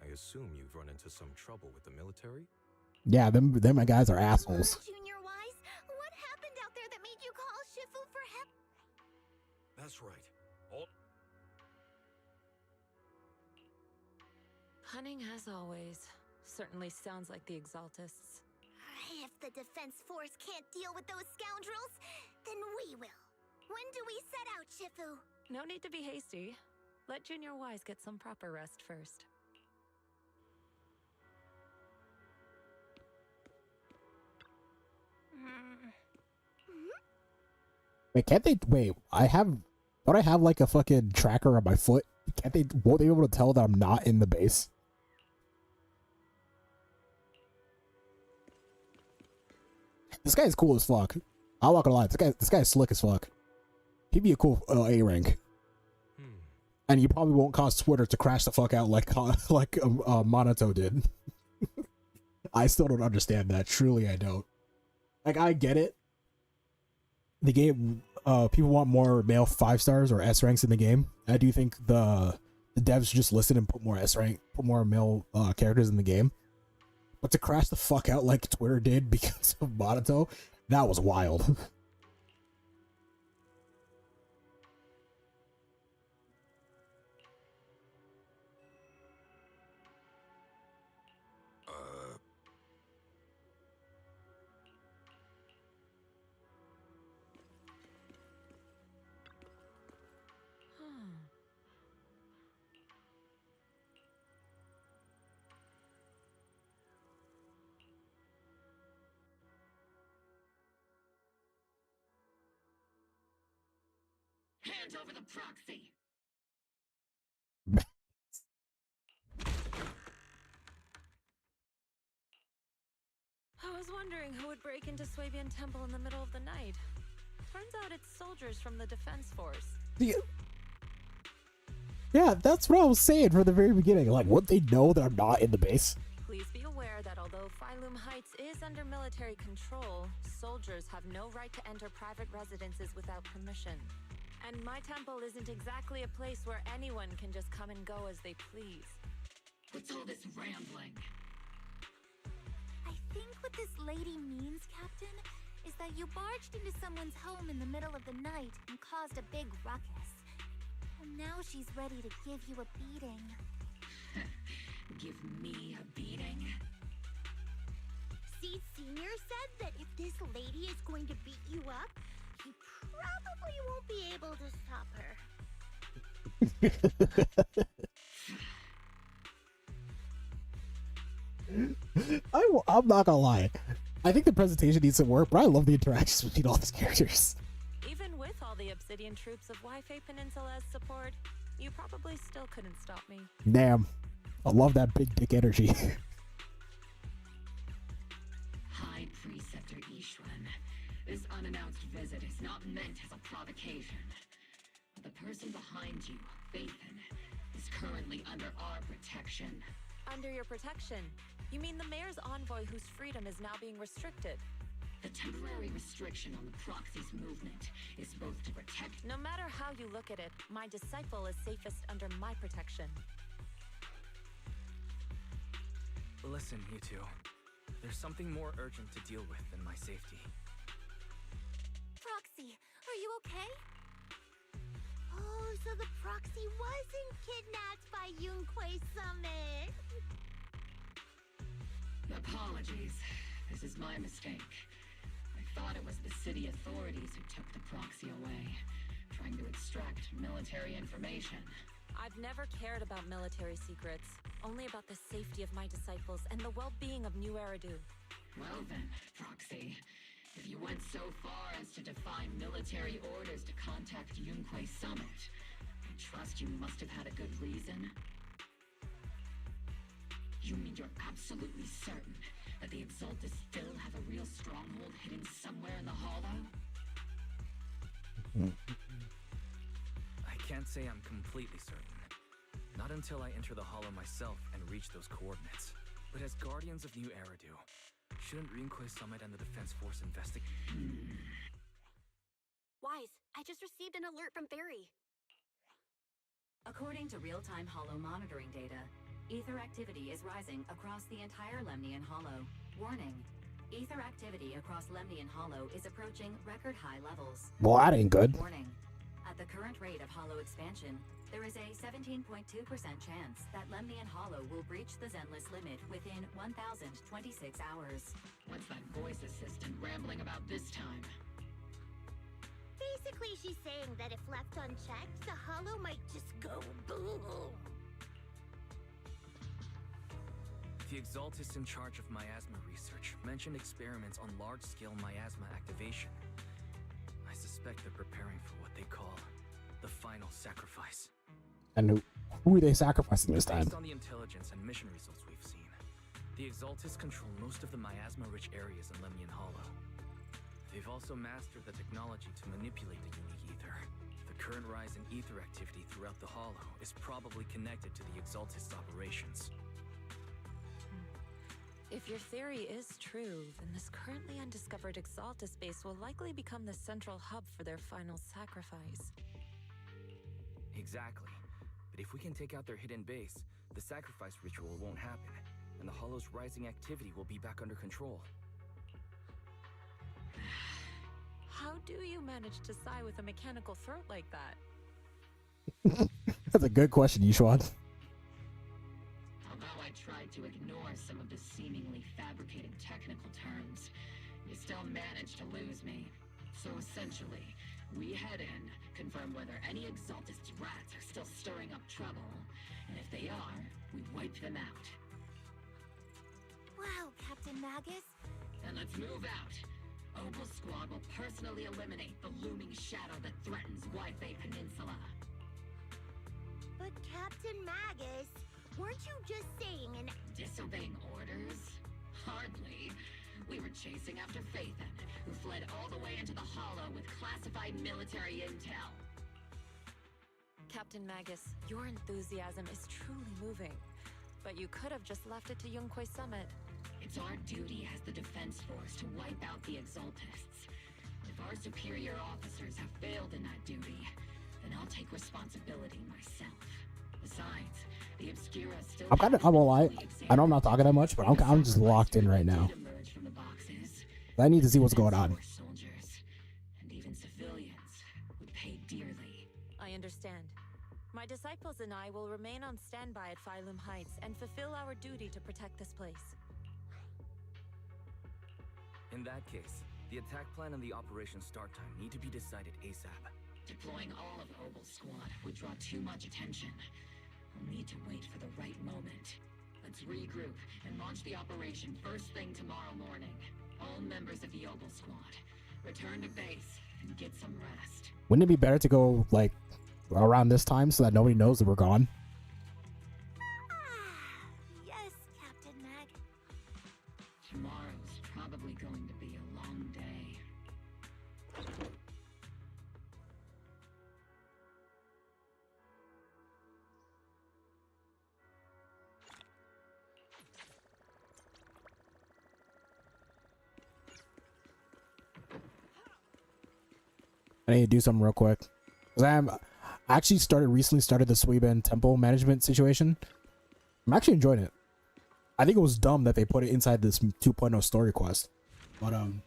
I assume you've run into some trouble with the military? Yeah, them guys are assholes. Junior Wise, what happened out there that made you call Shifu for help? That's right. Cunning as always. Certainly sounds like the Exaltists. If the defense force can't deal with those scoundrels, then we will. When do we set out, Shifu? No need to be hasty. Let Junior Wise get some proper rest first. Wait, can't they? Wait, don't I have like a fucking tracker on my foot? Won't they be able to tell that I'm not in the base? This guy is cool as fuck. I'm not gonna lie, this guy is slick as fuck. He'd be a cool A rank. And you probably won't cause Twitter to crash the fuck out like Monato did. I still don't understand that. Truly, I don't. Like, I get it. The game, people want more male 5 stars or S ranks in the game. I do think the devs should just listen and put more put more male characters in the game. But to crash the fuck out like Twitter did because of Monato, that was wild. Hand over the proxy! I was wondering who would break into Swabian Temple in the middle of the night. Turns out it's soldiers from the defense force. Yeah, that's what I was saying from the very beginning. Like, would they know that I'm not in the base? Please be aware that although Though Phylum Heights is under military control, soldiers have no right to enter private residences without permission. And my temple isn't exactly a place where anyone can just come and go as they please. What's all this rambling? I think what this lady means, Captain, is that you barged into someone's home in the middle of the night and caused a big ruckus. And now she's ready to give you a beating. Give me a beating? Seed Senior said that if this lady is going to beat you up, you probably won't be able to stop her. I'm not gonna lie. I think the presentation needs some work, but I love the interactions between all these characters. Even with all the Obsidian troops of Wi-Fi Peninsula's support, you probably still couldn't stop me. Damn. I love that big dick energy. High Preceptor Ishwan, this unannounced visit is not meant as a provocation. The person behind you, Phaethon, is currently under our protection. Under your protection? You mean the mayor's envoy whose freedom is now being restricted? The temporary restriction on the proxy's movement is both to protect... No matter how you look at it, my disciple is safest under my protection. Listen, you two. There's something more urgent to deal with than my safety. Proxy, are you okay? Oh, so the proxy wasn't kidnapped by Yunquei Summit. Apologies. This is my mistake. I thought it was the city authorities who took the proxy away, trying to extract military information. I've never cared about military secrets, only about the safety of my disciples and the well-being of New Eridu. Well then, Proxy, if you went so far as to defy military orders to contact Yunquei Summit, I trust you must have had a good reason. You mean you're absolutely certain that the Exaltus still have a real stronghold hidden somewhere in the Hollow? I can't say I'm completely certain. Not until I enter the Hollow myself and reach those coordinates. But as Guardians of New Eridu, shouldn't Yunquei Summit and the Defense Force investigate? Wise, I just received an alert from Barry. According to real-time Hollow monitoring data, ether activity is rising across the entire Lemnian Hollow. Warning, ether activity across Lemnian Hollow is approaching record-high levels. Well, that ain't good. Warning, at the current rate of Hollow expansion, there is a 17.2% chance that Lemnian Hollow will breach the zenless limit within 1,026 hours. What's that voice assistant rambling about this time? Basically, she's saying that if left unchecked, the Hollow might just go boom. The Exaltus in charge of miasma research mentioned experiments on large-scale miasma activation. I suspect they're preparing for what they call the final sacrifice. And who are they sacrificing this time? Based on the intelligence and mission results we've seen, the Exaltus control most of the miasma-rich areas in Lemnian Hollow. They've also mastered the technology to manipulate the unique ether. The current rise in ether activity throughout the Hollow is probably connected to the Exaltus operations. If your theory is true, then this currently undiscovered Exaltus base will likely become the central hub for their final sacrifice. Exactly. But if we can take out their hidden base, the sacrifice ritual won't happen, and the Hollow's rising activity will be back under control. How do you manage to sigh with a mechanical throat like that? That's a good question, Yishuan. Although I tried to ignore some of the seemingly fabricated technical terms, you still managed to lose me. So essentially, we head in, confirm whether any Exaltus rats are still stirring up trouble, and if they are, we wipe them out. Wow, Captain Magus. And let's move out. Opal Squad will personally eliminate the looming shadow that threatens Wi-Fi Peninsula. But Captain Magus, weren't you just saying an... Disobeying orders? Hardly. We were chasing after Phaethon, who fled all the way into the Hollow with classified military intel. Captain Magus, your enthusiasm is truly moving. But you could have just left it to Yunquei Summit. It's our duty as the defense force to wipe out the Exaltists. If our superior officers have failed in that duty, then I'll take responsibility myself. Besides, the Obscura still I'm kind of, I won't lie. I know I'm not talking that much, but I'm just locked in right now. I need to see what's going on. Soldiers and even civilians would pay dearly. I understand. My disciples and I will remain on standby at Phylum Heights and fulfill our duty to protect this place. In that case, the attack plan and the operation start time need to be decided ASAP. Deploying all of Obel's squad would draw too much attention. We'll need to wait for the right moment. Let's regroup and launch the operation first thing tomorrow morning. All members of the Obel squad, return to base and get some rest. Wouldn't it be better to go like around this time so that nobody knows that we're gone? Yes, Captain Mag. Tomorrow's probably going to be a long day. I need to do something real quick. Cause I actually recently started the Suiban temple management situation. I'm actually enjoying it. I think it was dumb that they put it inside this 2.0 story quest. But I'm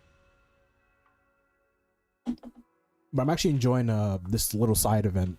actually enjoying this little side event.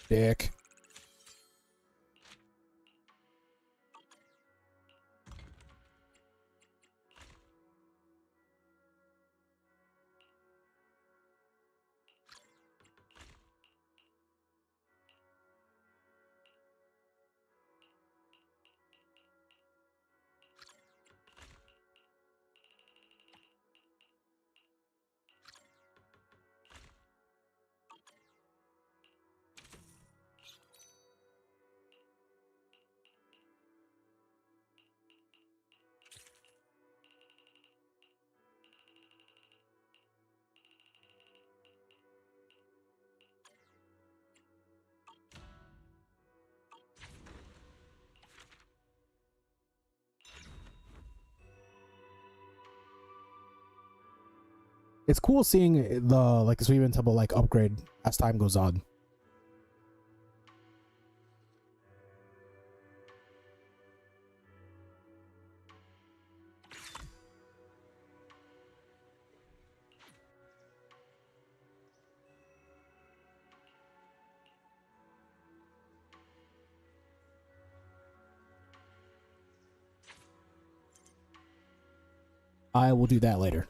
Dick. It's cool seeing the Suiban temple like upgrade as time goes on. I will do that later.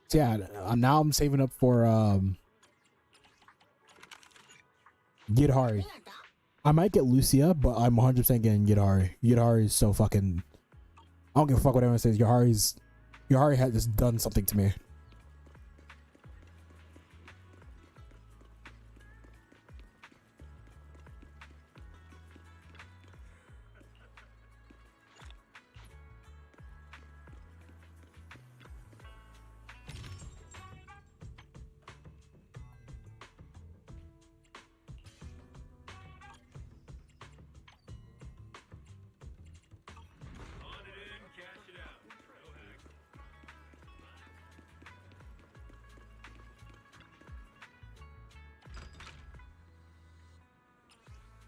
So yeah, now I'm saving up for Yidhari. I might get Lucia, but I'm 100% getting Yidhari. Yidhari is so fucking... I don't give a fuck what anyone says. Yidhari has just done something to me.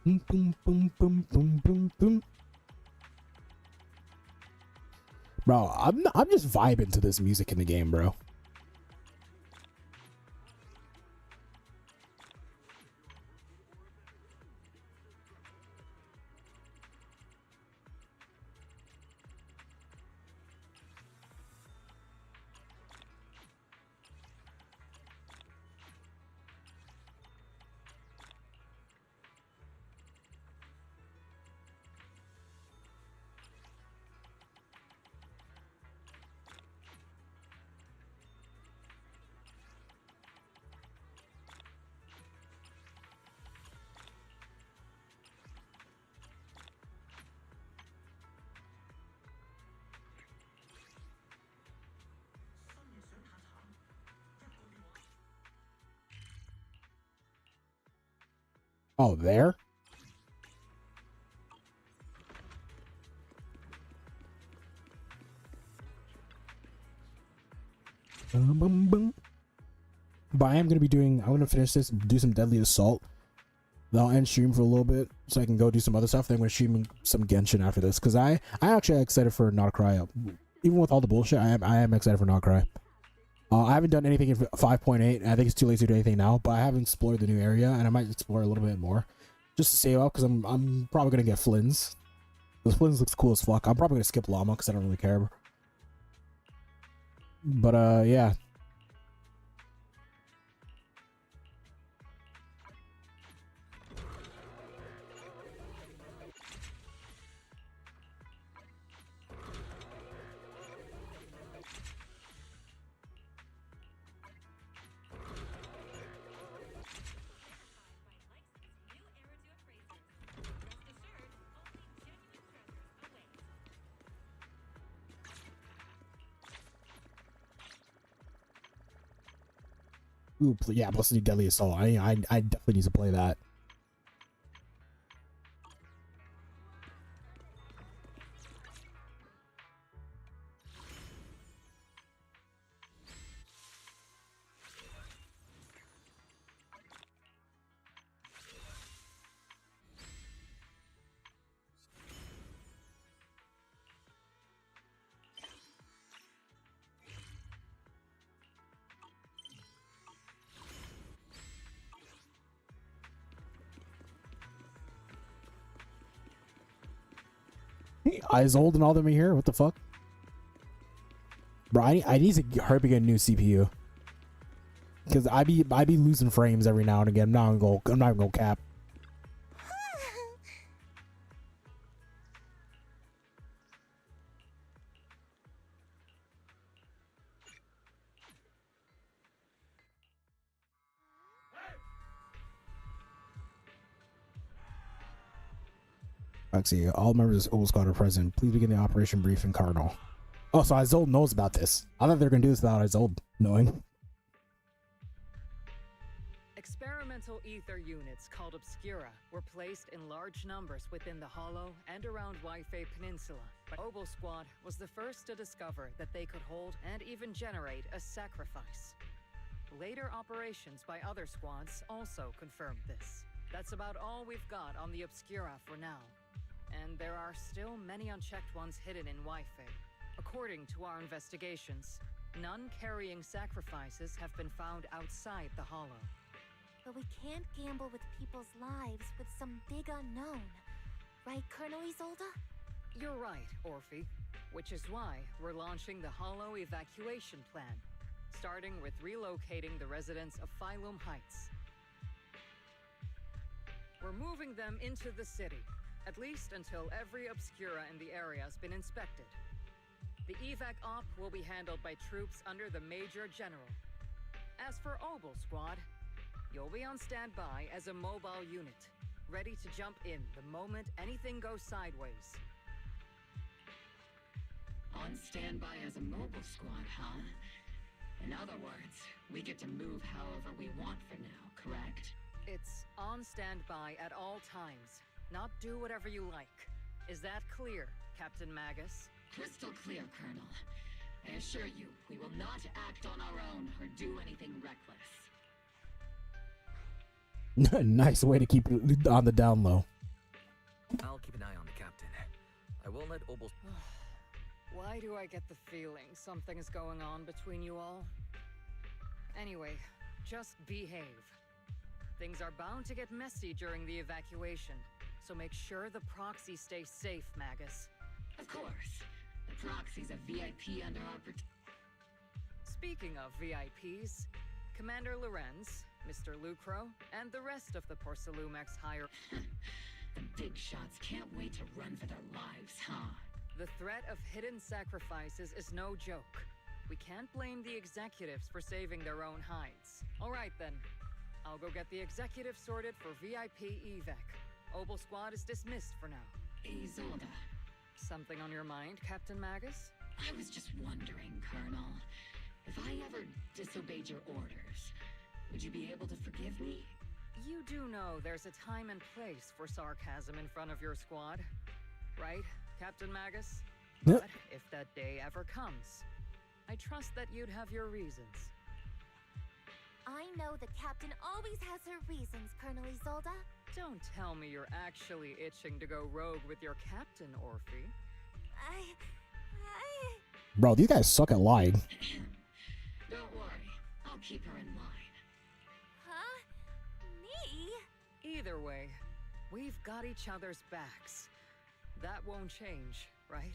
Boom, boom, boom, boom, boom, boom, boom. Bro, I'm just vibing to this music in the game, bro. Oh, there? Boom, boom, boom. But I am going to be doing, I'm going to finish this, do some Deadly Assault. Then I'll end stream for a little bit so I can go do some other stuff. Then I'm going to stream some Genshin after this. Because I actually am excited for Not Cry. Even with all the bullshit, I am excited for Not Cry. I haven't done anything in 5.8. I think it's too late to do anything now. But I haven't explored the new area. And I might explore a little bit more. Just to save up. Because I'm probably going to get Flynn's. Because Flynn's looks cool as fuck. I'm probably going to skip Llama because I don't really care. But yeah. Ooh, yeah, plus the Deadly Assault. I definitely need to play that. Eyes old and all them are here. What the fuck, bro? I need to hurry up and get a new CPU because I be losing frames every now and again. I'm not even gonna cap. Let's see. All members of Old Squad are present. Please begin the operation briefing, Cardinal. Oh, so Isolde knows about this. I thought they were gonna do this without Isolde knowing. Experimental ether units called Obscura were placed in large numbers within the Hollow and around Waifei Peninsula. But Obo Squad was the first to discover that they could hold and even generate a sacrifice. Later operations by other squads also confirmed this. That's about all we've got on the Obscura for now. And there are still many unchecked ones hidden in Waifei. According to our investigations, none carrying sacrifices have been found outside the Hollow. But we can't gamble with people's lives with some big unknown. Right, Colonel Isolde? You're right, Orphe. Which is why we're launching the Hollow evacuation plan, starting with relocating the residents of Phylum Heights. We're moving them into the city, at least until every Obscura in the area has been inspected. The evac op will be handled by troops under the Major General. As for Obo Squad, you'll be on standby as a mobile unit, ready to jump in the moment anything goes sideways. On standby as a mobile squad, huh? In other words, we get to move however we want for now, correct? It's on standby at all times, not do whatever you like. Is that clear, Captain Magus? Crystal clear, Colonel. I assure you, we will not act on our own or do anything reckless. Nice way to keep it on the down low. I'll keep an eye on the captain. I won't let Obel... Why do I get the feeling something's going on between you all? Anyway, just behave. Things are bound to get messy during the evacuation, so make sure the proxy stays safe, Magus. Of course. The proxy's a VIP under our Speaking of VIPs, Commander Lorenz, Mr. Lucro, and the rest of the Porcelumex hire... The big shots can't wait to run for their lives, huh? The threat of hidden sacrifices is no joke. We can't blame the executives for saving their own hides. All right then. I'll go get the executives sorted for VIP evac. Obel Squad is dismissed for now. Isolde. Something on your mind, Captain Magus? I was just wondering, Colonel. If I ever disobeyed your orders, would you be able to forgive me? You do know there's a time and place for sarcasm in front of your squad, right, Captain Magus? Yep. But if that day ever comes, I trust that you'd have your reasons. I know the captain always has her reasons, Colonel Isolde. Don't tell me you're actually itching to go rogue with your captain, Orphe. Bro, these guys suck at lying. Don't worry, I'll keep her in line. Huh? Me? Either way, we've got each other's backs. That won't change, right?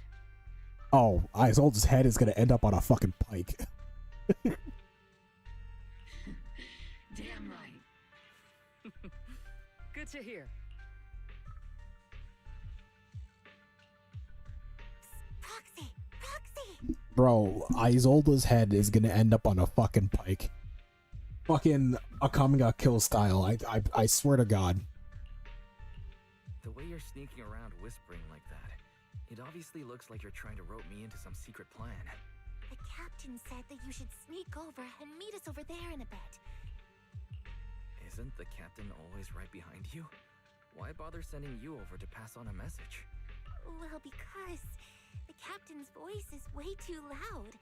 Oh, Isolde's head is gonna end up on a fucking pike. Damn right. Good to hear. Proxy! Proxy! Bro, Isolde's head is gonna end up on a fucking pike. Fucking a Kamiga kill style. I swear to God. The way you're sneaking around whispering like that, it obviously looks like you're trying to rope me into some secret plan. The captain said that you should sneak over and meet us over there in a bit. Isn't the captain always right behind you? Why bother sending you over to pass on a message? Well, because the captain's voice is way too loud.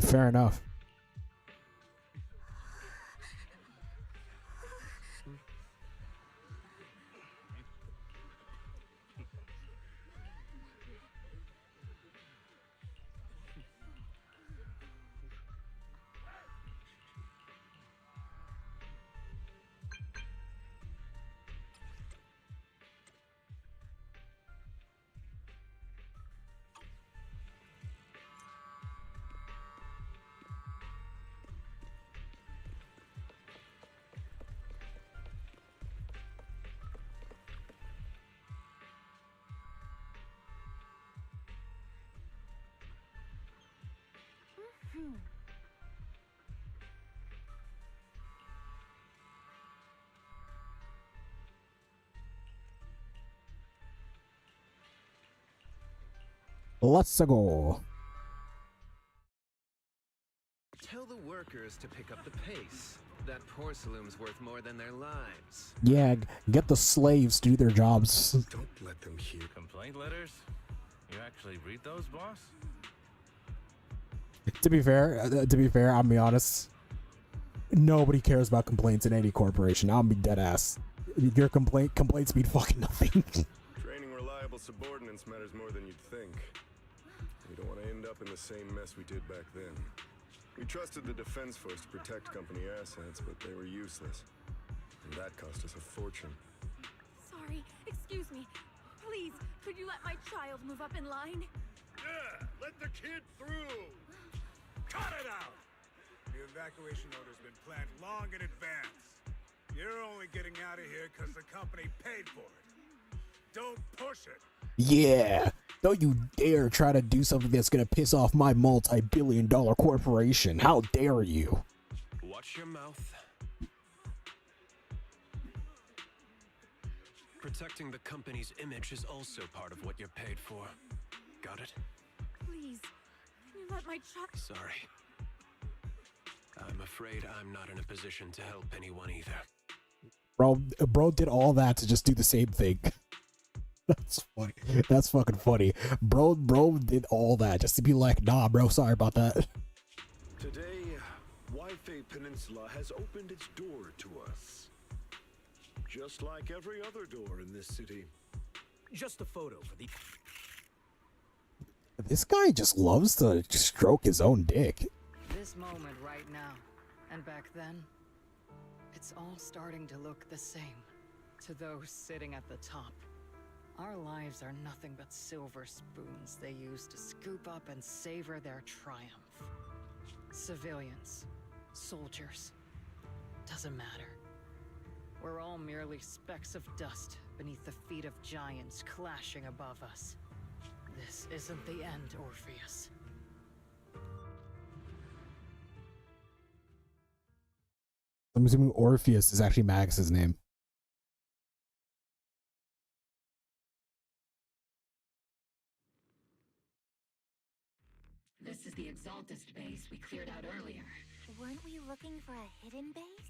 Fair enough. Let's go. Tell the workers to pick up the pace. That porcelain's worth more than their lives. Yeah, get the slaves to do their jobs. Don't let them hear. Complaint letters? You actually read those, boss? To be fair, I'm gonna be honest. Nobody cares about complaints in any corporation. I'm gonna be dead ass. Your complaints mean fucking nothing. Training reliable subordinates matters more than you'd think. We don't want to end up in the same mess we did back then. We trusted the Defense Force to protect company assets, but they were useless. And that cost us a fortune. Sorry, excuse me. Please, could you let my child move up in line? Yeah, let the kid through! Cut it out! The evacuation order's been planned long in advance. You're only getting out of here because the company paid for it. Don't push it. Yeah. Don't you dare try to do something that's gonna piss off my multi-billion-dollar corporation. How dare you? Watch your mouth. Protecting the company's image is also part of what you're paid for. Got it? Please, can you let my child... Sorry. I'm afraid I'm not in a position to help anyone either. Bro did all that to just do the same thing. That's funny. That's fucking funny. Bro did all that just to be like, nah, bro, sorry about that. Today, Wi-Fi Peninsula has opened its door to us. Just like every other door in this city. Just a photo for the... This guy just loves to stroke his own dick. This moment right now, and back then, it's all starting to look the same to those sitting at the top. Our lives are nothing but silver spoons they use to scoop up and savor their triumph. Civilians, soldiers, doesn't matter. We're all merely specks of dust beneath the feet of giants clashing above us. This isn't the end, Orpheus. I'm assuming Orpheus is actually Magus's name. This is the Exaltist base we cleared out earlier. Weren't we looking for a hidden base?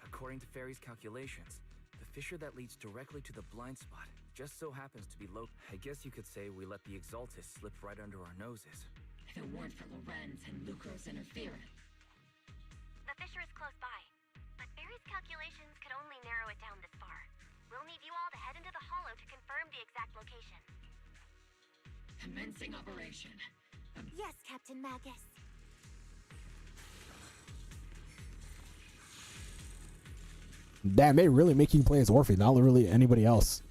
According to Fairy's calculations, the fissure that leads directly to the blind spot just so happens to be low. I guess you could say we let the Exaltist slip right under our noses. If it weren't for Lorenz and Lucro's interference. The fissure is close by, but Barry's calculations could only narrow it down this far. We'll need you all to head into the hollow to confirm the exact location. Commencing operation. Yes, Captain Magus. Damn, they really make you play as Orpheus, not really anybody else.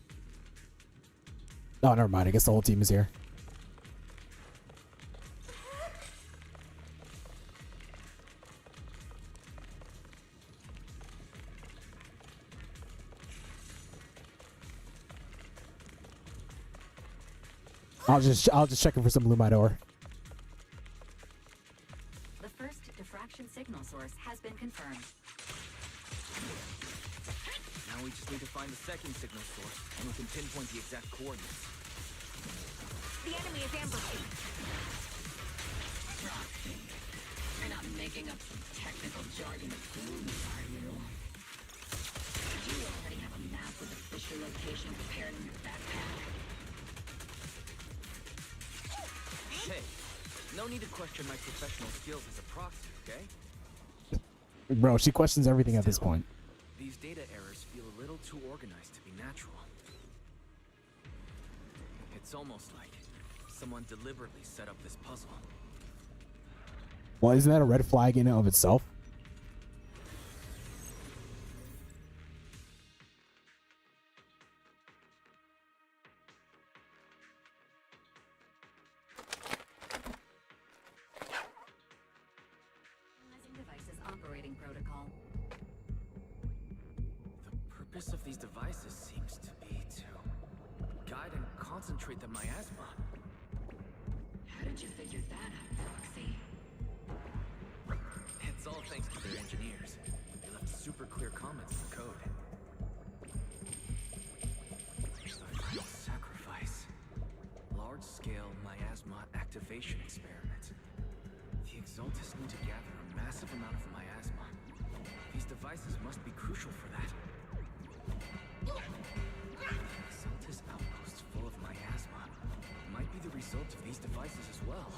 Oh, never mind. I guess the whole team is here. I'll just checking for some Lumite ore. The first diffraction signal source has been confirmed. Now we just need to find the second signal source, and we can pinpoint the exact coordinates. The enemy is ambushing. Roxy, you're not making up some technical jargon of gloom, are you? Do you already have a map with the fissure location prepared in your backpack? Hey, no need to question my professional skills as a proxy, okay? Bro, she questions everything at this point. These data errors feel a little too organized to be natural. It's almost like someone deliberately set up this puzzle. Well, isn't that a red flag in and of itself? Devices operating protocol. The purpose of these devices seems to be to guide and concentrate the miasma. How did you figure that out, Roxy? It's all thanks to their engineers. They left super clear comments in the code. The final sacrifice. Large-scale miasma activation experiment. The Exaltists need to gather a massive amount of miasma. These devices must be crucial for that. Exaltist outposts full of miasma might be the result of these devices as well.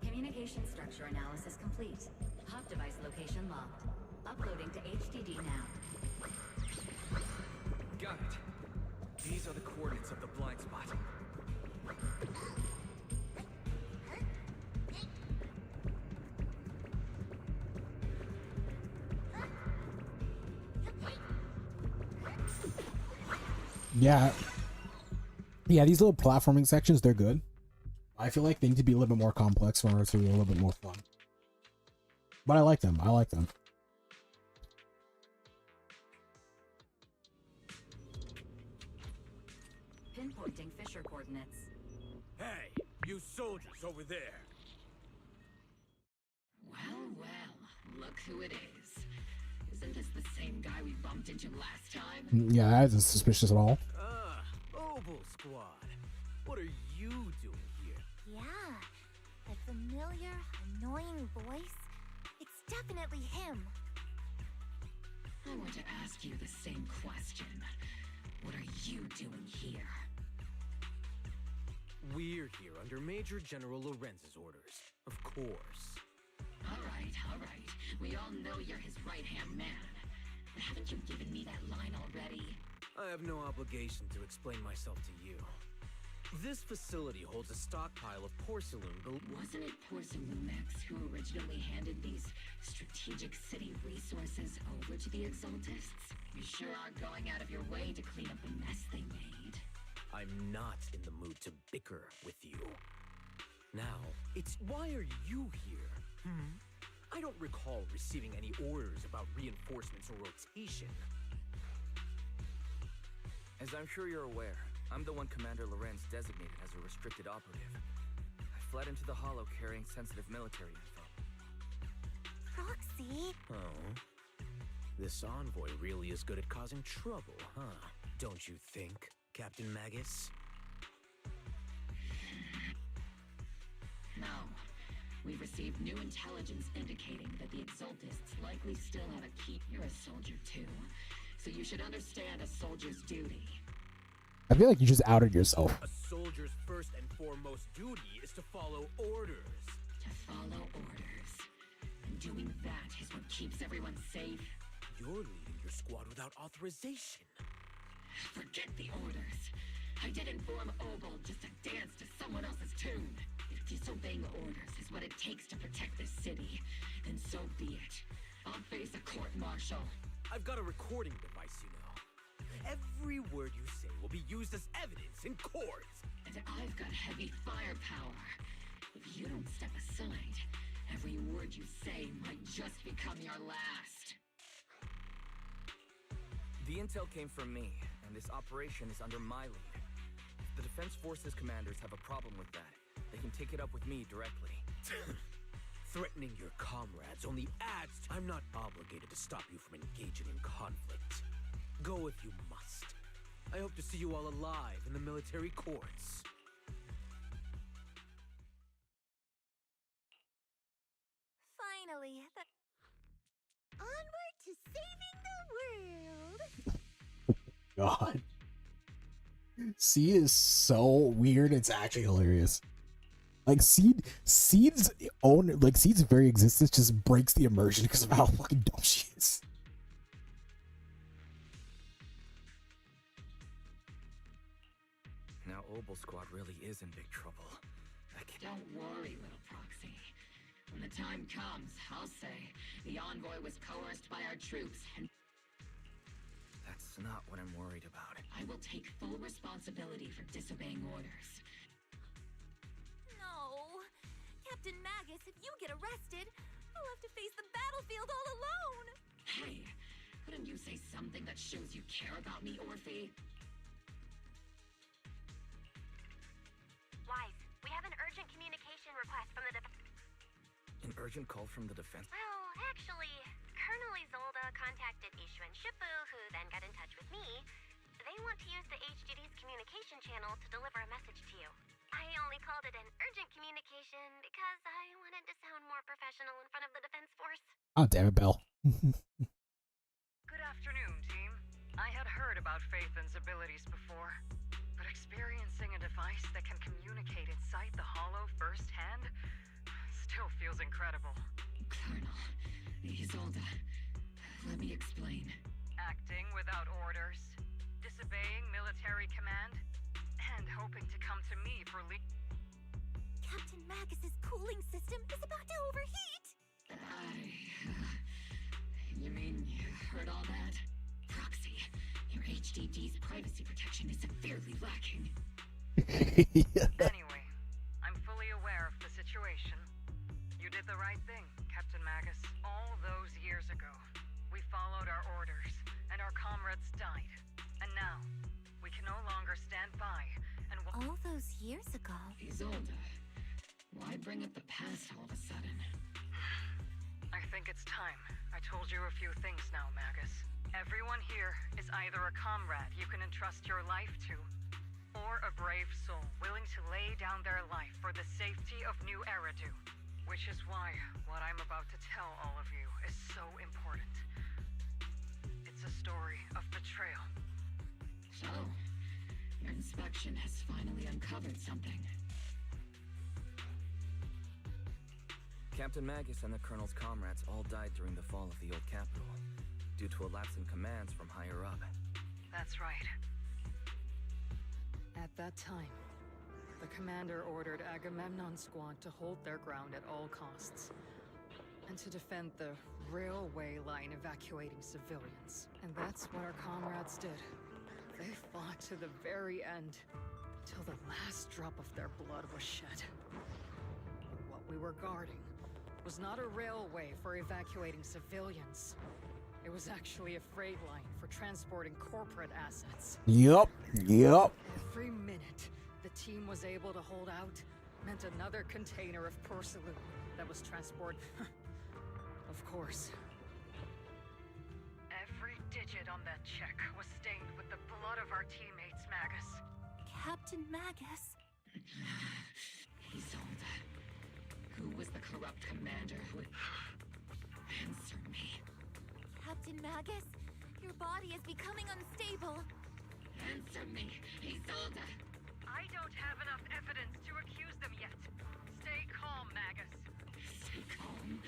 Communication structure analysis complete. Hub device location locked. Uploading to HDD now. Got it. These are the coordinates of the blind spot. Yeah, these little platforming sections, they're good. I feel like they need to be a little bit more complex for us to be a little bit more fun. But I like them. Pinpointing fissure coordinates. Hey, you soldiers over there. Well, look who it is. Isn't this the same guy we bumped into last time? Yeah, that isn't suspicious at all. Oval Squad. What are you doing here? Yeah, that familiar, annoying voice. It's definitely him. I want to ask you the same question. What are you doing here? We're here under Major General Lorenz's orders, of course. All right. We all know you're his right-hand man. But haven't you given me that line already? I have no obligation to explain myself to you. This facility holds a stockpile of porcelain. Wasn't it Porcelumex who originally handed these strategic city resources over to the Exaltists? You sure are going out of your way to clean up the mess they made. I'm not in the mood to bicker with you. Now, it's why are you here? I don't recall receiving any orders about reinforcements or rotation. As I'm sure you're aware, I'm the one Commander Lorenz designated as a restricted operative. I fled into the Hollow carrying sensitive military info. Proxy? Oh. This envoy really is good at causing trouble, huh? Don't you think, Captain Magus? No. We've received new intelligence indicating that the Exaltists likely still have a key. You're a soldier too, so you should understand a soldier's duty. I feel like you just outed yourself. A soldier's first and foremost duty is to follow orders. To follow orders. And doing that is what keeps everyone safe. You're leading your squad without authorization. Forget the orders. I didn't form Obel just to dance to someone else's tune. If disobeying orders is what it takes to protect this city, then so be it. I'll face a court-martial. I've got a recording device, you know. Every word you say will be used as evidence in court. And I've got heavy firepower. If you don't step aside, every word you say might just become your last. The intel came from me, and this operation is under my lead. If the Defense Forces commanders have a problem with that, they can take it up with me directly. Threatening your comrades only adds to... I'm not obligated to stop you from engaging in conflict. Go if you must. I hope to see you all alive in the military courts. Finally, Onward to saving the world! God. Seed is so weird, it's actually hilarious. Like Seed's very existence just breaks the immersion because of how fucking dumb she is. Now Obel Squad really is in big trouble. Don't worry, little proxy. When the time comes, I'll say the envoy was coerced by our troops and... That's not what I'm worried about. I will take full responsibility for disobeying orders. no. Captain Magus, if you get arrested, I'll have to face the battlefield all alone. Hey, couldn't you say something that shows you care about me, Orphe? Wise, we have an urgent communication request from the An urgent call from the defense? Well, actually, Colonel Isolde contacted Ishu and Shippu, who then got in touch with me. They want to use the HDD's communication channel to deliver a message to you. I only called it an urgent communication because I wanted to sound more professional in front of the defense force. Oh, damn it, Belle. Good afternoon, team. I had heard about Phaethon's abilities before, but experiencing a device that can communicate inside the Hollow firsthand still feels incredible. Colonel, Isolde, let me explain. Acting without orders, disobeying military command, and hoping to come to me for Captain Magus's cooling system is about to overheat! You mean you heard all that? Proxy, your HDD's privacy protection is severely lacking. Anyway, I'm fully aware of the situation. You did the right thing, Captain Magus. All those years ago, we followed our orders, and our comrades died. And now, we can no longer stand by and... All those years ago? Isolde, why bring up the past all of a sudden? I think it's time. I told you a few things now, Magus. Everyone here is either a comrade you can entrust your life to, or a brave soul willing to lay down their life for the safety of New Eridu. Which is why what I'm about to tell all of you is so important. It's a story of betrayal. So, your inspection has finally uncovered something. Captain Magus and the Colonel's comrades all died during the fall of the old capital, due to a lapse in commands from higher up. That's right. At that time, the commander ordered Agamemnon's squad to hold their ground at all costs, and to defend the railway line evacuating civilians. And that's what our comrades did. They fought to the very end, till the last drop of their blood was shed. But what we were guarding was not a railway for evacuating civilians. It was actually a freight line for transporting corporate assets. Yup. Every minute the team was able to hold out meant another container of porcelain that was transported. Of course. Every digit on that check was stained with the blood of our teammates, Magus. Captain Magus? Isolde. Who was the corrupt commander who... Answer me. Captain Magus? Your body is becoming unstable. Answer me, Isolde. I don't have enough evidence to accuse them yet. Stay calm, Magus. Stay calm?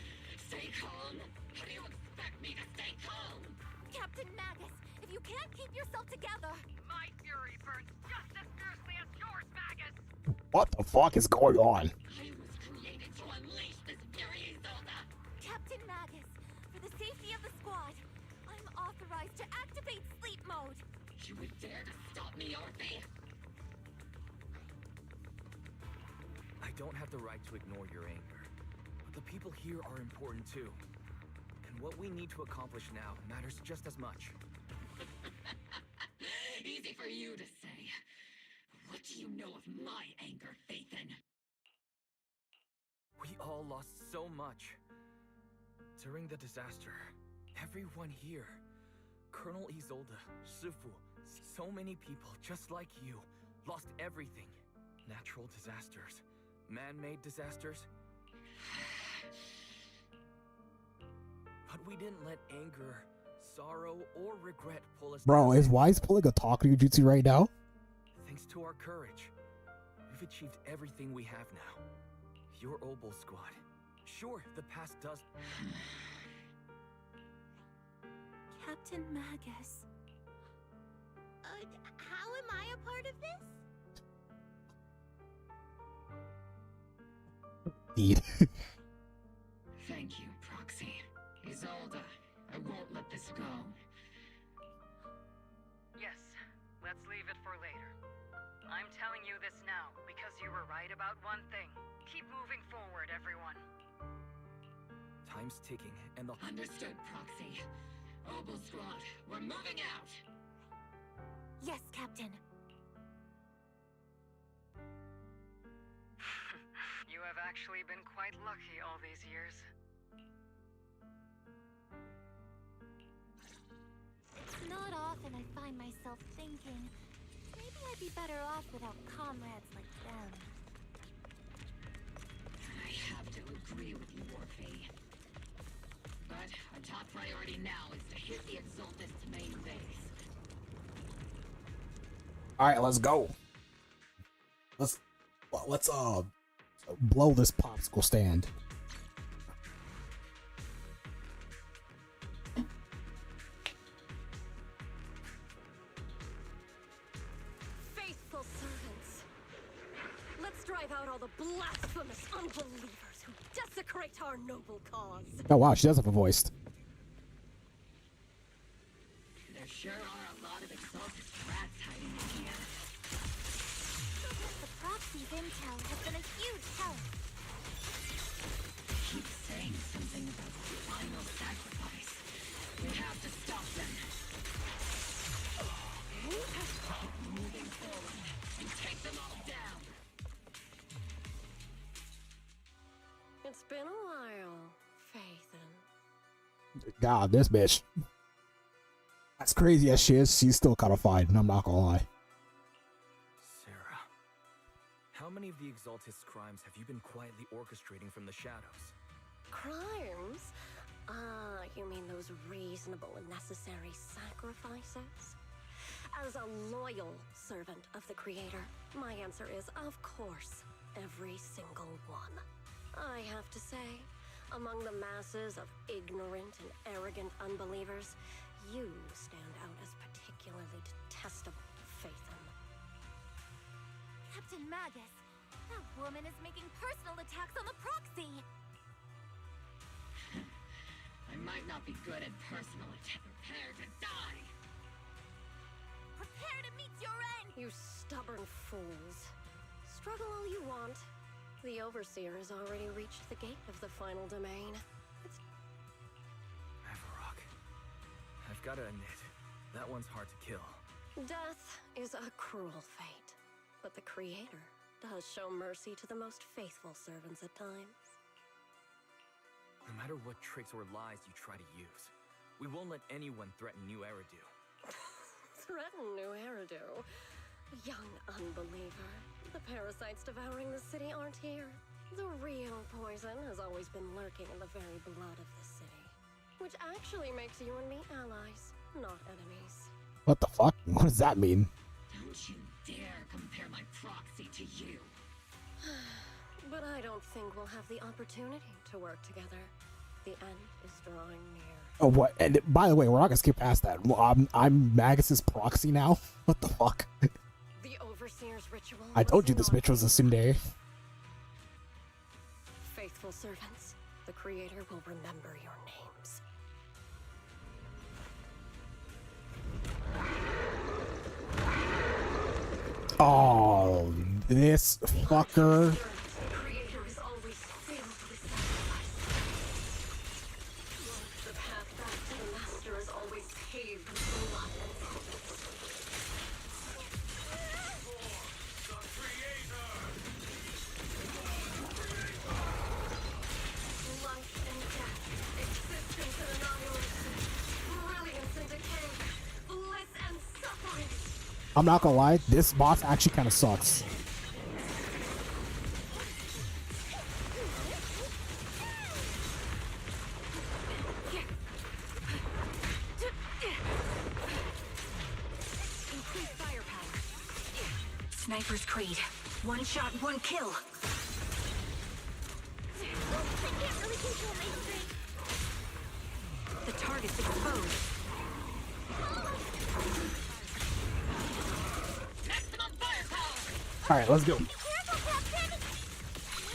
Stay calm? How do you expect me to stay calm? Captain Magus, if you can't keep yourself together... My fury burns just as fiercely as yours, Magus! What the fuck is going on? I was created to unleash this fury, Isolde! Captain Magus, for the safety of the squad, I'm authorized to activate sleep mode. You would dare to stop me, Orphe? I don't have the right to ignore your anger, but the people here are important too. And what we need to accomplish now matters just as much. Easy for you to say. What do you know of my anger, Phaethon? We all lost so much. During the disaster, everyone here, Colonel Isolde, Shifu, so many people just like you, lost everything. Natural disasters, man-made disasters. But we didn't let anger, sorrow, or regret pull us Bro, down. is Wise pulling a talking jutsu right now? Thanks to our courage, we've achieved everything we have now. Your Obol squad. Sure, the past does... Captain Magus. How am I a part of this? Indeed. Thank you, Proxy. Isolde, I won't let this go. Yes, let's leave it for later. I'm telling you this now, because you were right about one thing. Keep moving forward, everyone. Time's ticking, and the... Understood, Proxy. Obol Squad, we're moving out! Yes, Captain. You have actually been quite lucky all these years. It's not often I find myself thinking, maybe I'd be better off without comrades like them. I have to agree with you, Orphe. But our top priority now is to hit the Exaltist's main base. Alright, let's go. Let's blow this popsicle stand. Faithful servants, let's drive out all the blasphemous unbelievers who desecrate our noble cause. Oh wow, she does have a voice. There sure are a lot of Exaltist rats hiding in here. The proxy's intel has been a huge help. Keep saying something about the final sacrifice. We have to stop them. Keep moving forward and take them all down. It's been a while, Phaethon. God, this bitch. As crazy as she is, she's still kind of fine, I'm not gonna lie. Sarah, how many of the Exaltist's crimes have you been quietly orchestrating from the shadows? Crimes? Ah, you mean those reasonable and necessary sacrifices? As a loyal servant of the Creator, my answer is, of course, every single one. I have to say, Among the masses of ignorant and arrogant unbelievers, you stand out as particularly detestable to Phaethon. Captain Magus, that woman is making personal attacks on the proxy! I might not be good at personal attack. Prepare to die! Prepare to meet your end! You stubborn fools. Struggle all you want. The Overseer has already reached the gate of the final domain. Avarok. I've gotta admit, that one's hard to kill. Death is a cruel fate, but the Creator does show mercy to the most faithful servants at times. No matter what tricks or lies you try to use, we won't let anyone threaten New Eridu. Threaten New Eridu? Young unbeliever. The parasites devouring the city aren't here. The real poison has always been lurking in the very blood of the city. Which actually makes you and me allies, not enemies. What the fuck? What does that mean? Don't you dare compare my proxy to you. But I don't think we'll have the opportunity to work together. The end is drawing near. Oh, what? And by the way, we're not gonna skip past that. Well, I'm Magus's proxy now? What the fuck? The Overseer's ritual. I told you this bitch was a tsundere. Faithful servants, the Creator will remember your names. Oh, this fucker. I'm not gonna lie, this boss actually kind of sucks. Sniper's Creed. One shot, one kill. The target's exposed. Alright, let's go.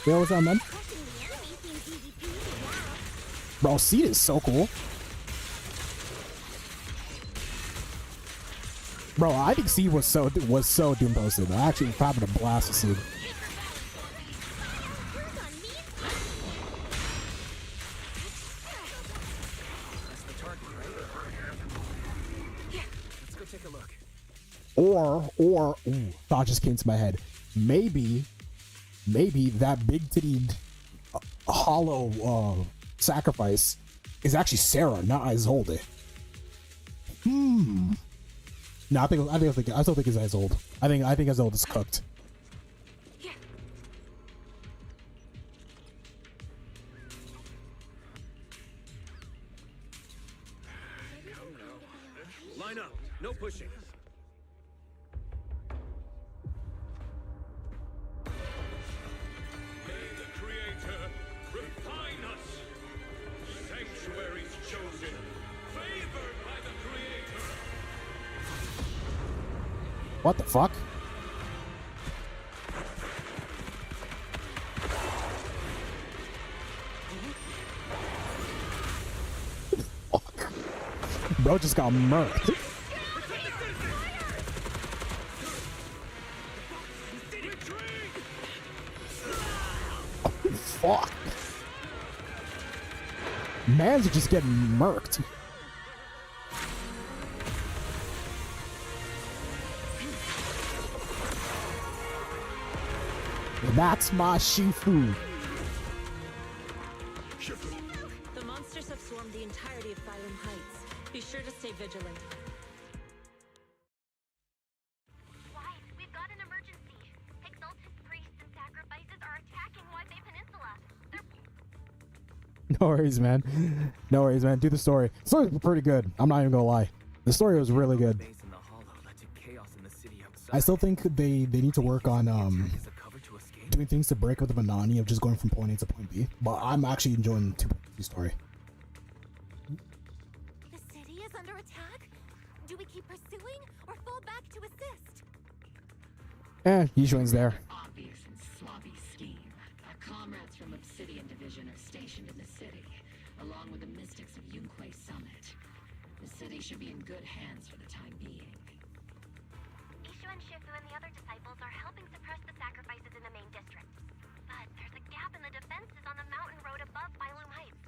Yeah, what's up, man? Bro, Seed is so cool. Bro, I think Seed was so doom posted. I actually was having a blast with Seed. That's the target, right? Let's go take a look. Or, ooh, thought just came to my head. Maybe that big tittied hollow sacrifice is actually Sarah, not Isolde. No, I still think it's Isolde. I think Isolde is cooked. Line up. No pushing. May the Creator refine us. Sanctuaries chosen, favored by the Creator. What the fuck? Fuck. Bro just got murked. Fuck. Man's just getting murked. That's my Shifu. The monsters have swarmed the entirety of Phylum Heights. Be sure to stay vigilant. Wives, we've got an emergency. Exalted priests and sacrifices are attacking Waisei Peninsula. No worries, man. No worries, man. Do the story. The story's pretty good. I'm not even gonna lie. The story was really good. I still think they need to work on doing things to break up the monotony of just going from point A to point B. But I'm actually enjoying the story. The city is under attack? Do we keep pursuing or fall back to assist? Yishuan's there. Obvious and sloppy scheme. Our comrades from Obsidian Division are stationed in the city, along with the mystics of Yunquay Summit. The city should be in good hands for the time being. Ishu and Shifu and the other disciples are helping suppress the sacrifices in the main district. But there's a gap in the defenses on the mountain road above Bylum Heights.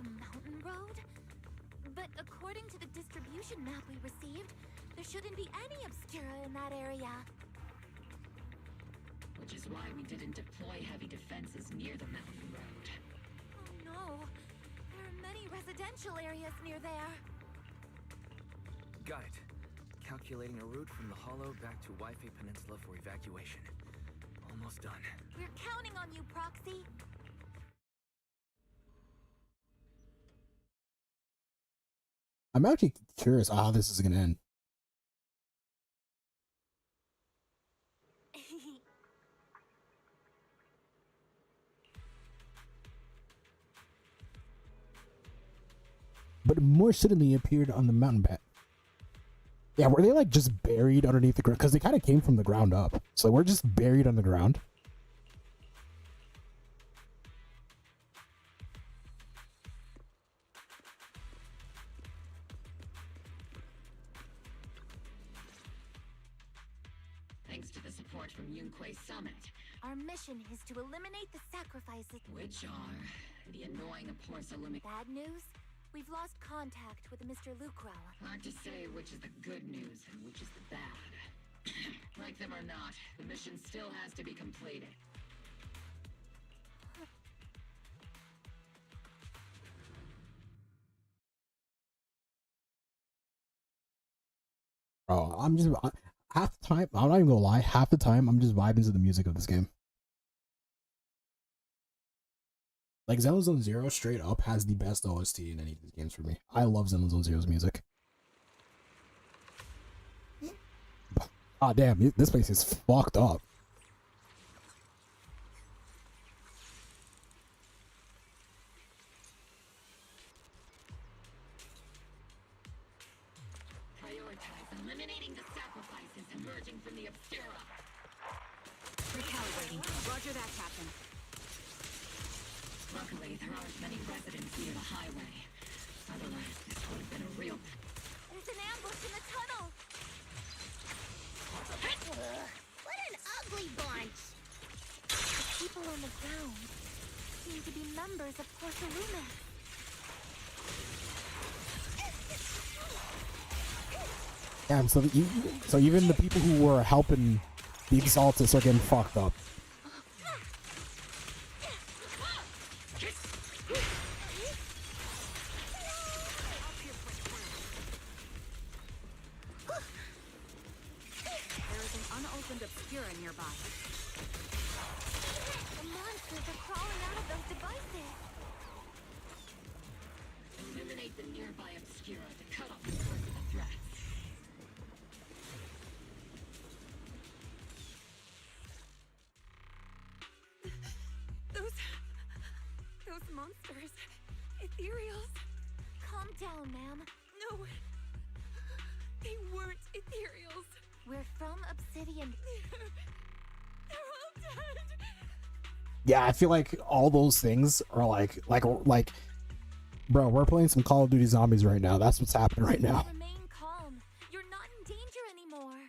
The mountain road? But according to the distribution map we received, there shouldn't be any Obscura in that area. Which is why we didn't deploy heavy defenses near the mountain road. Oh no, there are many residential areas near there. Got it. Calculating a route from the Hollow back to Waifei Peninsula for evacuation. Almost done. We're counting on you, Proxy. I'm actually curious how this is gonna end. But it more suddenly appeared on the mountain path. Yeah, were they like just buried underneath the ground? Because they kind of came from the ground up. So we're just buried on the ground. Thanks to the support from Yunquay Summit. Our mission is to eliminate the sacrifices. Which are the annoying Porcelumic. Bad news? We've lost contact with Mr. Lucro. Hard to say which is the good news and which is the bad. Like them or not, the mission still has to be completed. Bro, I'm just half the time. I'm not even gonna lie. Half the time, I'm just vibing to the music of this game. Like Zenless Zone Zero, straight up has the best OST in any of these games for me. I love Zenless Zone Zero's music. Ah, damn, this place is fucked up. Prioritize eliminating the sacrifices emerging from the Obscura. Recalibrating. Roger that, Captain. Luckily, there aren't many residents near the highway. Otherwise, this would have been a real... There's an ambush in the tunnel! What an ugly bunch! The people on the ground seem to be members of Porcelumic. Damn, so even the people who were helping the Exaltus are getting fucked up. There is an unopened Obscura nearby. The monsters are crawling out of those devices. Eliminate the nearby Obscura to cut off the source of the threat. Those monsters. Ethereals. Calm down, ma'am. No. They weren't Ethereals. We're from Obsidian. They're all dead. Yeah, I feel like all those things are like, bro, we're playing some Call of Duty Zombies right now. That's what's happening right now. Remain calm. You're not in danger anymore.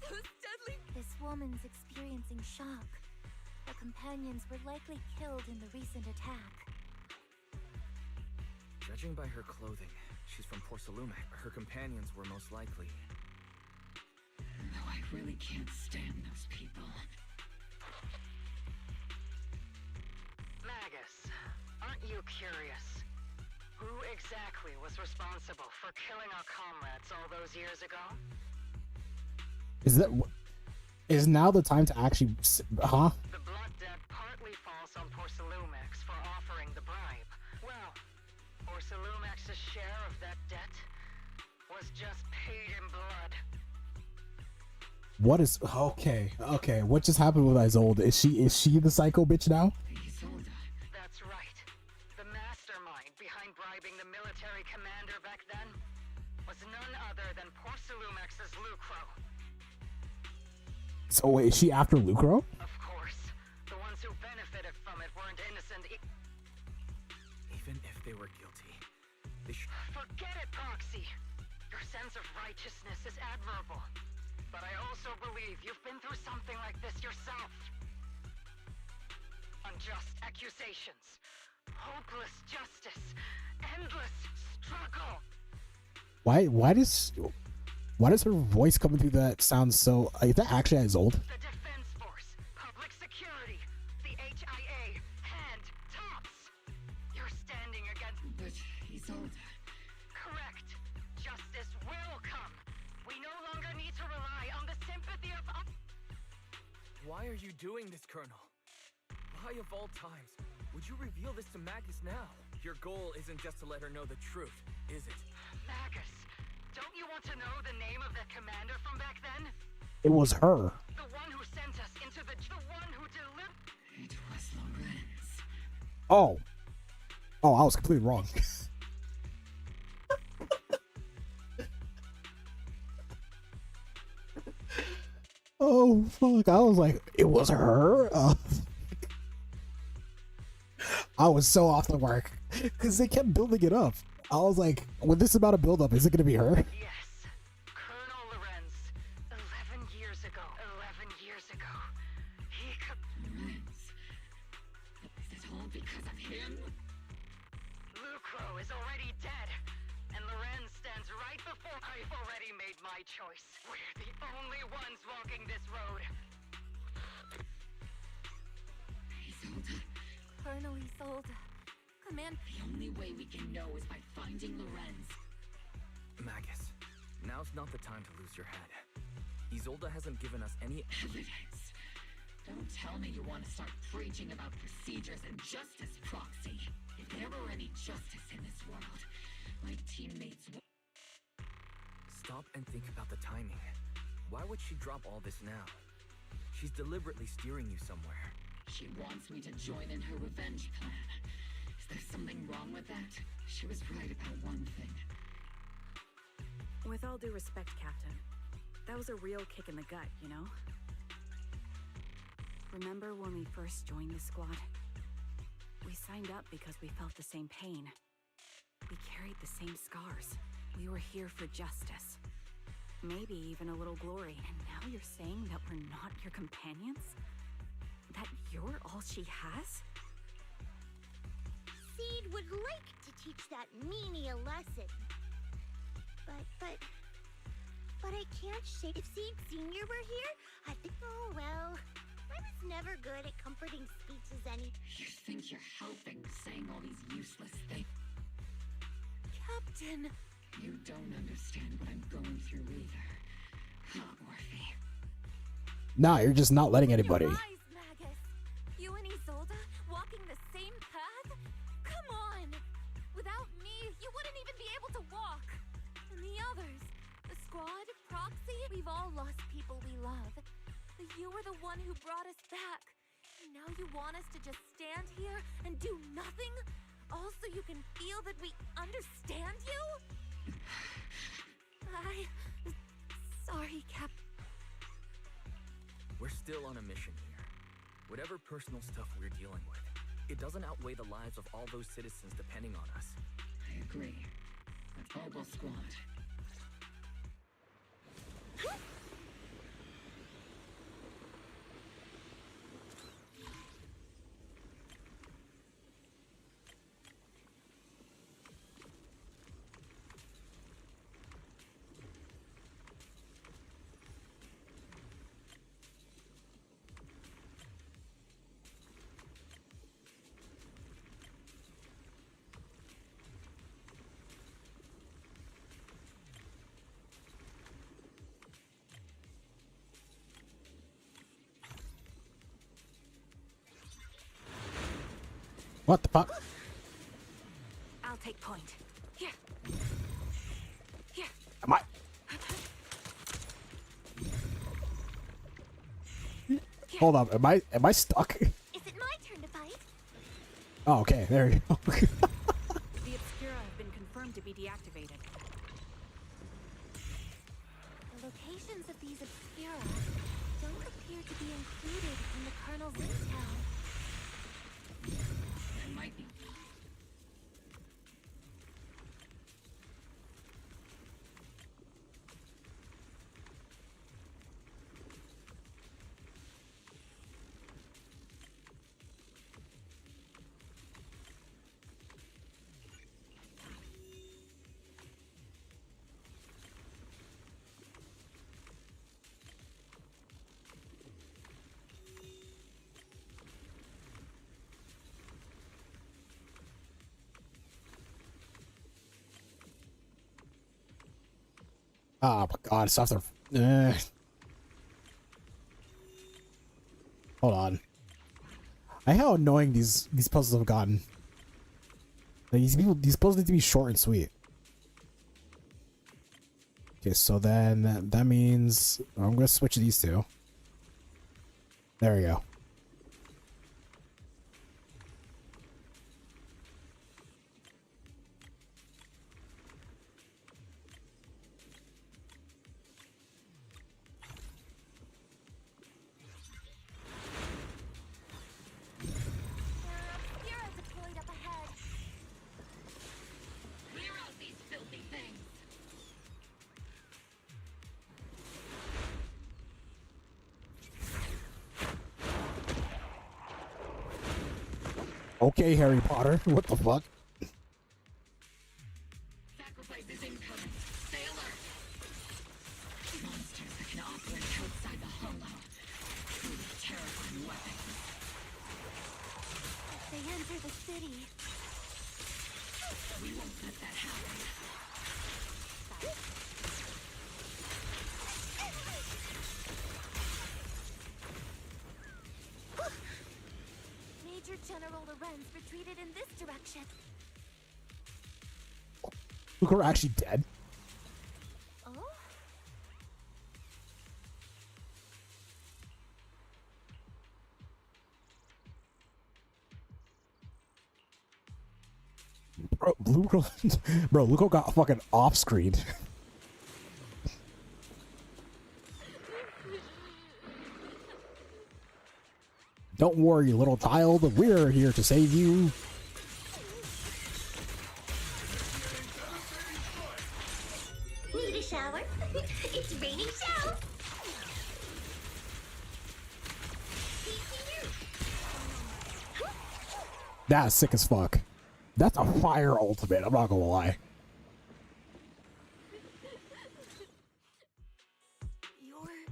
Those deadly... This woman's experiencing shock. Her companions were likely killed in the recent attack. Judging by her clothing, she's from Porcelumic. Her companions were most likely. No, I really can't stand those people. Magus, aren't you curious? Who exactly was responsible for killing our comrades all those years ago? Is now the time to actually, huh? The blood debt partly falls on Porcelumix for offering the bribe. Well, Porcelumix's share of that debt was just paid in blood. What is okay? Okay, what just happened with Isolde? Is she the psycho bitch now? That's right. The mastermind behind bribing the military commander back then was none other than Porcelumex's Lucro. So wait, is she after Lucro? Of course, the ones who benefited from it weren't innocent. Even if they were guilty, they should. Forget it, Proxy. Your sense of righteousness is admirable. But I also believe you've been through something like this yourself. Unjust accusations, hopeless justice, endless struggle. Why does her voice coming through that sound so? Is that actually Isolde? The Defense Force, Public Security, the HIA, hand, tops. You're standing against. But Isolde. Correct. Justice will come. We no longer need to rely on the sympathy of. Why are you doing this, Colonel? Why of all times would you reveal this to Magus now? Your goal isn't just to let her know the truth, is it? Magus, don't you want to know the name of the commander from back then? It was her. The one who sent us into the one who delivered. It was Lorenz. Oh, I was completely wrong. Oh fuck! I was like, it was her. I was so off the mark because they kept building it up. I was like, when this is about to build up, is it gonna be her? Yes, Colonel Lorenz. 11 years ago. 11 years ago. He could. Lorenz. Is it all because of him? Lucro is already dead, and Lorenz stands right before. I've already made my choice. We're the only ones walking this road. Isolde. Colonel Isolde. Command. The only way we can know is by finding Lorenz. Magus, now's not the time to lose your head. Isolde hasn't given us any evidence. Don't tell me you want to start preaching about procedures and justice, Proxy. If there were any justice in this world, my teammates would. Stop and think about the timing. Why would she drop all this now? She's deliberately steering you somewhere. She wants me to join in her revenge plan. Is there something wrong with that? She was right about one thing. With all due respect, Captain, that was a real kick in the gut, you know? Remember when we first joined the squad? We signed up because we felt the same pain. We carried the same scars. We were here for justice. Maybe even a little glory. And now you're saying that we're not your companions? That you're all she has? Seed would like to teach that meanie a lesson. But I can't shake. If Seed Senior were here, I think, oh well. I was never good at comforting speeches any. You think you're helping, saying all these useless things. Captain! You don't understand what I'm going through either. Huh, Orphe? Nah, you're just not letting anybody. Lies, Magus. You and Isolde walking the same path? Come on! Without me, you wouldn't even be able to walk. And the others, the squad, Proxy, we've all lost people we love. But you were the one who brought us back. And now you want us to just stand here and do nothing? All so you can feel that we understand you? Sorry, Cap. We're still on a mission here. Whatever personal stuff we're dealing with, it doesn't outweigh the lives of all those citizens depending on us. I agree. Obel Squad. What the fuck? I'll take point. Here. Here. Am Hold up, am I stuck? Is it my turn to fight? Oh, okay, there you go. The Obscura have been confirmed to be deactivated. The locations of these Obscura don't appear to be included in the Colonel's intel. There might be. Oh my god, it's after. Hold on. I hate how annoying these puzzles have gotten. Like, these puzzles need to be short and sweet. Okay, so then that means I'm gonna switch these two. There we go. Obscura deployed up ahead. Clear out these filthy things. Okay, Harry Potter. What the fuck? Sacrifice is incoming. Stay alert. Monsters that can operate outside the hollow. Truly terrifying weapons. If they enter the city, We won't let that happen. Major General Lorenz retreated in this direction. Look, we're actually dead. Oh? Bro, bro, Luco got fucking off screen. Don't worry, little child. We're here to save you. Need a shower? It's raining showers. That's sick as fuck. That's a fire ultimate, I'm not gonna lie. You're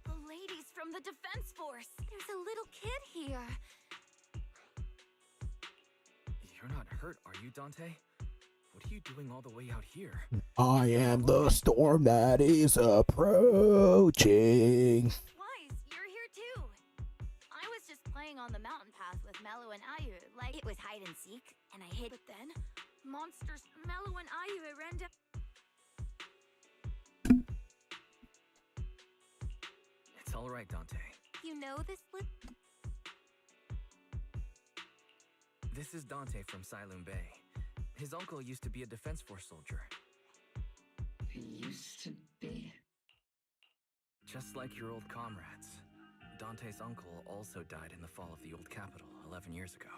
the ladies from the Defense Force. There's a little kid here. You're not hurt, are you, Dante? What are you doing all the way out here? I am the storm that is approaching. Wise, you're here too. I was just playing on the mountain path with Mello and Ayu, like it was hide and seek, and I hid. But then, monsters Mello and Ayu ran up. It's all right, Dante. You know this lip? This is Dante from Siloon Bay. His uncle used to be a Defense Force soldier. He used to be. Just like your old comrades. Dante's uncle also died in the fall of the old capital 11 years ago.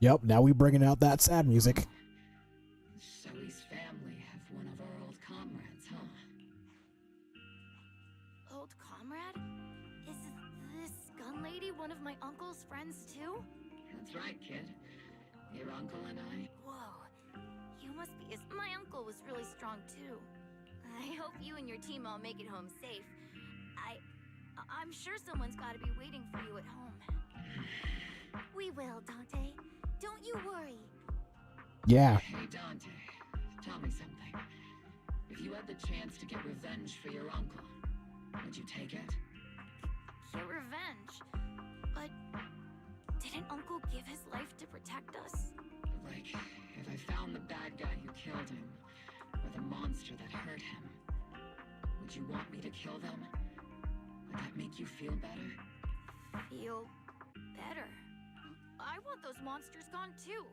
Yep, now we bringing out that sad music. Zoe's family have one of our old comrades, huh? Old comrade? Is this gun lady one of my uncle's friends too? That's right, kid. Your uncle and I. Whoa. You must be my uncle was really strong too. I hope you and your team all make it home safe. I'm sure someone's gotta be waiting for you at home. We will, Dante. Don't you worry. Yeah. Hey, Dante. Tell me something. If you had the chance to get revenge for your uncle, would you take it? Get revenge? But didn't Uncle give his life to protect us? Like, if I found the bad guy who killed him, or the monster that hurt him, would you want me to kill them? Would that make you feel better? feel better. I want those monsters gone too.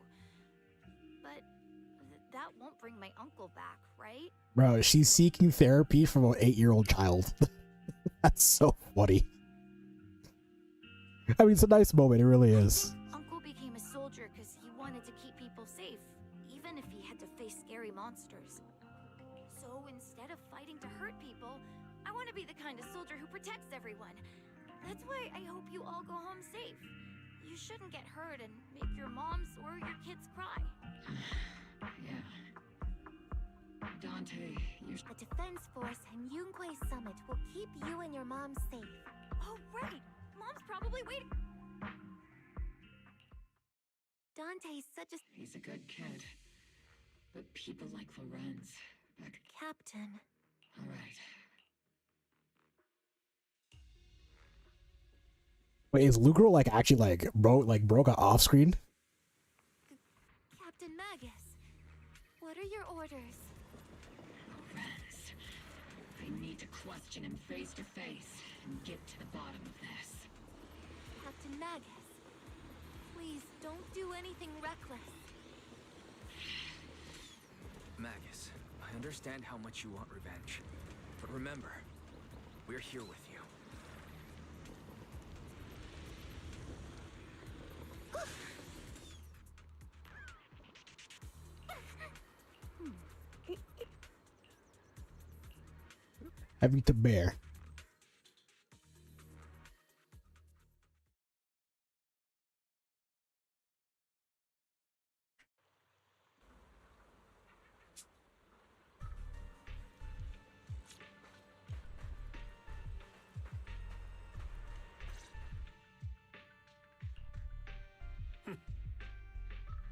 But that won't bring my uncle back, right? Bro, she's seeking therapy from an 8-year-old child. That's so funny. I mean, it's a nice moment, it really is. Uncle became a soldier because he wanted to keep people safe, even if he had to face scary monsters. So instead of fighting to hurt people, I want to be the kind of soldier who protects everyone. That's why I hope you all go home safe. You shouldn't get hurt and make your moms or your kids cry. Yeah. Dante, you're... The Defense Force and Yunque Summit will keep you and your mom safe. Oh, right! Mom's probably waiting. Dante's such a... He's a good kid. But people like Lorenz... Captain. All right. Wait, is Lucro like actually like broke off screen? Captain Magus, what are your orders? Lorenz, I need to question him face to face and get to the bottom of this. Captain Magus, please don't do anything reckless. Magus, I understand how much you want revenge. But remember, we're here with you. Heavy to bear.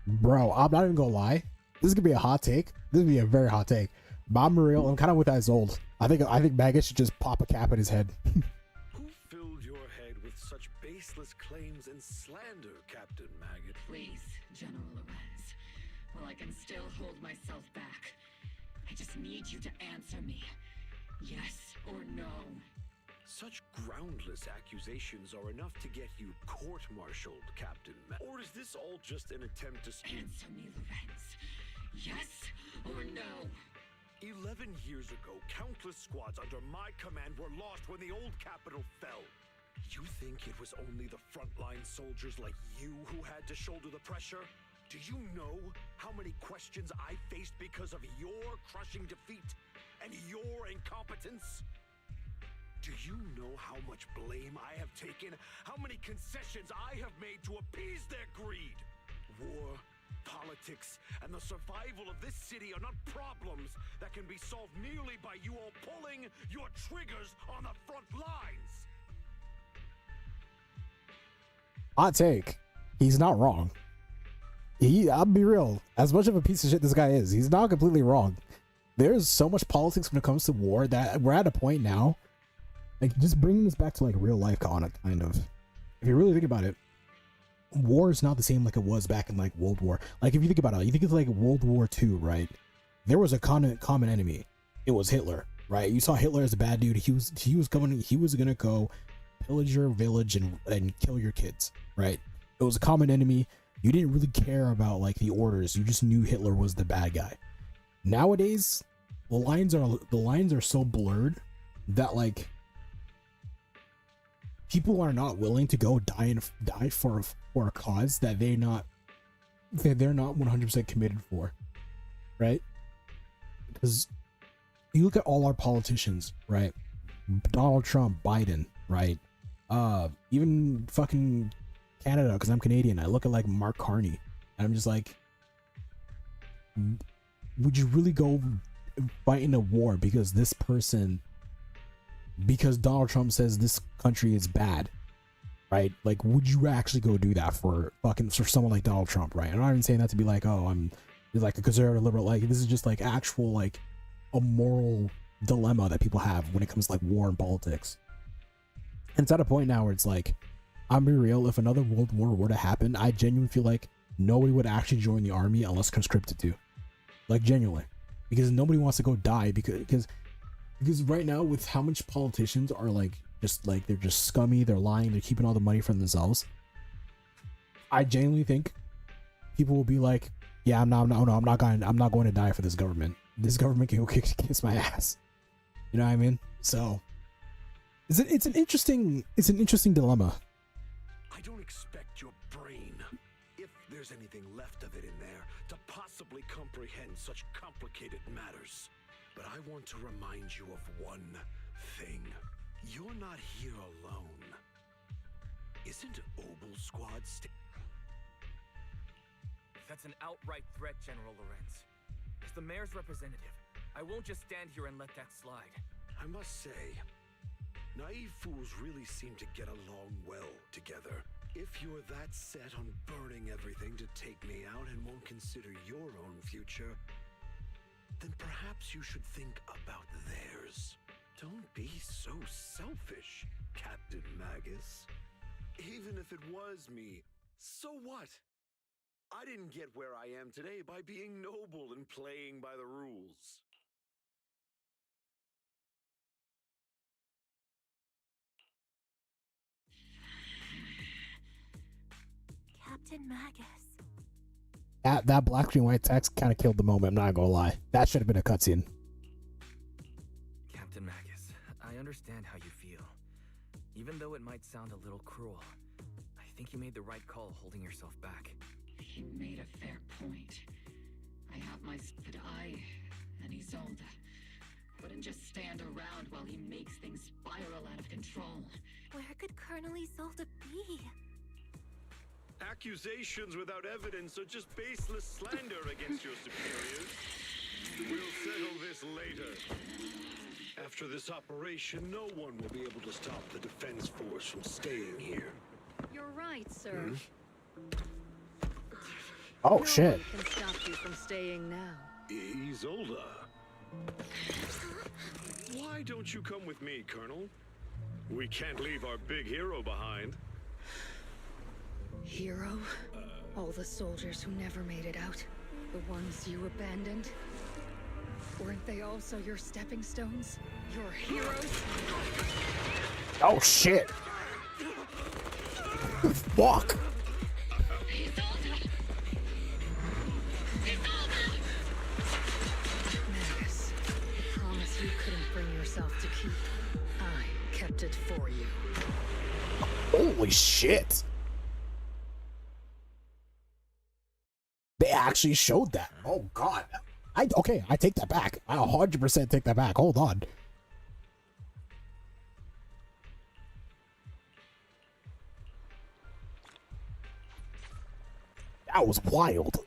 Bro, I'm not even gonna lie. This is gonna be a hot take. This is gonna be a very hot take. But I'm real. I'm kind of with Isolde. I think Magus should just pop a cap in his head. Who filled your head with such baseless claims and slander, Captain Maggot? Please, General Lorenz. Well, I can still hold myself back. I just need you to answer me. Yes or no? Such groundless accusations are enough to get you court-martialed, Captain Or is this all just an attempt to... Answer me, Lorenz. Yes or no? 11 years ago, countless squads under my command were lost when the old capital fell. You think it was only the frontline soldiers like you who had to shoulder the pressure? Do you know how many questions I faced because of your crushing defeat and your incompetence? Do you know how much blame I have taken? How many concessions I have made to appease their greed? War, politics, and the survival of this city are not problems that can be solved merely by you all pulling your triggers on the front lines. Hot take. He's not wrong. I'll be real. As much of a piece of shit this guy is, he's not completely wrong. There's so much politics when it comes to war that we're at a point now. Like, just bringing this back to like real life kind of. If you really think about it, war is not the same like it was back in like World War. Like, if you think about it, you think it's like World War II, right? There was a common enemy. It was Hitler, right? You saw Hitler as a bad dude. He was gonna go pillage your village and kill your kids, right? It was a common enemy. You didn't really care about like the orders. You just knew Hitler was the bad guy. Nowadays, the lines are so blurred that like people are not willing to go die for a cause that they're not 100% committed for, right? Because you look at all our politicians, right? Donald Trump, Biden, right? Even fucking Canada, because I'm Canadian. I look at like Mark Carney, and I'm just like, would you really go fight in a war because Donald Trump says this country is bad, right? Like, would you actually go do that for someone like Donald Trump, right? I'm not even saying that to be like, oh, I'm like a conservative liberal. Like, this is just like actual like a moral dilemma that people have when it comes to like war and politics. And it's at a point now where it's like, I'm being real, if another world war were to happen, I genuinely feel like nobody would actually join the army unless conscripted to. Like, genuinely. Because nobody wants to go die because right now, with how much politicians are like just like they're just scummy, they're lying, they're keeping all the money for themselves. I genuinely think people will be like, yeah, I'm not going to die for this government. This government can go kiss my ass. You know what I mean? So it's an interesting dilemma. I don't expect your brain, if there's anything left of it in there, to possibly comprehend such complicated matters. But I want to remind you of one thing. You're not here alone. Isn't Obel Squad That's an outright threat, General Lorenz. As the mayor's representative, I won't just stand here and let that slide. I must say, naive fools really seem to get along well together. If you're that set on burning everything to take me out and won't consider your own future, then perhaps you should think about theirs. Don't be so selfish, Captain Magus. Even if it was me, so what? I didn't get where I am today by being noble and playing by the rules. Captain Magus. That black screen white text kind of killed the moment, I'm not gonna lie. That should have been a cutscene. Captain Magus, I understand how you feel. Even though it might sound a little cruel, I think you made the right call holding yourself back. He made a fair point. I have my... But I and Isolde wouldn't just stand around while he makes things spiral out of control. Where could Colonel Isolde be? Accusations without evidence are just baseless slander against your superiors. We'll settle this later. After this operation, no one will be able to stop the defense force from staying here. You're right, sir. Oh, shit. No one can stop you from staying now. Isolde. Why don't you come with me, Colonel? We can't leave our big hero behind. Hero? All the soldiers who never made it out? The ones you abandoned? Weren't they also your stepping stones? Your heroes? Oh, shit. Fuck. Magus, promise you couldn't bring yourself to keep. I kept it for you. Holy shit. They actually showed that. Oh god. Okay, I take that back. I 100% take that back. Hold on. That was wild.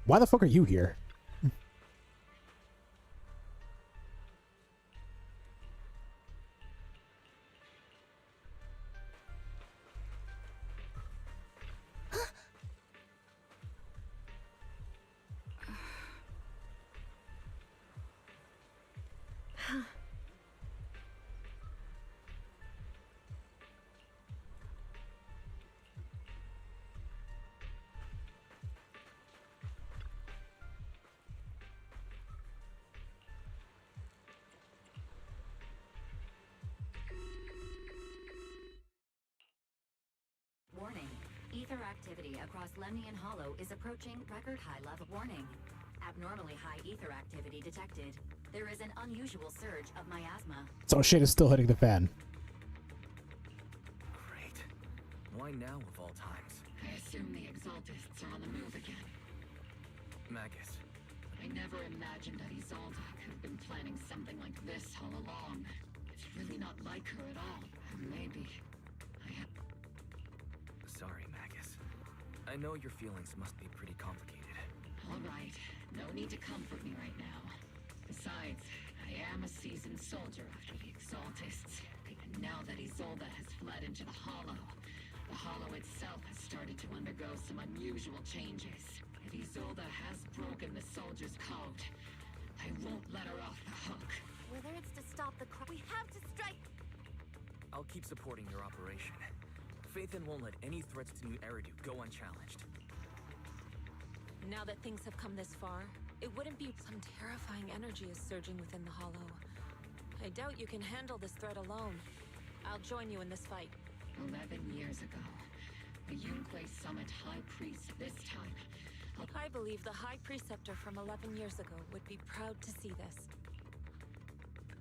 Why the fuck are you here? Warning. Ether activity across Lemnian Hollow is approaching record high level. Warning. Abnormally high ether activity detected. There is an unusual surge of miasma. So shit is still hitting the fan. Great. Why now of all times? I assume the Exaltists are on the move again. Magus. I never imagined that Isolde could have been planning something like this all along. It's really not like her at all. Maybe I have... Sorry, Magus. I know your feelings must be pretty complicated. All right. No need to comfort me right now. Besides, I am a seasoned soldier after the Exaltists. And now that Isolde has fled into the Hollow itself has started to undergo some unusual changes. If Isolde has broken the soldier's code, I won't let her off the hook. stop the We have to strike. I'll keep supporting your operation. Phaethon won't let any threats to New Eridu go unchallenged. Now that things have come this far, it wouldn't be some terrifying energy is surging within the Hollow. I doubt you can handle this threat alone. I'll join you in this fight. 11 years ago, the Yunque Summit High Priest this time. I believe the High Preceptor from 11 years ago would be proud to see this.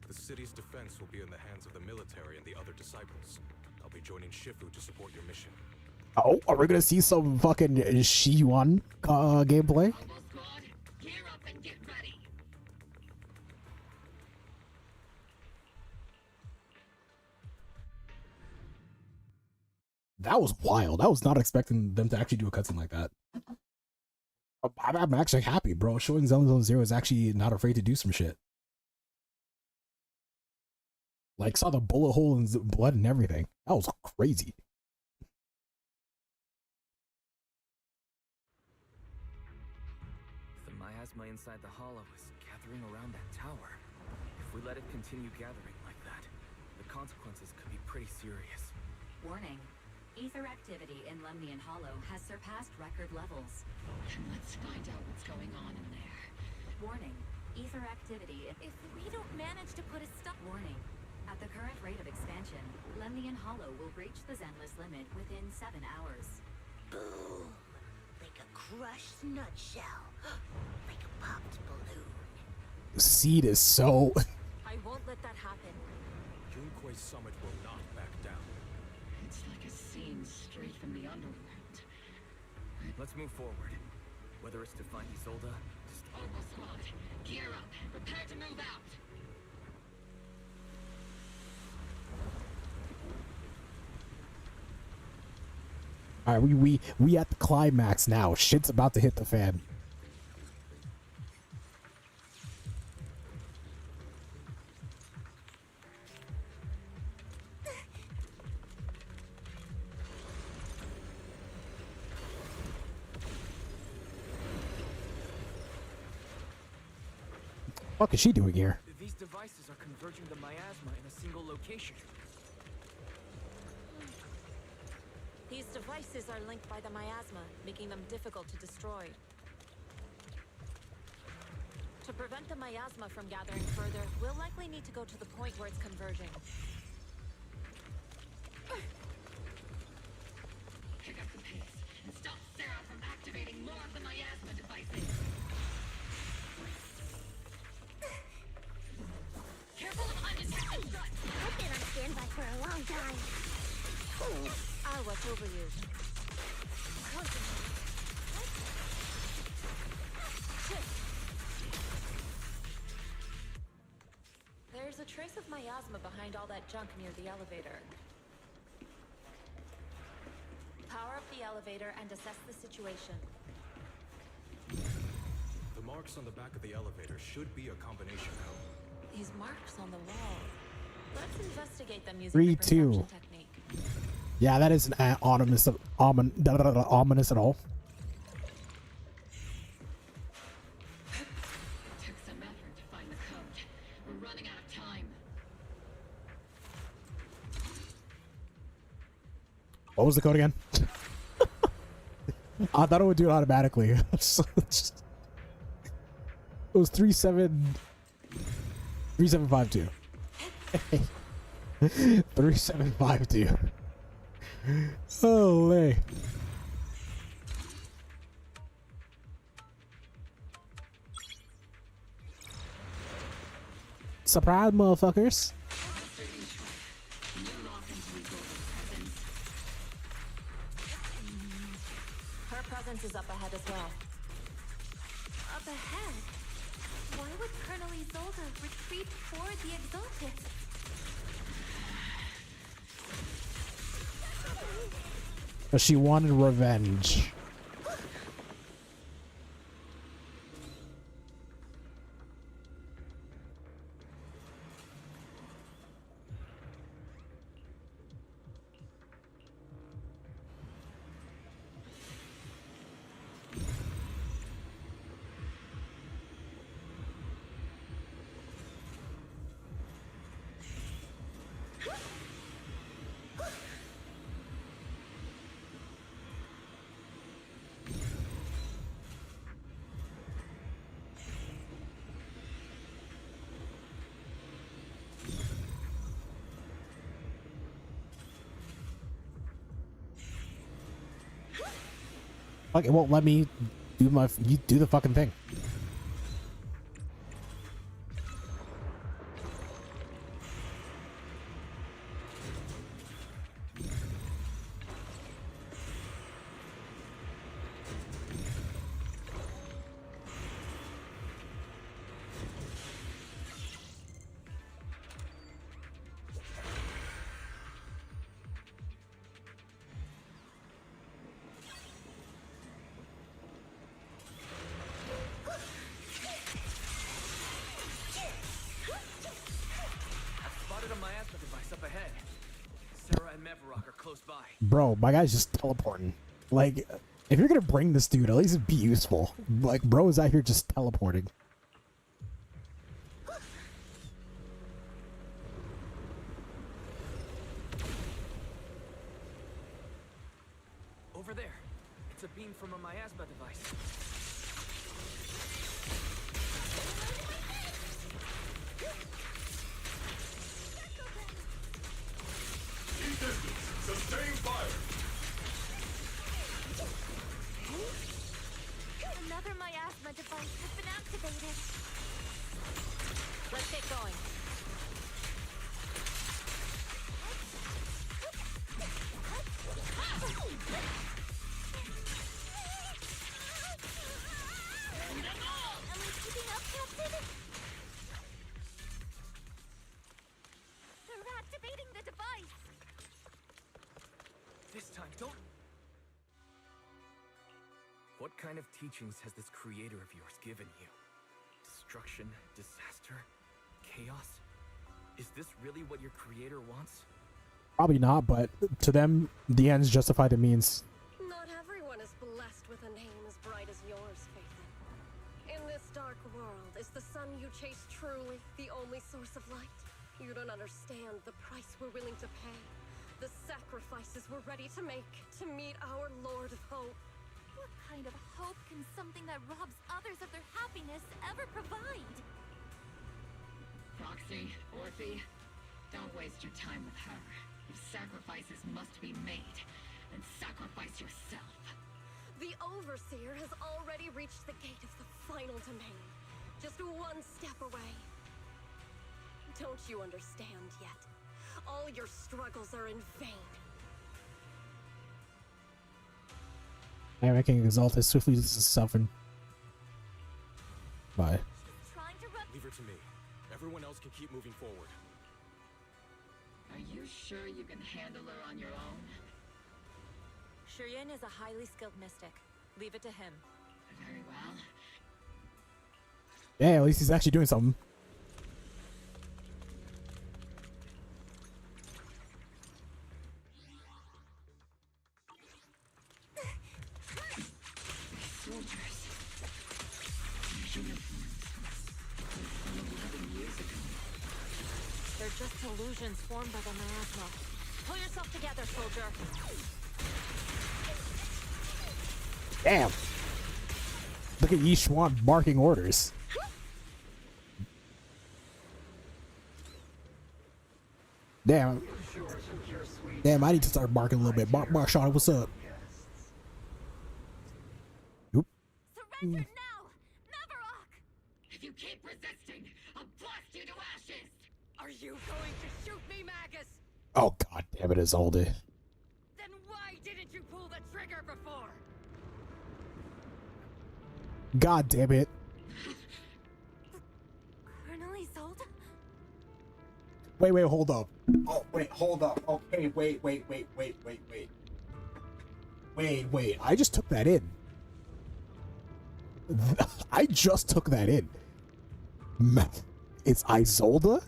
The city's defense will be in the hands of the military and the other disciples. I'll be joining Shifu to support your mission. Oh, are we gonna see some fucking Shi-Yuan gameplay? Hobo Squad, gear up and get ready. That was wild. I was not expecting them to actually do a cutscene like that. I'm actually happy, bro. Showing Zone Zero is actually not afraid to do some shit. Like, saw the bullet hole and blood and everything. That was crazy. The miasma inside the hollow is gathering around that tower. If we let it continue gathering like that, the consequences could be pretty serious. Warning. Ether activity in Lemnian Hollow has surpassed record levels. And let's find out what's going on in there. Warning. Ether activity If we don't manage to put a stop... Warning. At the current rate of expansion, Lemnian Hollow will breach the zenless limit within 7 hours. Boom! Like a crushed nutshell. Like a popped balloon. Seed is so... I won't let that happen. Junque's summit will not back down. It's like a scene straight from the underworld. Let's move forward. Whether it's to find Isolde, just... Hobo Squad, gear up. Prepare to move out. Alright, we at the climax now. Shit's about to hit the fan. What is she doing here? These devices are converging the miasma in a single location. These devices are linked by the miasma, making them difficult to destroy. To prevent the miasma from gathering further, we'll likely need to go to the point where it's converging. Pick up the pace and stop Sarah from activating more of the miasma devices. Careful of undetected threats. I've been on standby for a long time. I'll watch over you. There's a trace of miasma behind all that junk near the elevator. Power up the elevator and assess the situation. The marks on the back of the elevator should be a combination code. These marks on the wall. Let's investigate them using 3, the 2. perception technique. Yeah, that isn't ominous at all. Took some effort to find the code. We're running out of time. What was the code again? I thought it would do it automatically. It was 3752. 3752. Holy. Surprise, motherfuckers. Her presence is up ahead as well. Up ahead? Why would Colonel Isolde retreat for the Exalted? But she wanted revenge. Fuck, it won't let me do you do the fucking thing. Bro, my guy's just teleporting. Like, if you're gonna bring this dude, at least be useful. Like, bro is out here just teleporting. Over there. It's a beam from a miasma device. Keep distance. Sustain fire. Another miasma device has been activated. Let's get going. Am I keeping up, Captain? They're activating the device. This time, don't... What kind of teachings has this creator of yours given you? Destruction, disaster, chaos? Is this really what your creator wants? Probably not, but to them, the ends justify the means. Not everyone is blessed with a name as bright as yours, Phaethon. In this dark world, is the sun you chase truly the only source of light? You don't understand the price we're willing to pay, the sacrifices we're ready to make to meet our Lord of Hope. What kind of hope can something that robs others of their happiness ever provide? Roxy, Orphe, don't waste your time with her. If sacrifices must be made, then sacrifice yourself. The Overseer has already reached the gate of the final domain, just one step away. Don't you understand yet? All your struggles are in vain. I reckon Exalt is swiftly suffering. Bye. Leave her to me. Everyone else can keep moving forward. Are you sure you can handle her on your own? Shiryen is a highly skilled mystic. Leave it to him. Very well. Yeah, at least he's actually doing something. They're just illusions formed by the miasma. Pull yourself together, soldier. Damn. Look at Yi Xuan barking orders. Damn. Damn, I need to start barking a little bit. Bark, bark, Shauna, what's up? Oop. Surrender now! Mavarok! If you keep resisting, I'll blast you to ashes! Are you going to shoot me, Magus? Oh, god damn it, Isolde. Then why didn't you pull the trigger before? God damn it. Colonel Isolde? Wait, hold up. Oh, wait, hold up. Okay, wait. Wait, I just took that in. I just took that in. It's Isolde?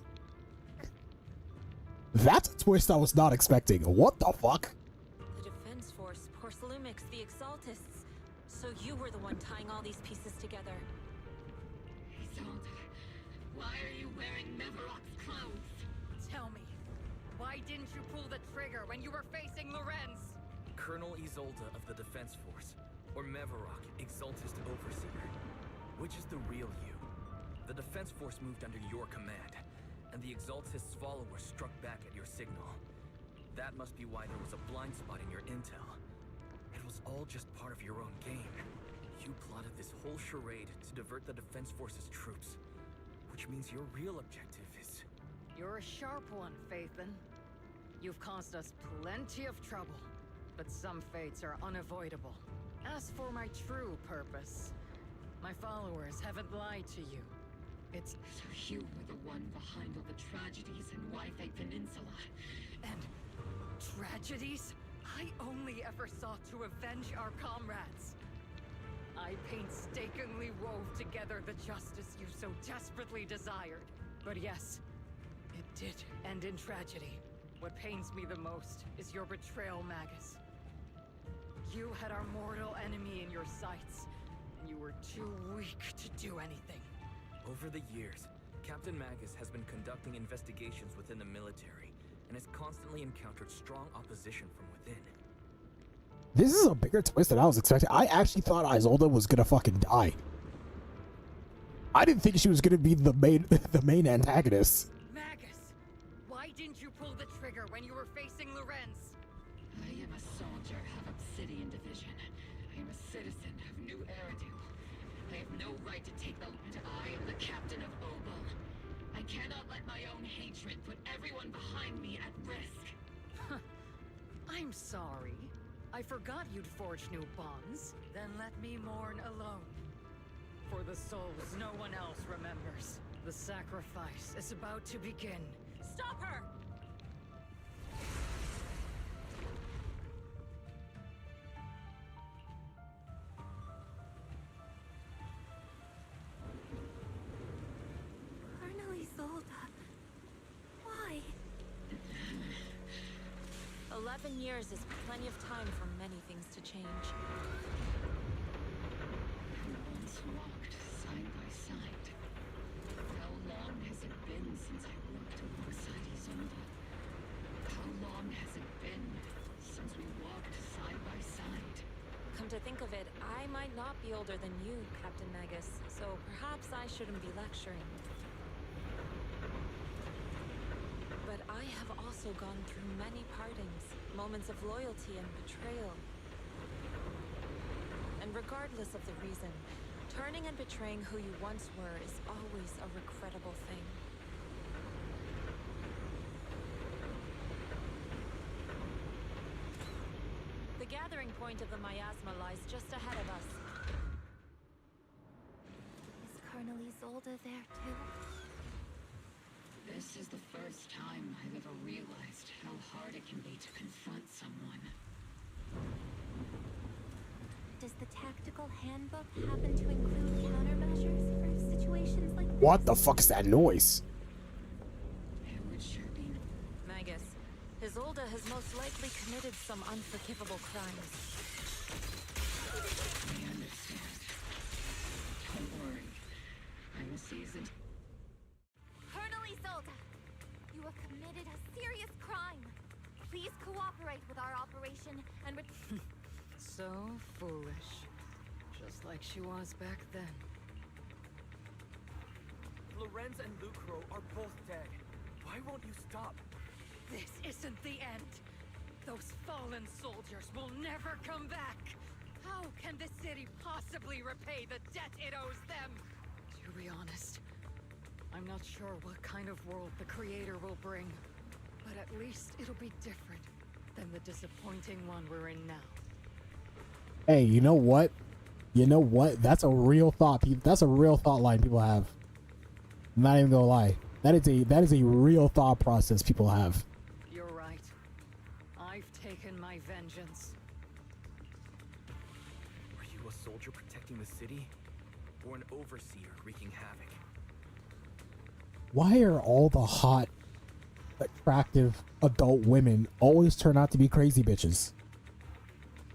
That's a twist I was not expecting. What the fuck? The Defense Force, Porcelumix, the Exaltists. So you were the one tying all these pieces together. Isolde, why are you wearing Mavarok's clothes? Tell me, why didn't you pull the trigger when you were facing Lorenz? Colonel Isolde of the Defense Force, or Mavarok, Exaltist Overseer. Which is the real you? The Defense Force moved under your command, and the Exaltist's followers struck back at your signal. That must be why there was a blind spot in your intel. It was all just part of your own game. You plotted this whole charade to divert the Defense Force's troops, which means your real objective is... You're a sharp one, Phaethon. You've caused us plenty of trouble, but some fates are unavoidable. As for my true purpose, my followers haven't lied to you. It's... So you were the one behind all the tragedies in Wi-Fi Peninsula. And tragedies? I only ever sought to avenge our comrades. I painstakingly wove together the justice you so desperately desired. But yes, it did end in tragedy. What pains me the most is your betrayal, Magus. You had our mortal enemy in your sights, and you were too weak to do anything. Over the years, Captain Magus has been conducting investigations within the military, and has constantly encountered strong opposition from within. This is a bigger twist than I was expecting. I actually thought Isolde was gonna fucking die. I didn't think she was gonna be the main antagonist. Magus, why didn't you pull the trigger when you were facing Lorenz? I am a soldier of Obsidian Division. I am a citizen of New Eridu. I have no right to take the land. I am the captain of Obel. I cannot let my own hatred put everyone behind me at risk. I'm sorry. I forgot you'd forged new bonds. Then let me mourn alone. For the souls no one else remembers. The sacrifice is about to begin. Stop her! Colonel Isolde. Why? 11 years is plenty of time for many things to change. We once walked side by side. How long has it been since I walked alongside Isolde? How long has it been since we walked side by side? Come to think of it, I might not be older than you, Captain Magus, so perhaps I shouldn't be lecturing. But I have also gone through many partings, moments of loyalty and betrayal. And regardless of the reason, turning and betraying who you once were is always a regrettable thing. The gathering point of the miasma lies just ahead of us. Is Colonel Isolde there too? This is the first time I've ever realized how hard it can be to confront someone. Does the tactical handbook happen to include countermeasures for situations like this? What the fuck is that noise? It would sure be. Magus, Isolde has most likely committed some unforgivable crimes. I understand. Don't worry. I'm a seasoned... Colonel Isolde, you have committed a serious crime. Please cooperate with our operation and So foolish. Just like she was back then. Lorenz and Lucro are both dead. Why won't you stop? This isn't the end. Those fallen soldiers will never come back. How can the city possibly repay the debt it owes them? To be honest, I'm not sure what kind of world the Creator will bring. But at least it'll be different than the disappointing one we're in now. Hey, you know what? You know what? That's a real thought. That's a real thought line people have. I'm not even gonna lie. That is a real thought process people have. You're right. I've taken my vengeance. Were you a soldier protecting the city? Or an overseer wreaking havoc? Why are all the hot, attractive adult women always turn out to be crazy bitches?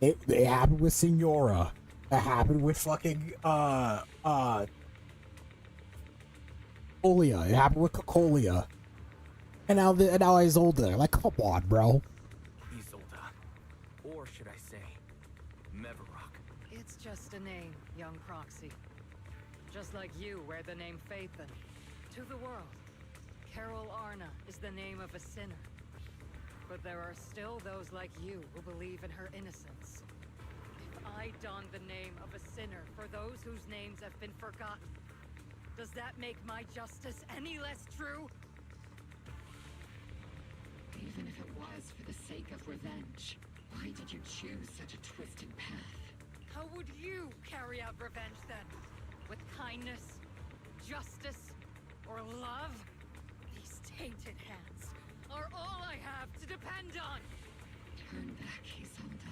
It happened with Signora. It happened with fucking Colia. It happened with Cocolia. And now Isolde. Like, come on, bro. Isolde. Or should I say, Mevarok. It's just a name, young proxy. Just like you wear the name Phaethon. To the world, Carol Arna is the name of a sinner. But there are still those like you who believe in her innocence. I don the name of a sinner for those whose names have been forgotten. Does that make my justice any less true? Even if it was for the sake of revenge, why did you choose such a twisted path? How would you carry out revenge then? With kindness, justice, or love? These tainted hands are all I have to depend on! Turn back, Isolde.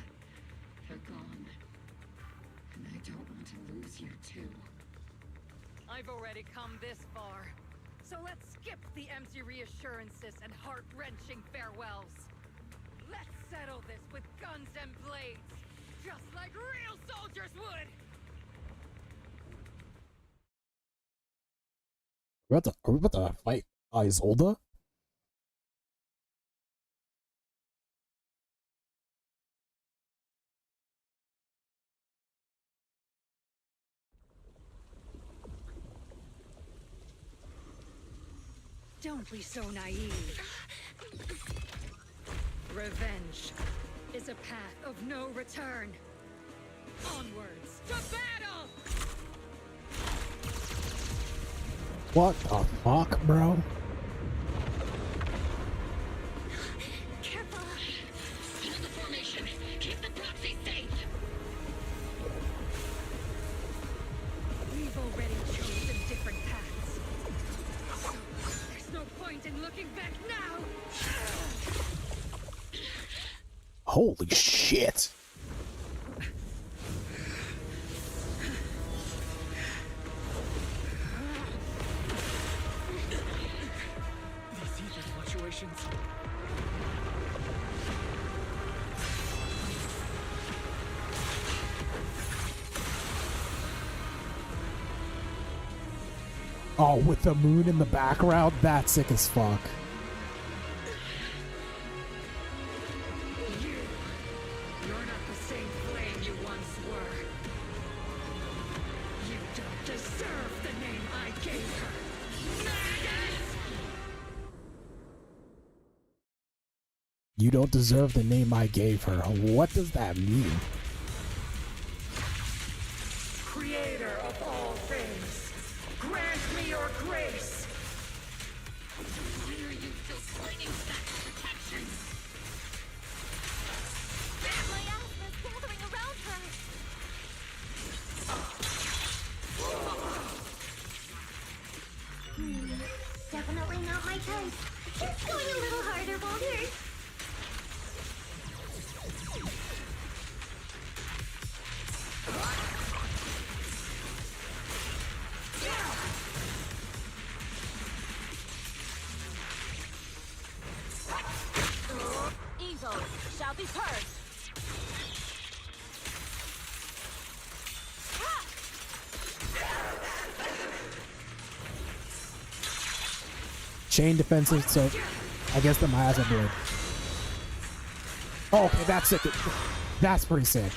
They're gone. And I don't want to lose you too. I've already come this far. So let's skip the empty reassurances and heart-wrenching farewells. Let's settle this with guns and blades, just like real soldiers would! Are we about to fight Isolde? Don't be so naive. Revenge is a path of no return. Onwards to battle! What the fuck, bro? Careful. Hold the formation. Keep the proxy safe. We've already chosen different paths. So there's no point in looking back now. Holy shit. These ether fluctuations. Oh, with the moon in the background? That's sick as fuck. You're not the same flame you once were. You don't deserve the name I gave her. Magus! You don't deserve the name I gave her. What does that mean? Creator of all things, grant me your grace. Why are you still clinging to that protection? My asthma's gathering around her. Definitely not my type. Just going a little harder, Walter. Evil shall be purged. Chain defensive, so I guess the miasma blade. Oh, okay, that's sick. That's pretty sick.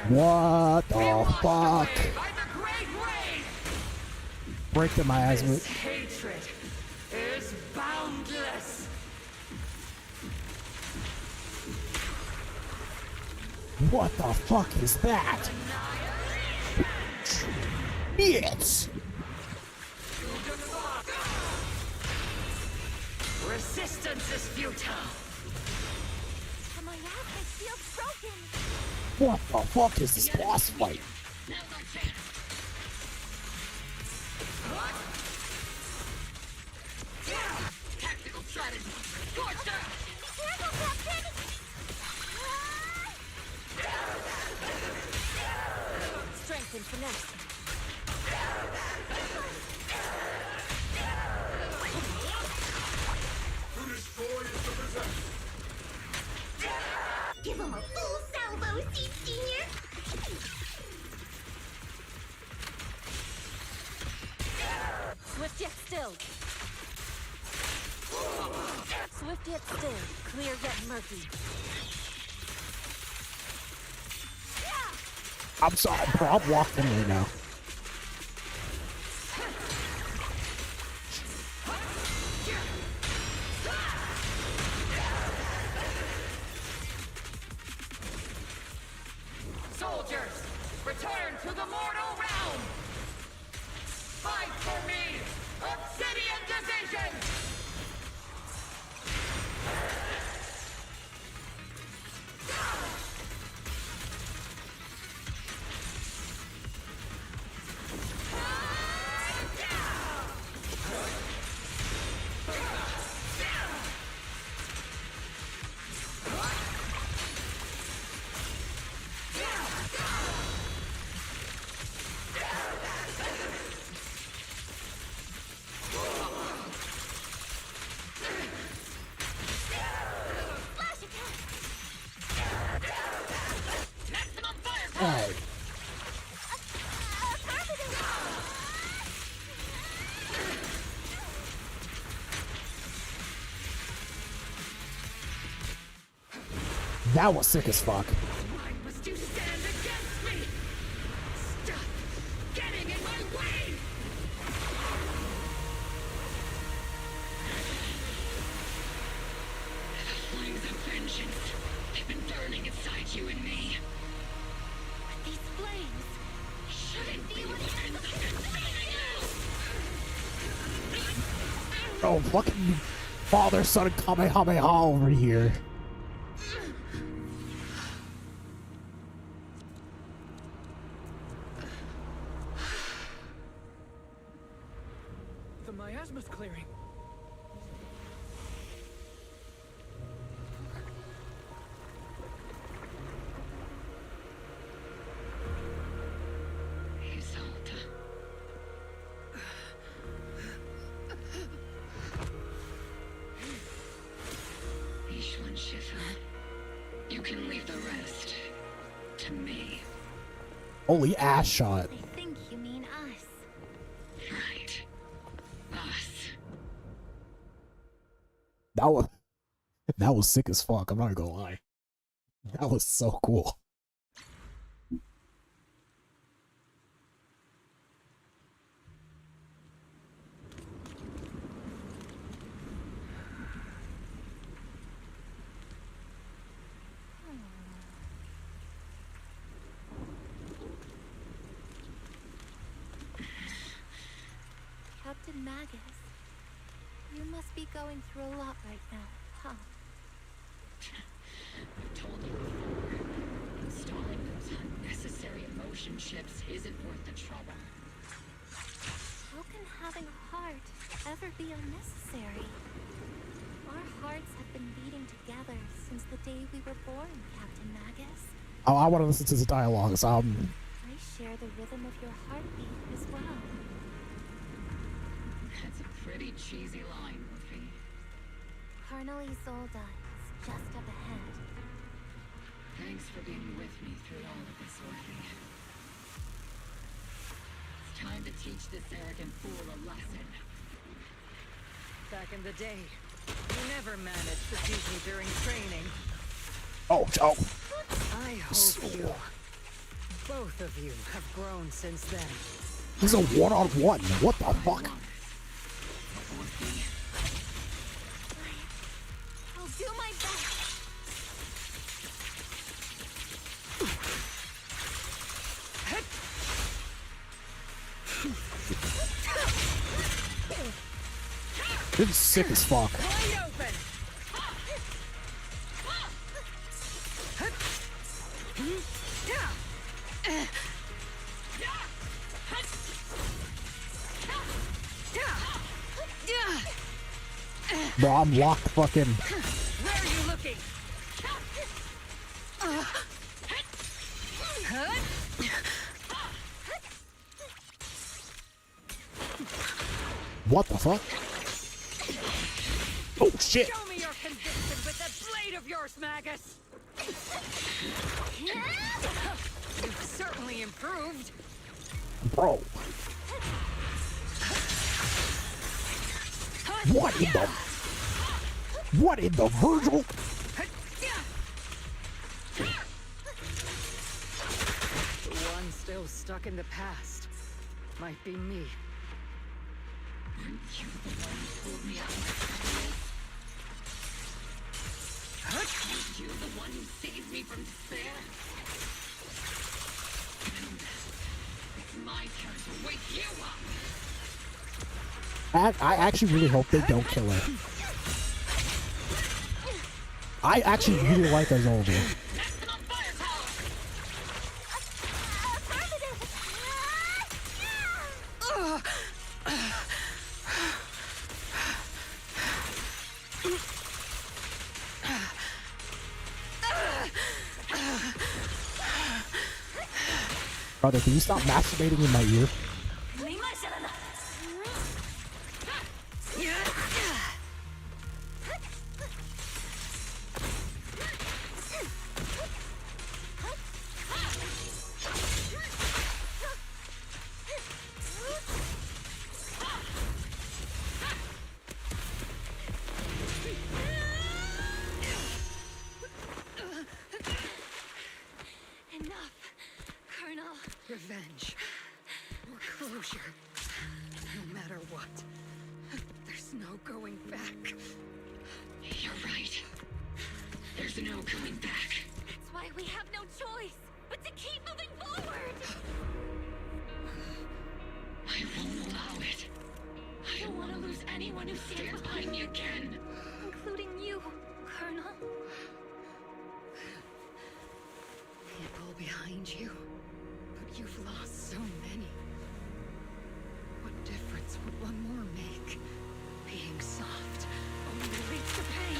What the fuck? Break the miasma. This hatred is boundless. What the fuck is that? Yes. Resistance is futile. The miasma feels broken. What the fuck is this boss fight? Tactical strategy. Scorched earth. Be careful, Captain! Strength and finesse. To destroy is to possess. Give him a full salvo, Seed Senior. Swift yet still. Swift yet still. Clear yet murky. I'm sorry, bro. I'm locked in right now. Soldiers, return to the mortal realm! Fight for me! Obsidian Division! Alright. That was sick as fuck. Why must you stand against me? Stop getting in my way! The flames of vengeance, they've been burning inside you and me. But these flames Shouldn't be within Oh, fucking father son Kamehameha over here. The miasma's clearing. Isolde. Ishwan Shifa. You can leave the rest to me. Holy ass shot. I think you mean us. Right. Us. That was sick as fuck, I'm not gonna lie. That was so cool. Captain Magus, you must be going through a lot right now, huh? I've told you before. Installing those unnecessary emotion chips isn't worth the trouble. How can having a heart ever be unnecessary? Our hearts have been beating together since the day we were born, Captain Magus. Oh, I want to listen to the dialogues. I share the rhythm of your heartbeat as well. That's a pretty cheesy line, Wolfie. Colonel Isolde is just up ahead. Thanks for being with me through all of this, Wolfie. It's time to teach this arrogant fool a lesson. Back in the day, you never managed to beat me during training. Oh. I hope you, both of you, have grown since then. He's a one-on-one. What the fuck? I'll do my best. This is sick as fuck. Wide open. Bro, I'm locked fucking. Where are you looking? What the fuck? Oh shit! Show me your conviction with that blade of yours, Magus! You've certainly improved. Bro. What in the Virgil? The one still stuck in the past might be me. Weren't you the one who pulled me out of my troubles? Weren't you the one who saved me from despair? I actually really hope they don't kill her. I actually really like Azolda. Brother, can you stop masturbating in my ear? Enough, Colonel. Revenge. Or closure. No matter what. There's no going back. You're right. There's no coming back. That's why we have no choice but to keep moving forward. I won't allow it. I don't want to lose anyone who stands by me again. Including you, Colonel. People behind you. But you've lost so many. What difference would one more make? Being soft only leads to pain.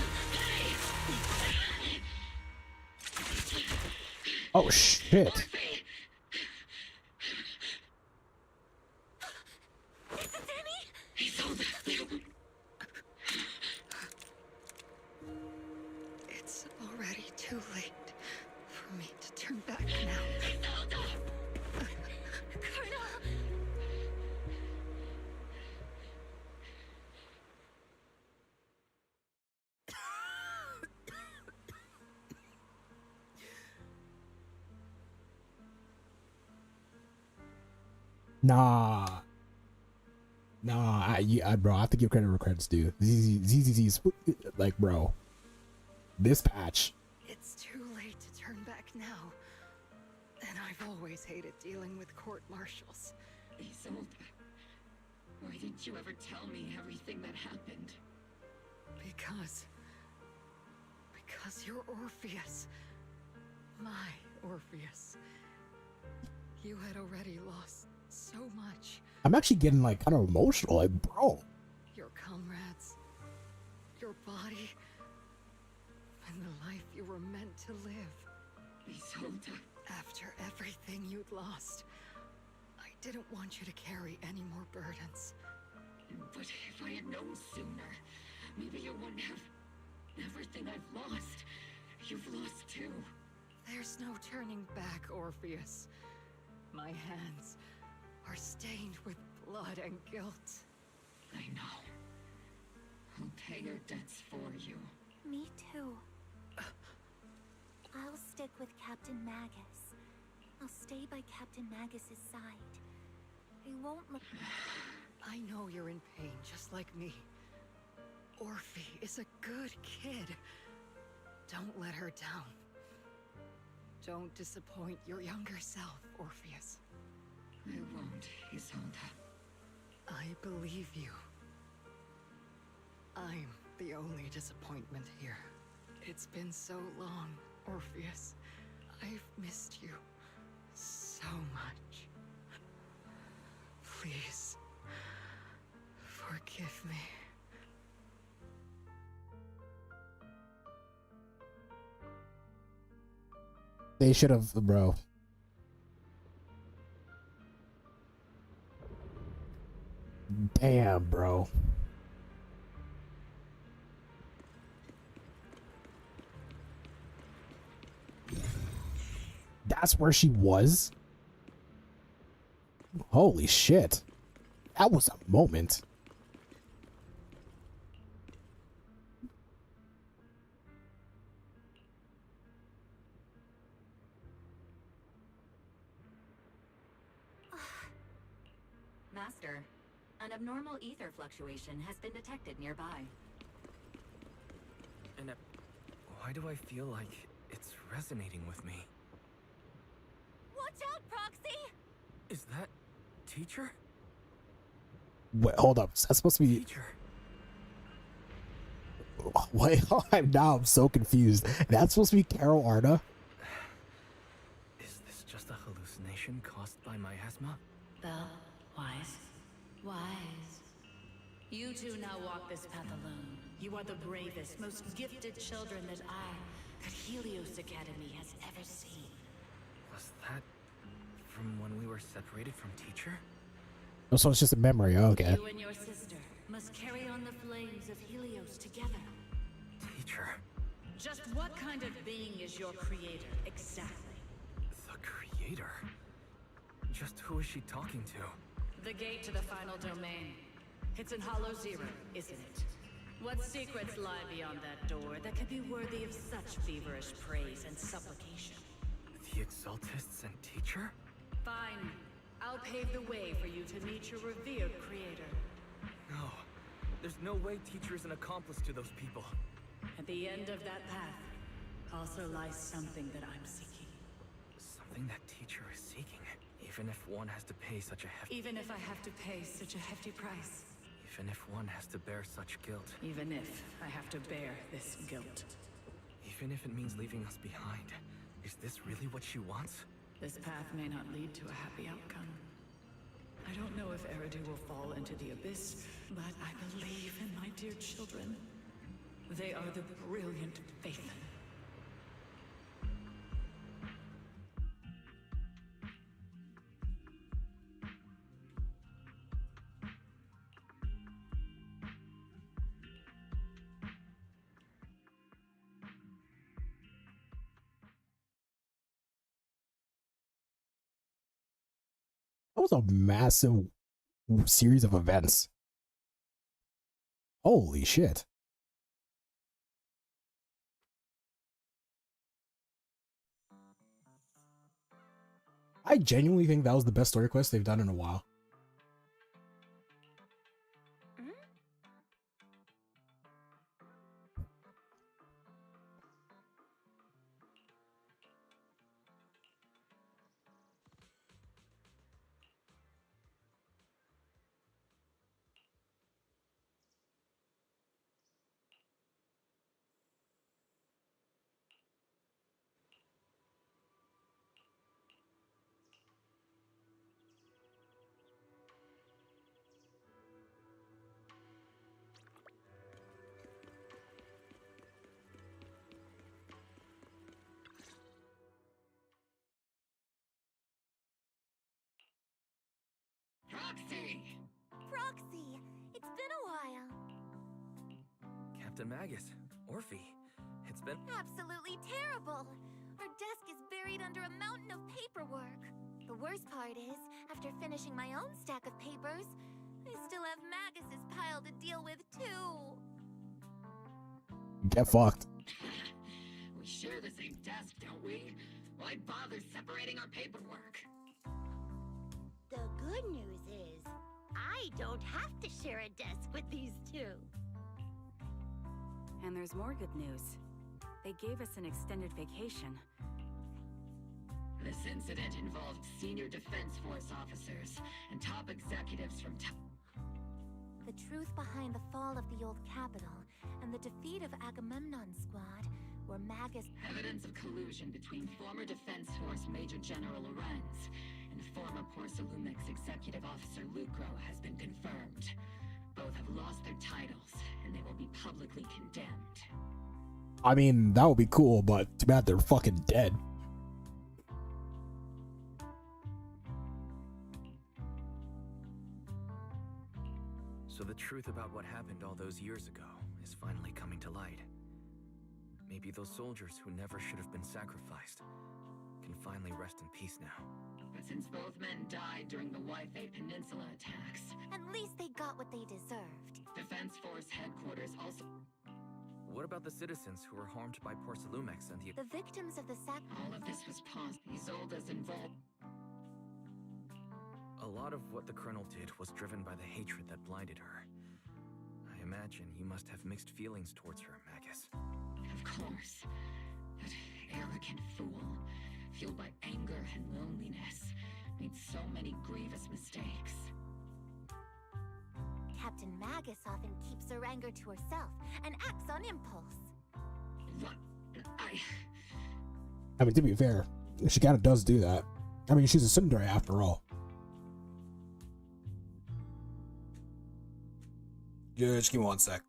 Oh shit. It's already too late for me to turn back now. Colonel! Nah. Nah, bro, I have to give credit where credit's due. ZZZ's, like, bro. This patch. It's too late to turn back now. And I've always hated dealing with court-martials. Isolde, why didn't you ever tell me everything that happened? Because you're Orpheus. My Orpheus. You had already lost so much. I'm actually getting, like, kind of emotional. Like, bro. Your comrades, your body, and the life you were meant to live. Isolde. After everything you'd lost, I didn't want you to carry any more burdens. But if I had known sooner, maybe you wouldn't have everything I've lost. You've lost too. There's no turning back, Orpheus. My hands are stained with blood and guilt. I know. I'll pay your debts for you. Me too. I'll stick with Captain Magus. I'll stay by Captain Magus's side. I won't look... I know you're in pain, just like me. Orphe is a good kid. Don't let her down. Don't disappoint your younger self, Orpheus. I won't, Isolde. I believe you. I'm the only disappointment here. It's been so long, Orpheus. I've missed you so much. Please, forgive me. They should have, bro. Damn, bro. That's where she was? Holy shit. That was a moment. Master, an abnormal ether fluctuation has been detected nearby. And why do I feel like it's resonating with me? Watch out, Proxy! Is that teacher? Wait, hold up. That's supposed to be. Wait, I'm so confused. That's supposed to be Carol Arda? Is this just a hallucination caused by miasma? Belle, Wise. You two now walk this path alone. You are the bravest, most gifted children that Helios Academy has ever seen. Was that from when we were separated from teacher? Oh, so it's just a memory. Okay. You and your sister must carry on the flames of Helios together. Teacher. Just what kind of being is your creator, exactly? The creator? Just who is she talking to? The gate to the final domain. It's in Hollow Zero, isn't it? What secrets lie beyond that door that could be worthy of such feverish praise and supplication? The Exaltists and teacher? Fine. I'll pave the way for you to meet your revered creator. No. There's no way teacher is an accomplice to those people. At the end of that path also lies something that I'm seeking. Something that teacher is seeking? Even if one has to pay such a hefty... Even if I have to pay such a hefty price. Even if one has to bear such guilt. Even if I have to bear this guilt. Even if it means leaving us behind. Is this really what she wants? This path may not lead to a happy outcome. I don't know if Eridu will fall into the abyss, but I believe in my dear children. They are the brilliant Phaethon. That was a massive series of events. Holy shit. I genuinely think that was the best story quest they've done in a while. Proxy! It's been a while. Captain Magus. Orphe. It's been... Absolutely terrible! Our desk is buried under a mountain of paperwork. The worst part is, after finishing my own stack of papers, I still have Magus's pile to deal with too. Get fucked. We share the same desk, don't we? Why bother separating our paperwork? The good news is, I don't have to share a desk with these two. And there's more good news. They gave us an extended vacation. This incident involved senior Defense Force officers and top executives from The truth behind the fall of the old capital and the defeat of Agamemnon's squad were Magus... Evidence of collusion between former Defense Force Major General Lorenz and former Porcelumix Executive Officer Lucro has been confirmed. Both have lost their titles, and they will be publicly condemned. I mean, that would be cool, but too bad they're fucking dead. So the truth about what happened all those years ago is finally coming to light. Maybe those soldiers who never should have been sacrificed can finally rest in peace now. But since both men died during the Waifei Peninsula attacks, At least they got what they deserved. Defense Force headquarters also... What about the citizens who were harmed by Porcelumix and the... The victims of the sac... All of this was paused. Isolde's involved. A lot of what the Colonel did was driven by the hatred that blinded her. I imagine you must have mixed feelings towards her, Magus. Of course. That arrogant fool, fueled by anger and loneliness, made so many grievous mistakes. Captain Magus often keeps her anger to herself and acts on impulse. I mean, to be fair, she kind of does do that. I mean, she's a tsundere after all. Just give me 1 sec.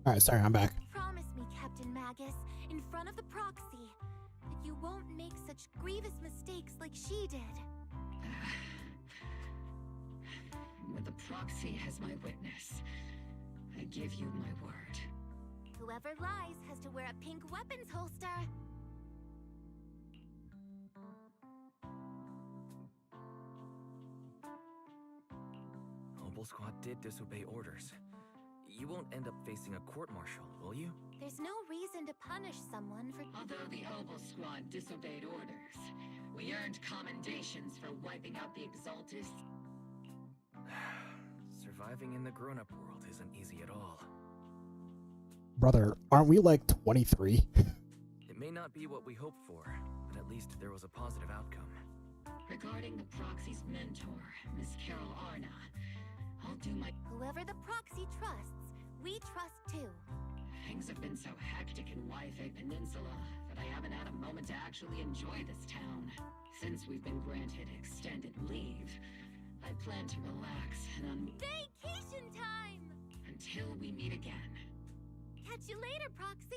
Alright, sorry, I'm back. Promise me, Captain Magus, in front of the proxy, that you won't make such grievous mistakes like she did. With the proxy as my witness, I give you my word. Whoever lies has to wear a pink weapons holster. Obel Squad did disobey orders. You won't end up facing a court-martial, will you? There's no reason to punish someone for... Although the Obel Squad disobeyed orders, we earned commendations for wiping out the Exaltists. Surviving in the grown-up world isn't easy at all. Brother, aren't we like 23? It may not be what we hoped for, but at least there was a positive outcome. Regarding the proxy's mentor, Miss Carol Arna, I'll do my... Whoever the proxy trusts, we trust too. Things have been so hectic in Wi-Fi Peninsula that I haven't had a moment to actually enjoy this town. Since we've been granted extended leave, I plan to relax and Vacation time! until we meet again. Catch you later, Proxy!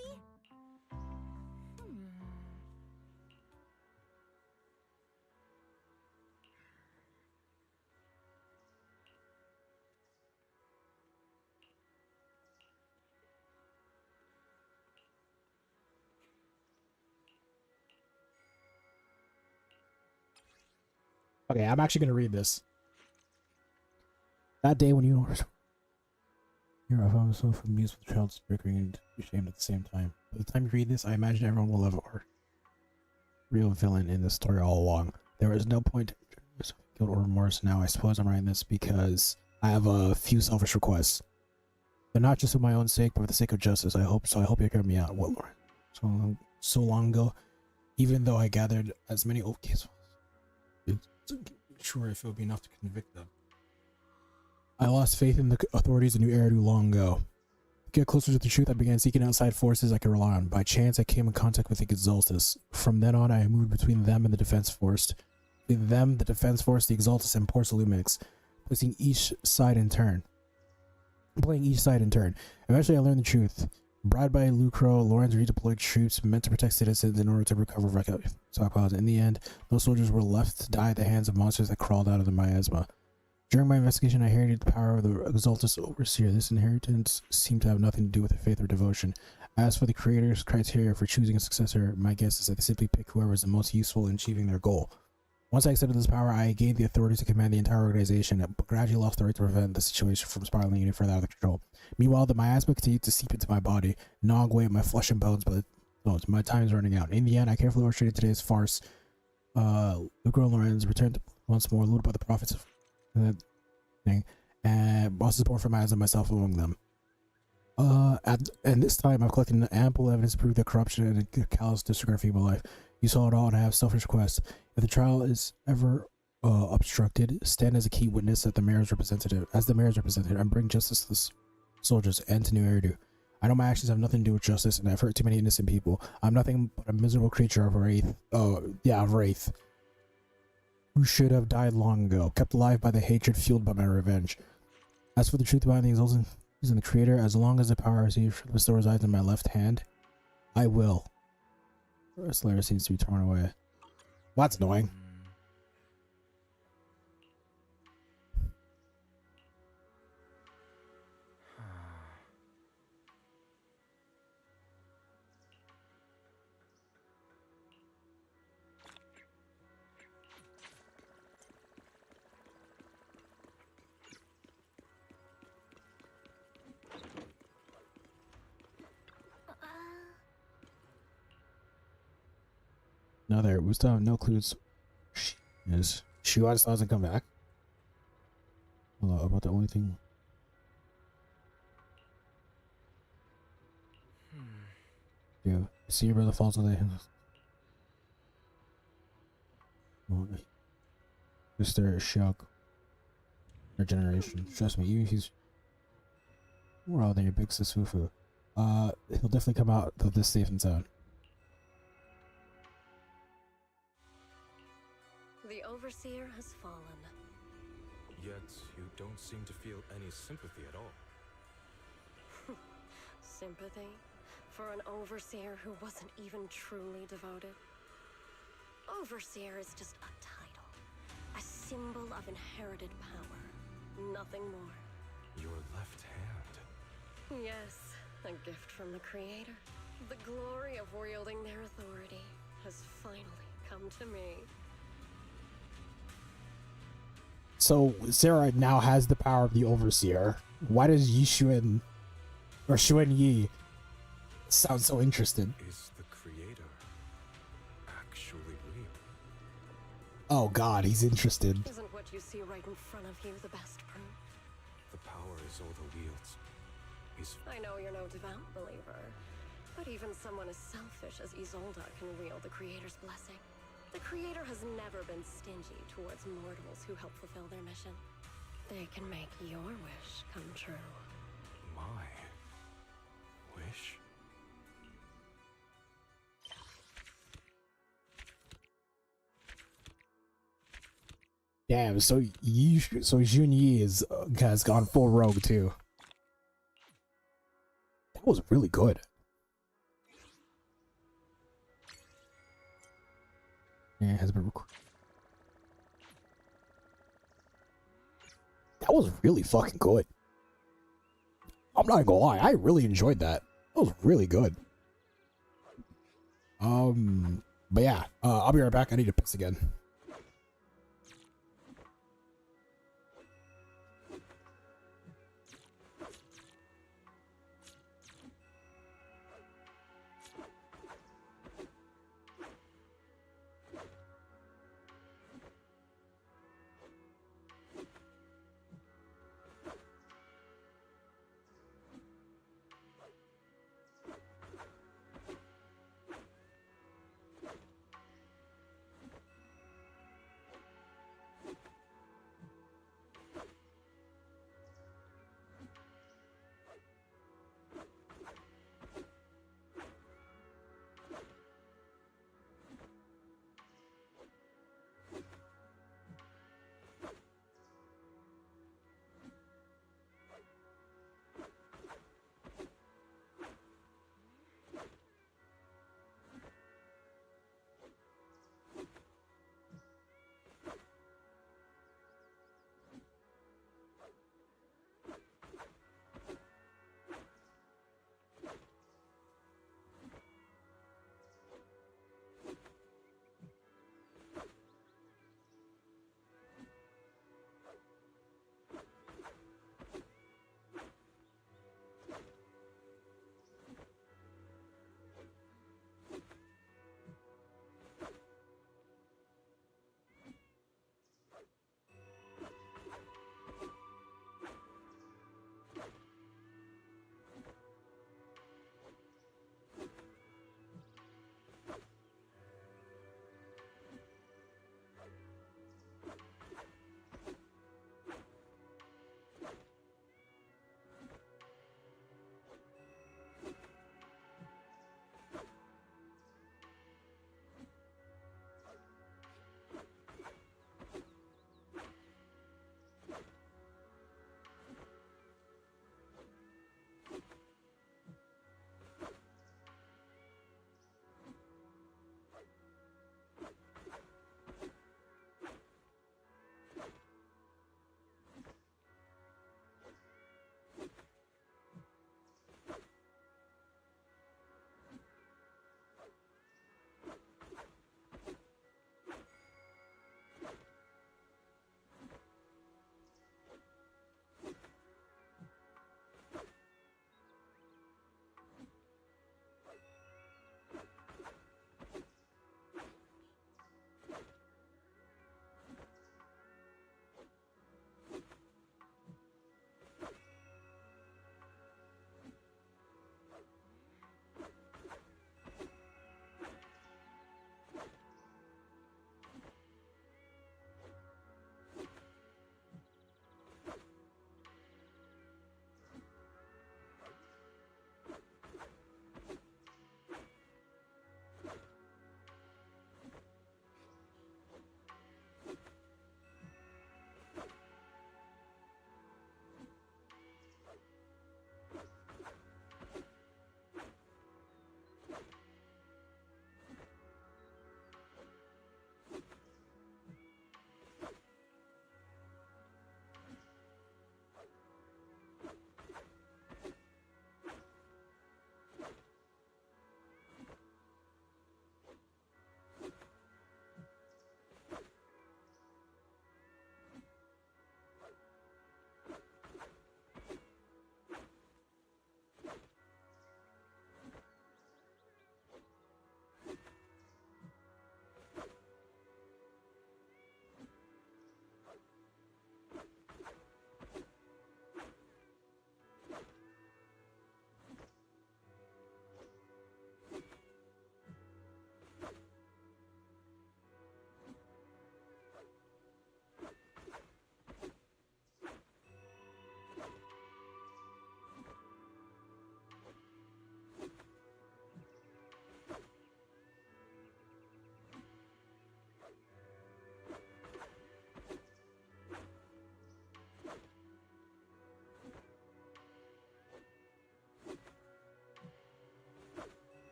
Okay, I'm actually going to read this. That day when you Here, I was so amused with the child's bickering and ashamed at the same time. By the time you read this, I imagine everyone will have our real villain in the story all along. There is no point to guilt or remorse now. I suppose I'm writing this because I have a few selfish requests. They're not just for my own sake, but for the sake of justice. I hope you hear me out. What, Lauren? So long ago, even though I gathered as many old cases, sure if it would be enough to convict them. I lost faith in the authorities and knew Eridu long ago. To get closer to the truth, I began seeking outside forces I could rely on. By chance, I came in contact with the Exaltus. From then on, I moved between them and the Defense Force. Between them, the Defense Force, the Exaltus, and Porce Lumix, playing each side in turn. Eventually, I learned the truth. Bribed by Lucro, Lawrence redeployed troops meant to protect citizens in order to recover stockpiles. In the end, those soldiers were left to die at the hands of monsters that crawled out of the miasma. During my investigation, I inherited the power of the Exaltus Overseer. This inheritance seemed to have nothing to do with faith or devotion. As for the creator's criteria for choosing a successor, my guess is that they simply pick whoever is the most useful in achieving their goal. Once I accepted this power, I gained the authority to command the entire organization, but gradually lost the right to prevent the situation from spiraling any further out of control. Meanwhile, the miasma continued to seep into my body, gnawing away at my flesh and bones, but my time is running out. In the end, I carefully orchestrated today's farce. Lucro and Lorenz returned once more, looted by the prophets of and bosses born from Miasma, myself among them. And this time I've collected ample evidence to prove that corruption and a callous disregard for human life. You saw it all, and I have selfish requests. If the trial is ever obstructed, stand as a key witness as the mayor's representative, and bring justice to the soldiers and to New Eridu. I know my actions have nothing to do with justice, and I've hurt too many innocent people. I'm nothing but a miserable creature of Wraith. Of Wraith. Who should have died long ago, kept alive by the hatred fueled by my revenge. As for the truth behind the exalted is in the Creator, as long as the power I receive from the store resides in my left hand, I will. The rest layer seems to be torn away. Well, that's annoying. No, there. We still have no clues. Is Shuan still hasn't come back? Hello, about the only thing. Yeah, see your brother falls away. Mr. Shock. Regeneration. Trust me, he's more out than your big sis Fufu. He'll definitely come out of this safe and sound. The Overseer has fallen. Yet, you don't seem to feel any sympathy at all. Sympathy? For an Overseer who wasn't even truly devoted? Overseer is just a title. A symbol of inherited power. Nothing more. Your left hand. Yes, a gift from the Creator. The glory of wielding their authority has finally come to me. So Sarah now has the power of the Overseer. Why does Yishuan or Xuan Yi sound so interested? Is the Creator actually real? Oh God, he's interested. Isn't what you see right in front of you the best proof? The power Isolde wields. I know you're no devout believer, but even someone as selfish as Isolde can wield the Creator's blessing. The Creator has never been stingy towards mortals who help fulfill their mission. They can make your wish come true. My wish? Damn, so Jun Yi has gone full rogue too. That was really good. Yeah, it has been recorded. That was really fucking good. I'm not gonna lie, I really enjoyed that. That was really good. But yeah, I'll be right back. I need to piss again.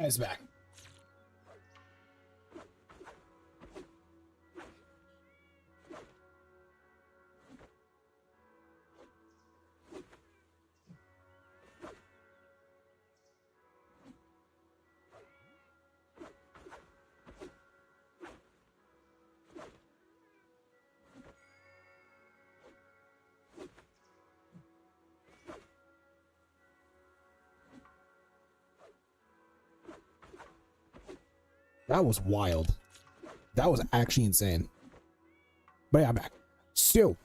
It's back. That was wild. That was actually insane. But yeah, I'm back. So,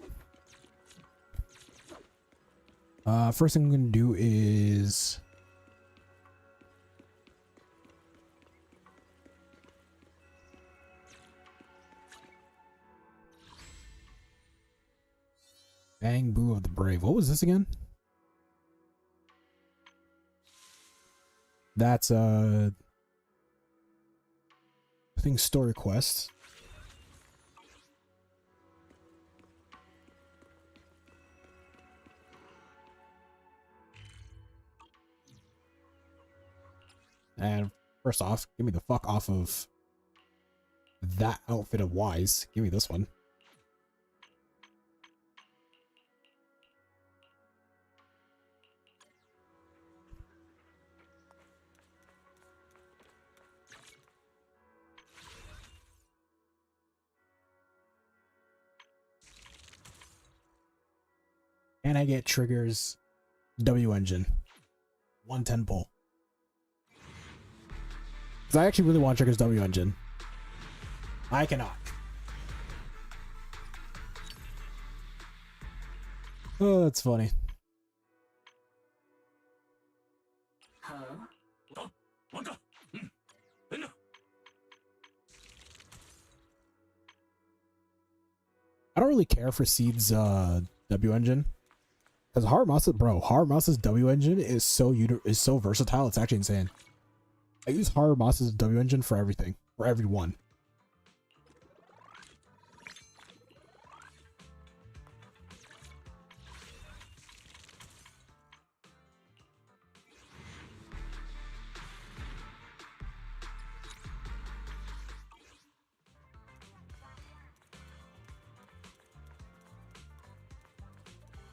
first thing I'm gonna do is Bang Boo of the Brave. What was this again? That's I think story quest. And first off, give me the fuck off of that outfit of Wise. Give me this one. And I get triggers W engine. 110 pull. Because I actually really want triggers W engine. I cannot. Oh, that's funny. Huh? I don't really care for Seed's W engine. Because Haramas's W engine is so versatile, it's actually insane. I use Haramas's W engine for everything. For everyone.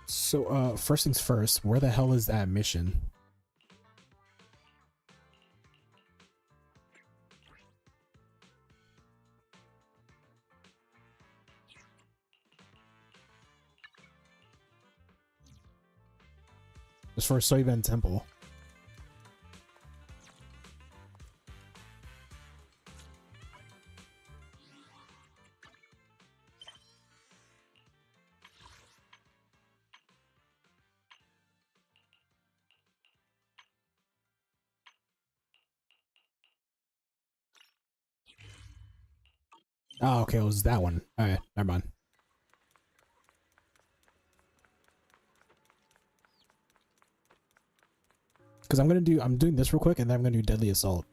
So, first things first, where the hell is that mission? It's for Soyben Temple. Oh, okay, it was that one. Alright, never mind. Because I'm doing this real quick, and then I'm gonna do Deadly Assault.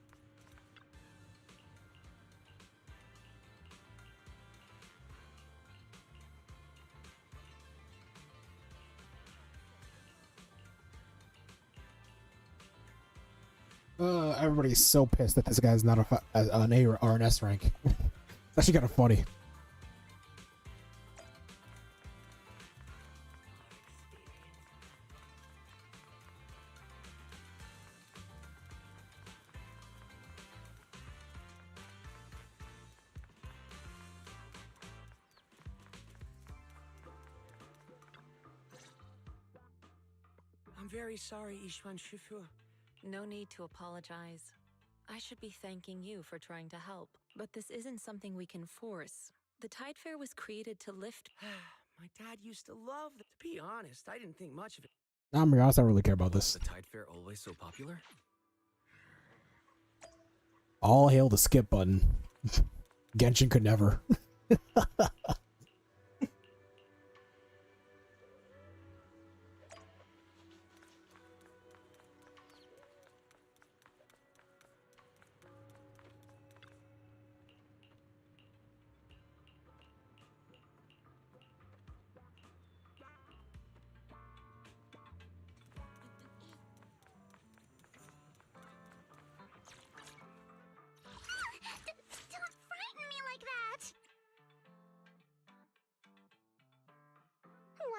Everybody's so pissed that this guy's not an A or an S rank. It's actually kind of funny. I'm very sorry, Ishwan Shifu. No need to apologize. I should be thanking you for trying to help, but this isn't something we can force. The Tide Fair was created to lift. My dad used to love it. To be honest, I didn't think much of it. I'm honest, I don't really care about this. The Tide Fair always so popular? All hail the skip button. Genshin could never.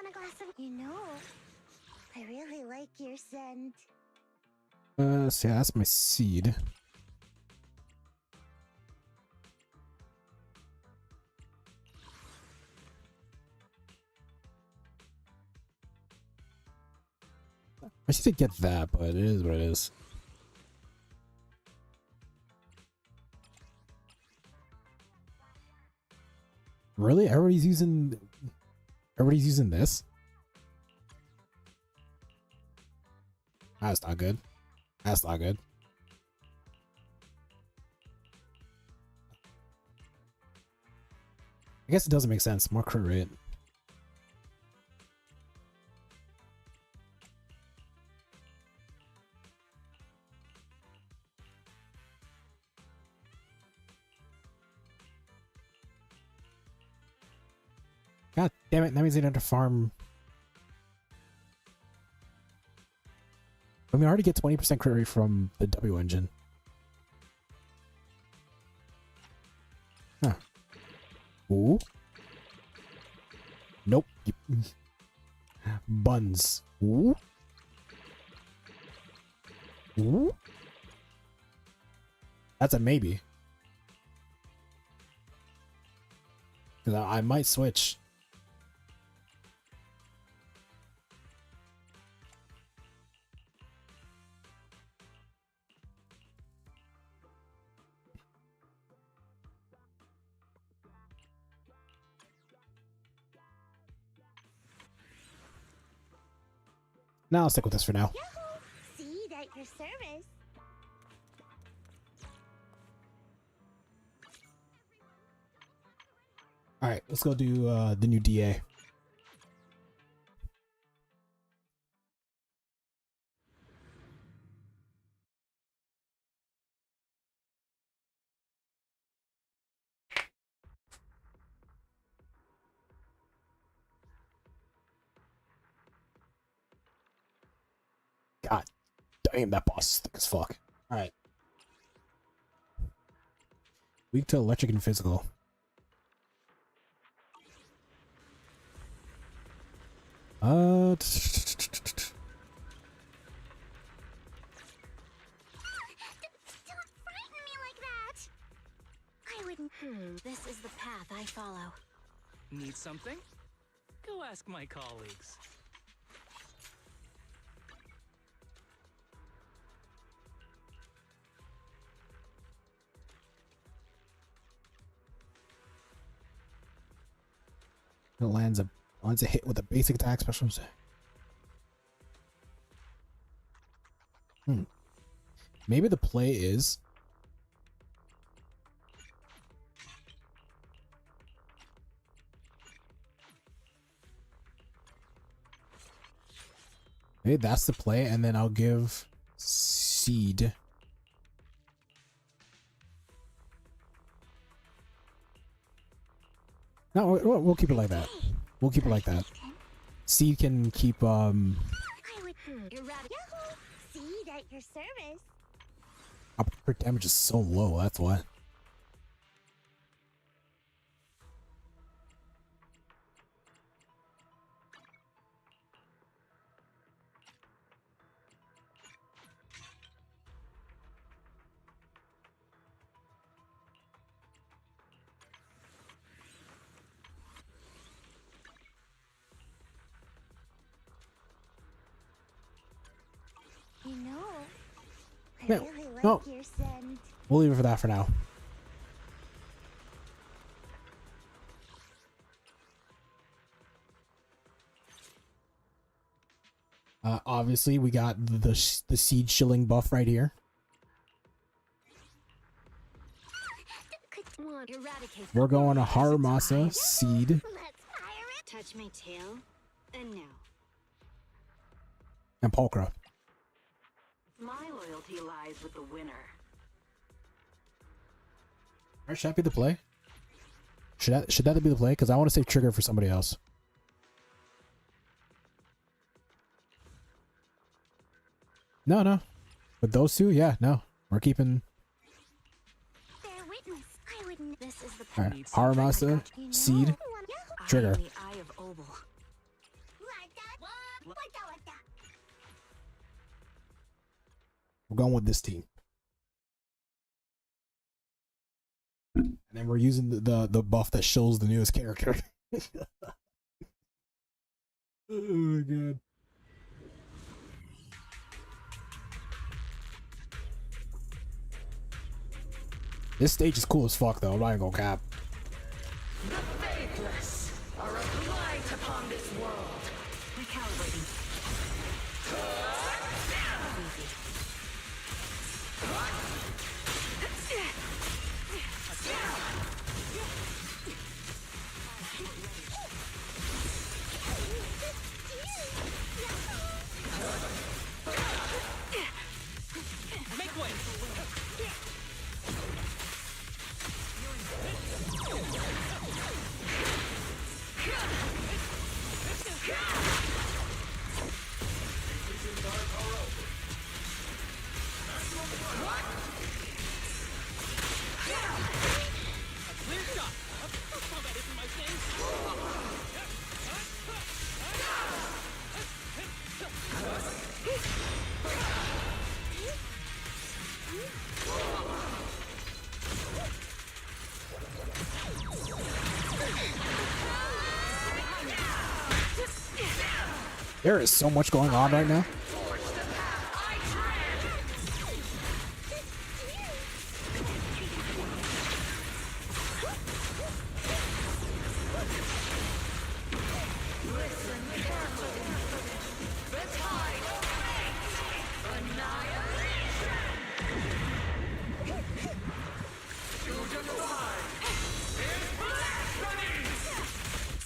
want a glass of... You know, I really like your scent. So yeah, that's my seed. I should get that, but it is what it is. Really? Everybody's using this? That's not good. That's not good. I guess it doesn't make sense. More crit rate. God damn it, that means I have to farm. I mean, I already get 20% crit rate from the W engine. Huh. Ooh. Nope. Buns. Ooh. Ooh. That's a maybe. 'Cause I might switch. Now I'll stick with this for now. Seed at your service. Alright, let's go do the new DA. God damn, that boss is thick as fuck. Alright. Weak to electric and physical. Don't frighten me like that. I wouldn't. This is the path I follow. Need something? Go ask my colleagues. It lands a hit with a basic attack special. Maybe the play is maybe that's the play, and then I'll give seed. No, we'll keep it like that. We'll keep it like that. Seed can keep I would. Yahoo! Seed at your service. Her damage is so low, that's why. You know, I No, really like no. your scent. We'll leave it for that for now. Obviously, we got the seed shilling buff right here. We're going to Haramasa, seed, Touch my tail, and no. and Pulchra. My loyalty lies with the winner. Alright, should that be the play? Should that be the play? Because I want to save trigger for somebody else. No. With those two, yeah, no. We're keeping... Their witness. I wouldn't. This is the Alright, Haramasa, seed, trigger. I am the Eye of Obel. We're going with this team. And then we're using the buff that shows the newest character. Oh my god. This stage is cool as fuck though, I'm not even gonna cap. The faithless are a blight upon this world. Recalibrating. Make way! There is so much going on right now.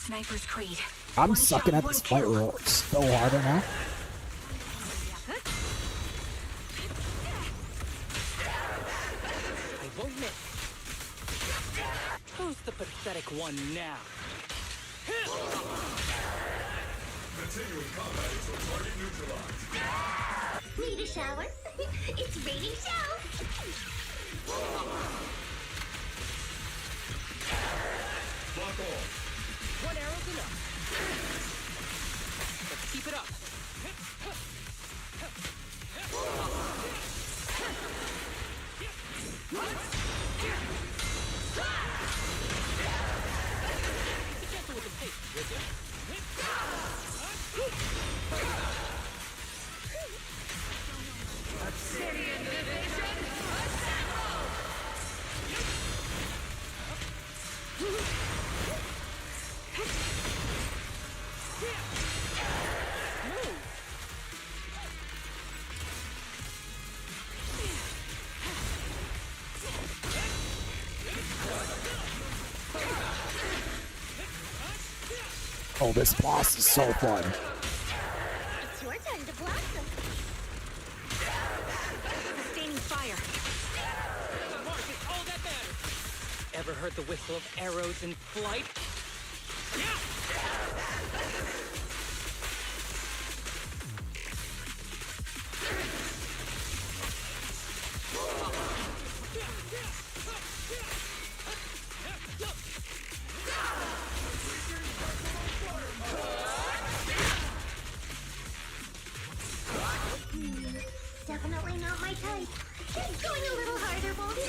Sniper's Creed. I'm sucking at this fight roll so hard right now. I won't miss. Who's the pathetic one now? Continuing combat until target neutralized. Need a shower? It's raining show. Block off. One arrow's enough. Let's keep it up. Be careful with the pace, would you? Obsidian Division, assemble! Oh, this boss is so fun. It's your turn to blossom. Sustaining fire. The mark is all that matters. Ever heard the whistle of arrows in flight? Definitely not my type. Keep going a little harder, Boldy.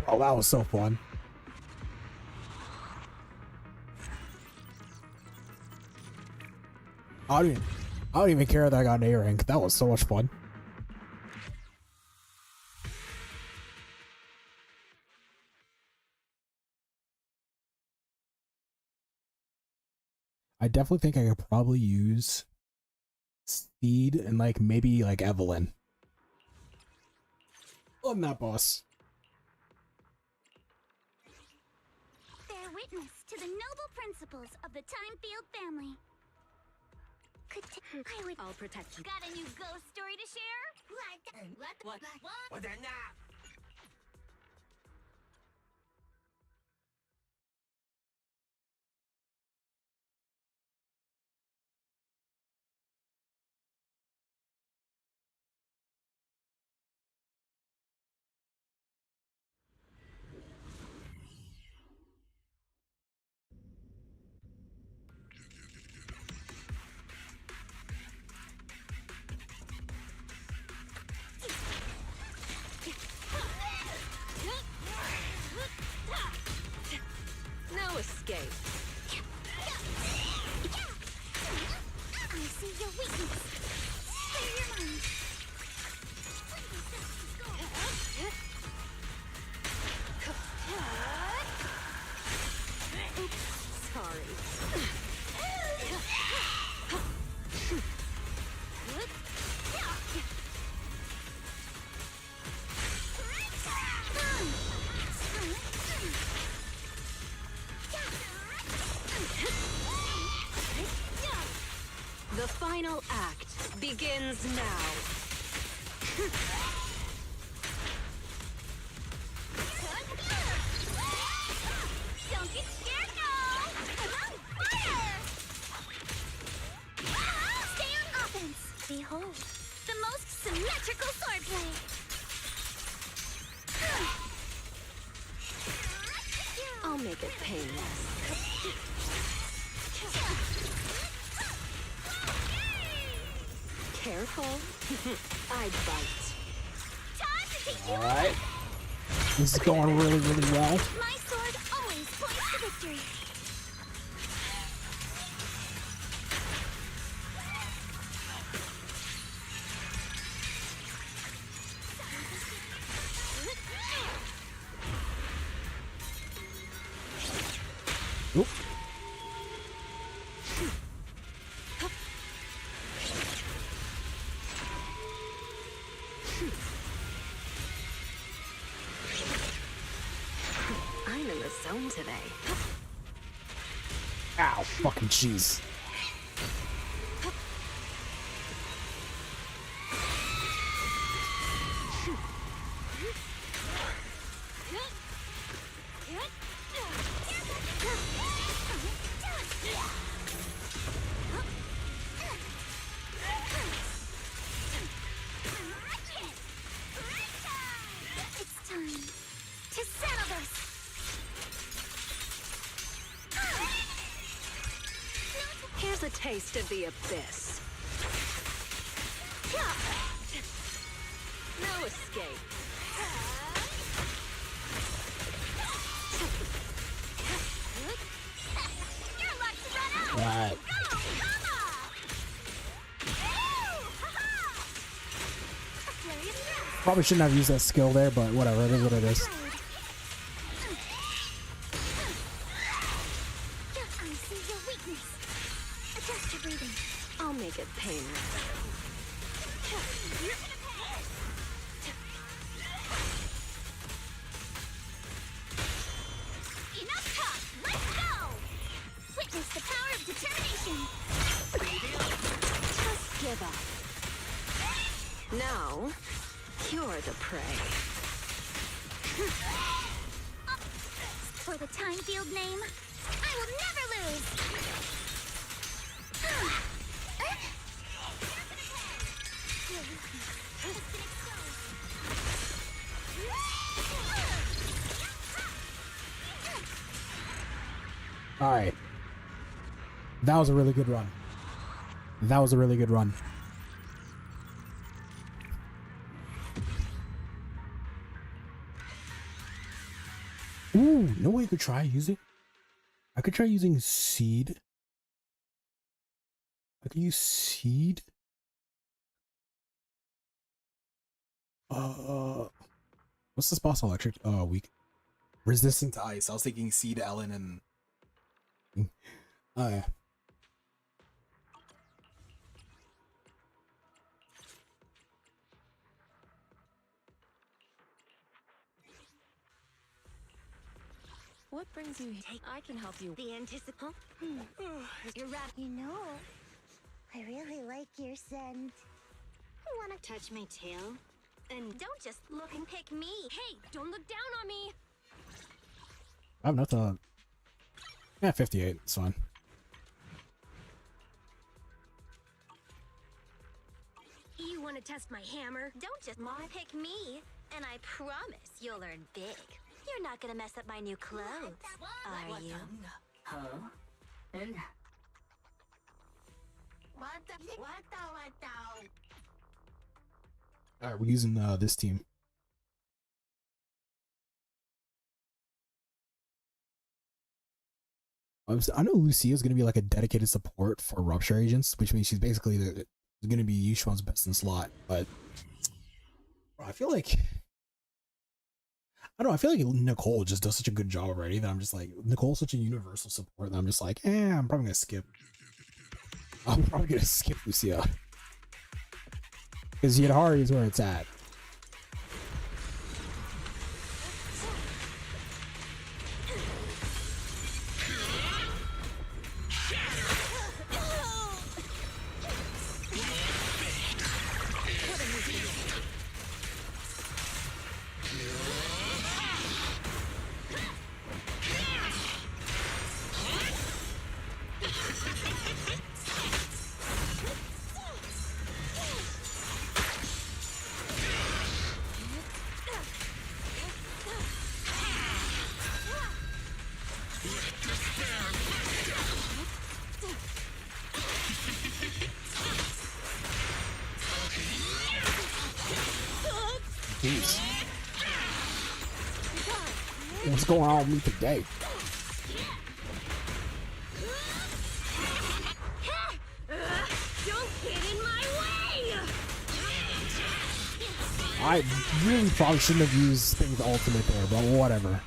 Oh, that was so fun. I don't even care that I got an A rank. That was so much fun. I definitely think I could probably use Steed and like maybe like Evelyn on that boss. Bear witness to the noble principles of the Timefield family. I'll protect you. Got a new ghost story to share? What? What? escape. I see your weakness. Clear your mind. Oops, sorry. The final act begins now. Don't get scared now! I'm on fire! Stay on offense. Behold, the most symmetrical swordplay. I'll make it painless. Careful. I bite. Time to take you Alright. This is going really, really well. My sword always points to victory. Oop. I'm in the zone today. Ow, fucking jeez. It's time to settle this. Here's a taste of the abyss. No escape. Your luck's run out. Right. Go, come on. Probably shouldn't have used that skill there, but whatever, it is what it is. I see your weakness. Adjust your breathing. I'll make it painless. Enough talk. Let's go. Witness the power of determination. Just give up. Now, you're the prey. For the time field name, I will never lose. Alright. That was a really good run. That was a really good run. Ooh, you know what I could try using? I could try using seed. I could use seed. What's this boss electric? Weak. Resistant to ice. I was thinking seed, Ellen, and oh yeah. What brings you here? I can help you. The anticiple. You're right. You know, I really like your scent. Wanna touch my tail? And don't just look and pick me. Hey, don't look down on me. I have enough to. Yeah, 58. It's fine. You wanna test my hammer? Don't just pick me. And I promise you'll learn big. You're not gonna mess up my new clothes, are you? Huh? And Alright, we're using this team. I know Lucia is gonna be like a dedicated support for Rupture agents, which means she's basically gonna be Yushuan's best in slot. But bro, I feel like I don't know. I feel like Nicole just does such a good job already that I'm just like Nicole's such a universal support that I'm just like, I'm probably gonna skip. I'm probably gonna skip Lucia because Yadhari is where it's at. Jeez. What's going on with me today? Don't get in my way! I really probably shouldn't have used Thing's ultimate there, but whatever.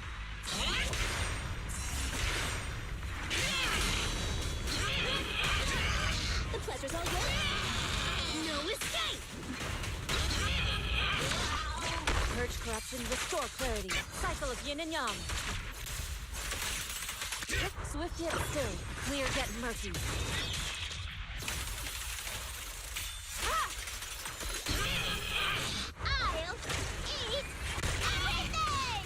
The pleasure's all yours. No escape! Purge corruption, restore clarity. Cycle of yin and yang. Swift yet still, clear yet murky. I'll eat everything!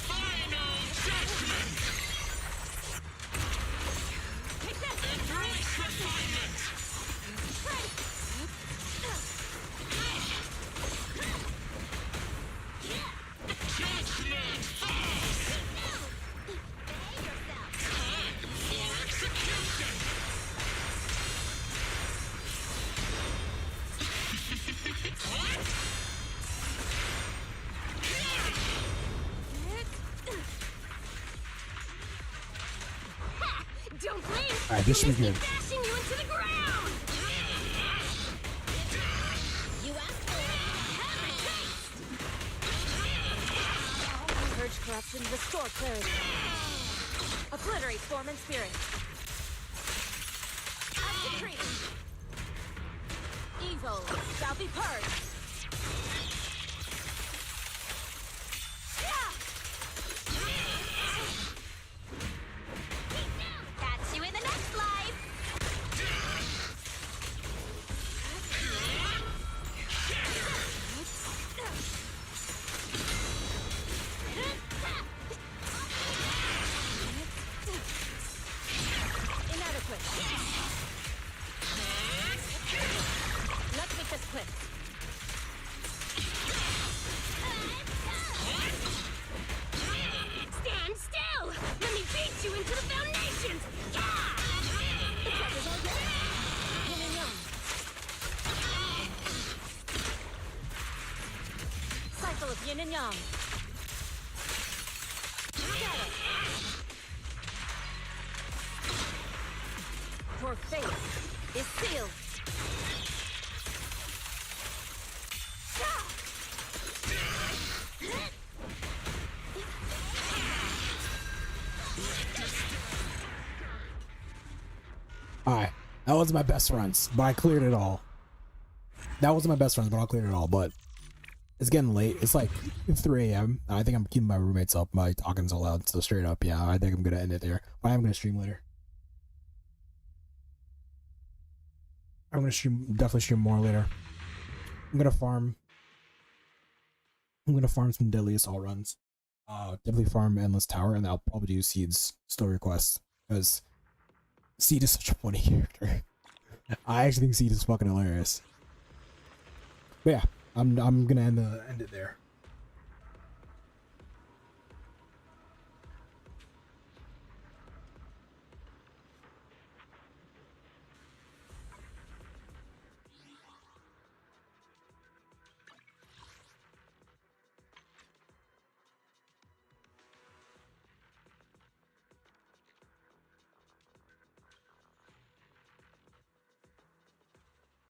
Final judgment! Embrace refinement! Judgment falls! Time for execution! Don't blame me! Alright, this should be good. Bashing you into the ground! You asked for it! Have a taste! Purge corruption, restore clarity. Obliterate form and spirit. Evil shall be purged. Catch you in the next life! Inadequate. Let's make this quick. Stand still! Let me beat you into the foundations! Yeah! The pressure's all good! Yin and yang. Cycle of yin and yang. Shadow. Your fate is sealed. Alright, that was my best runs, but I cleared it all. That wasn't my best runs, but I cleared it all. But it's getting late. It's like 3 a.m. I think I'm keeping my roommates up by talking so loud. So straight up, yeah, I think I'm gonna end it there. But I'm gonna stream later. I'm gonna definitely stream more later. I'm gonna farm some Deadly Assault runs. Definitely farm Endless Tower, and I'll probably do Seed's story quest because Seed is such a funny character. I actually think Seed is fucking hilarious. But yeah, I'm gonna end it there.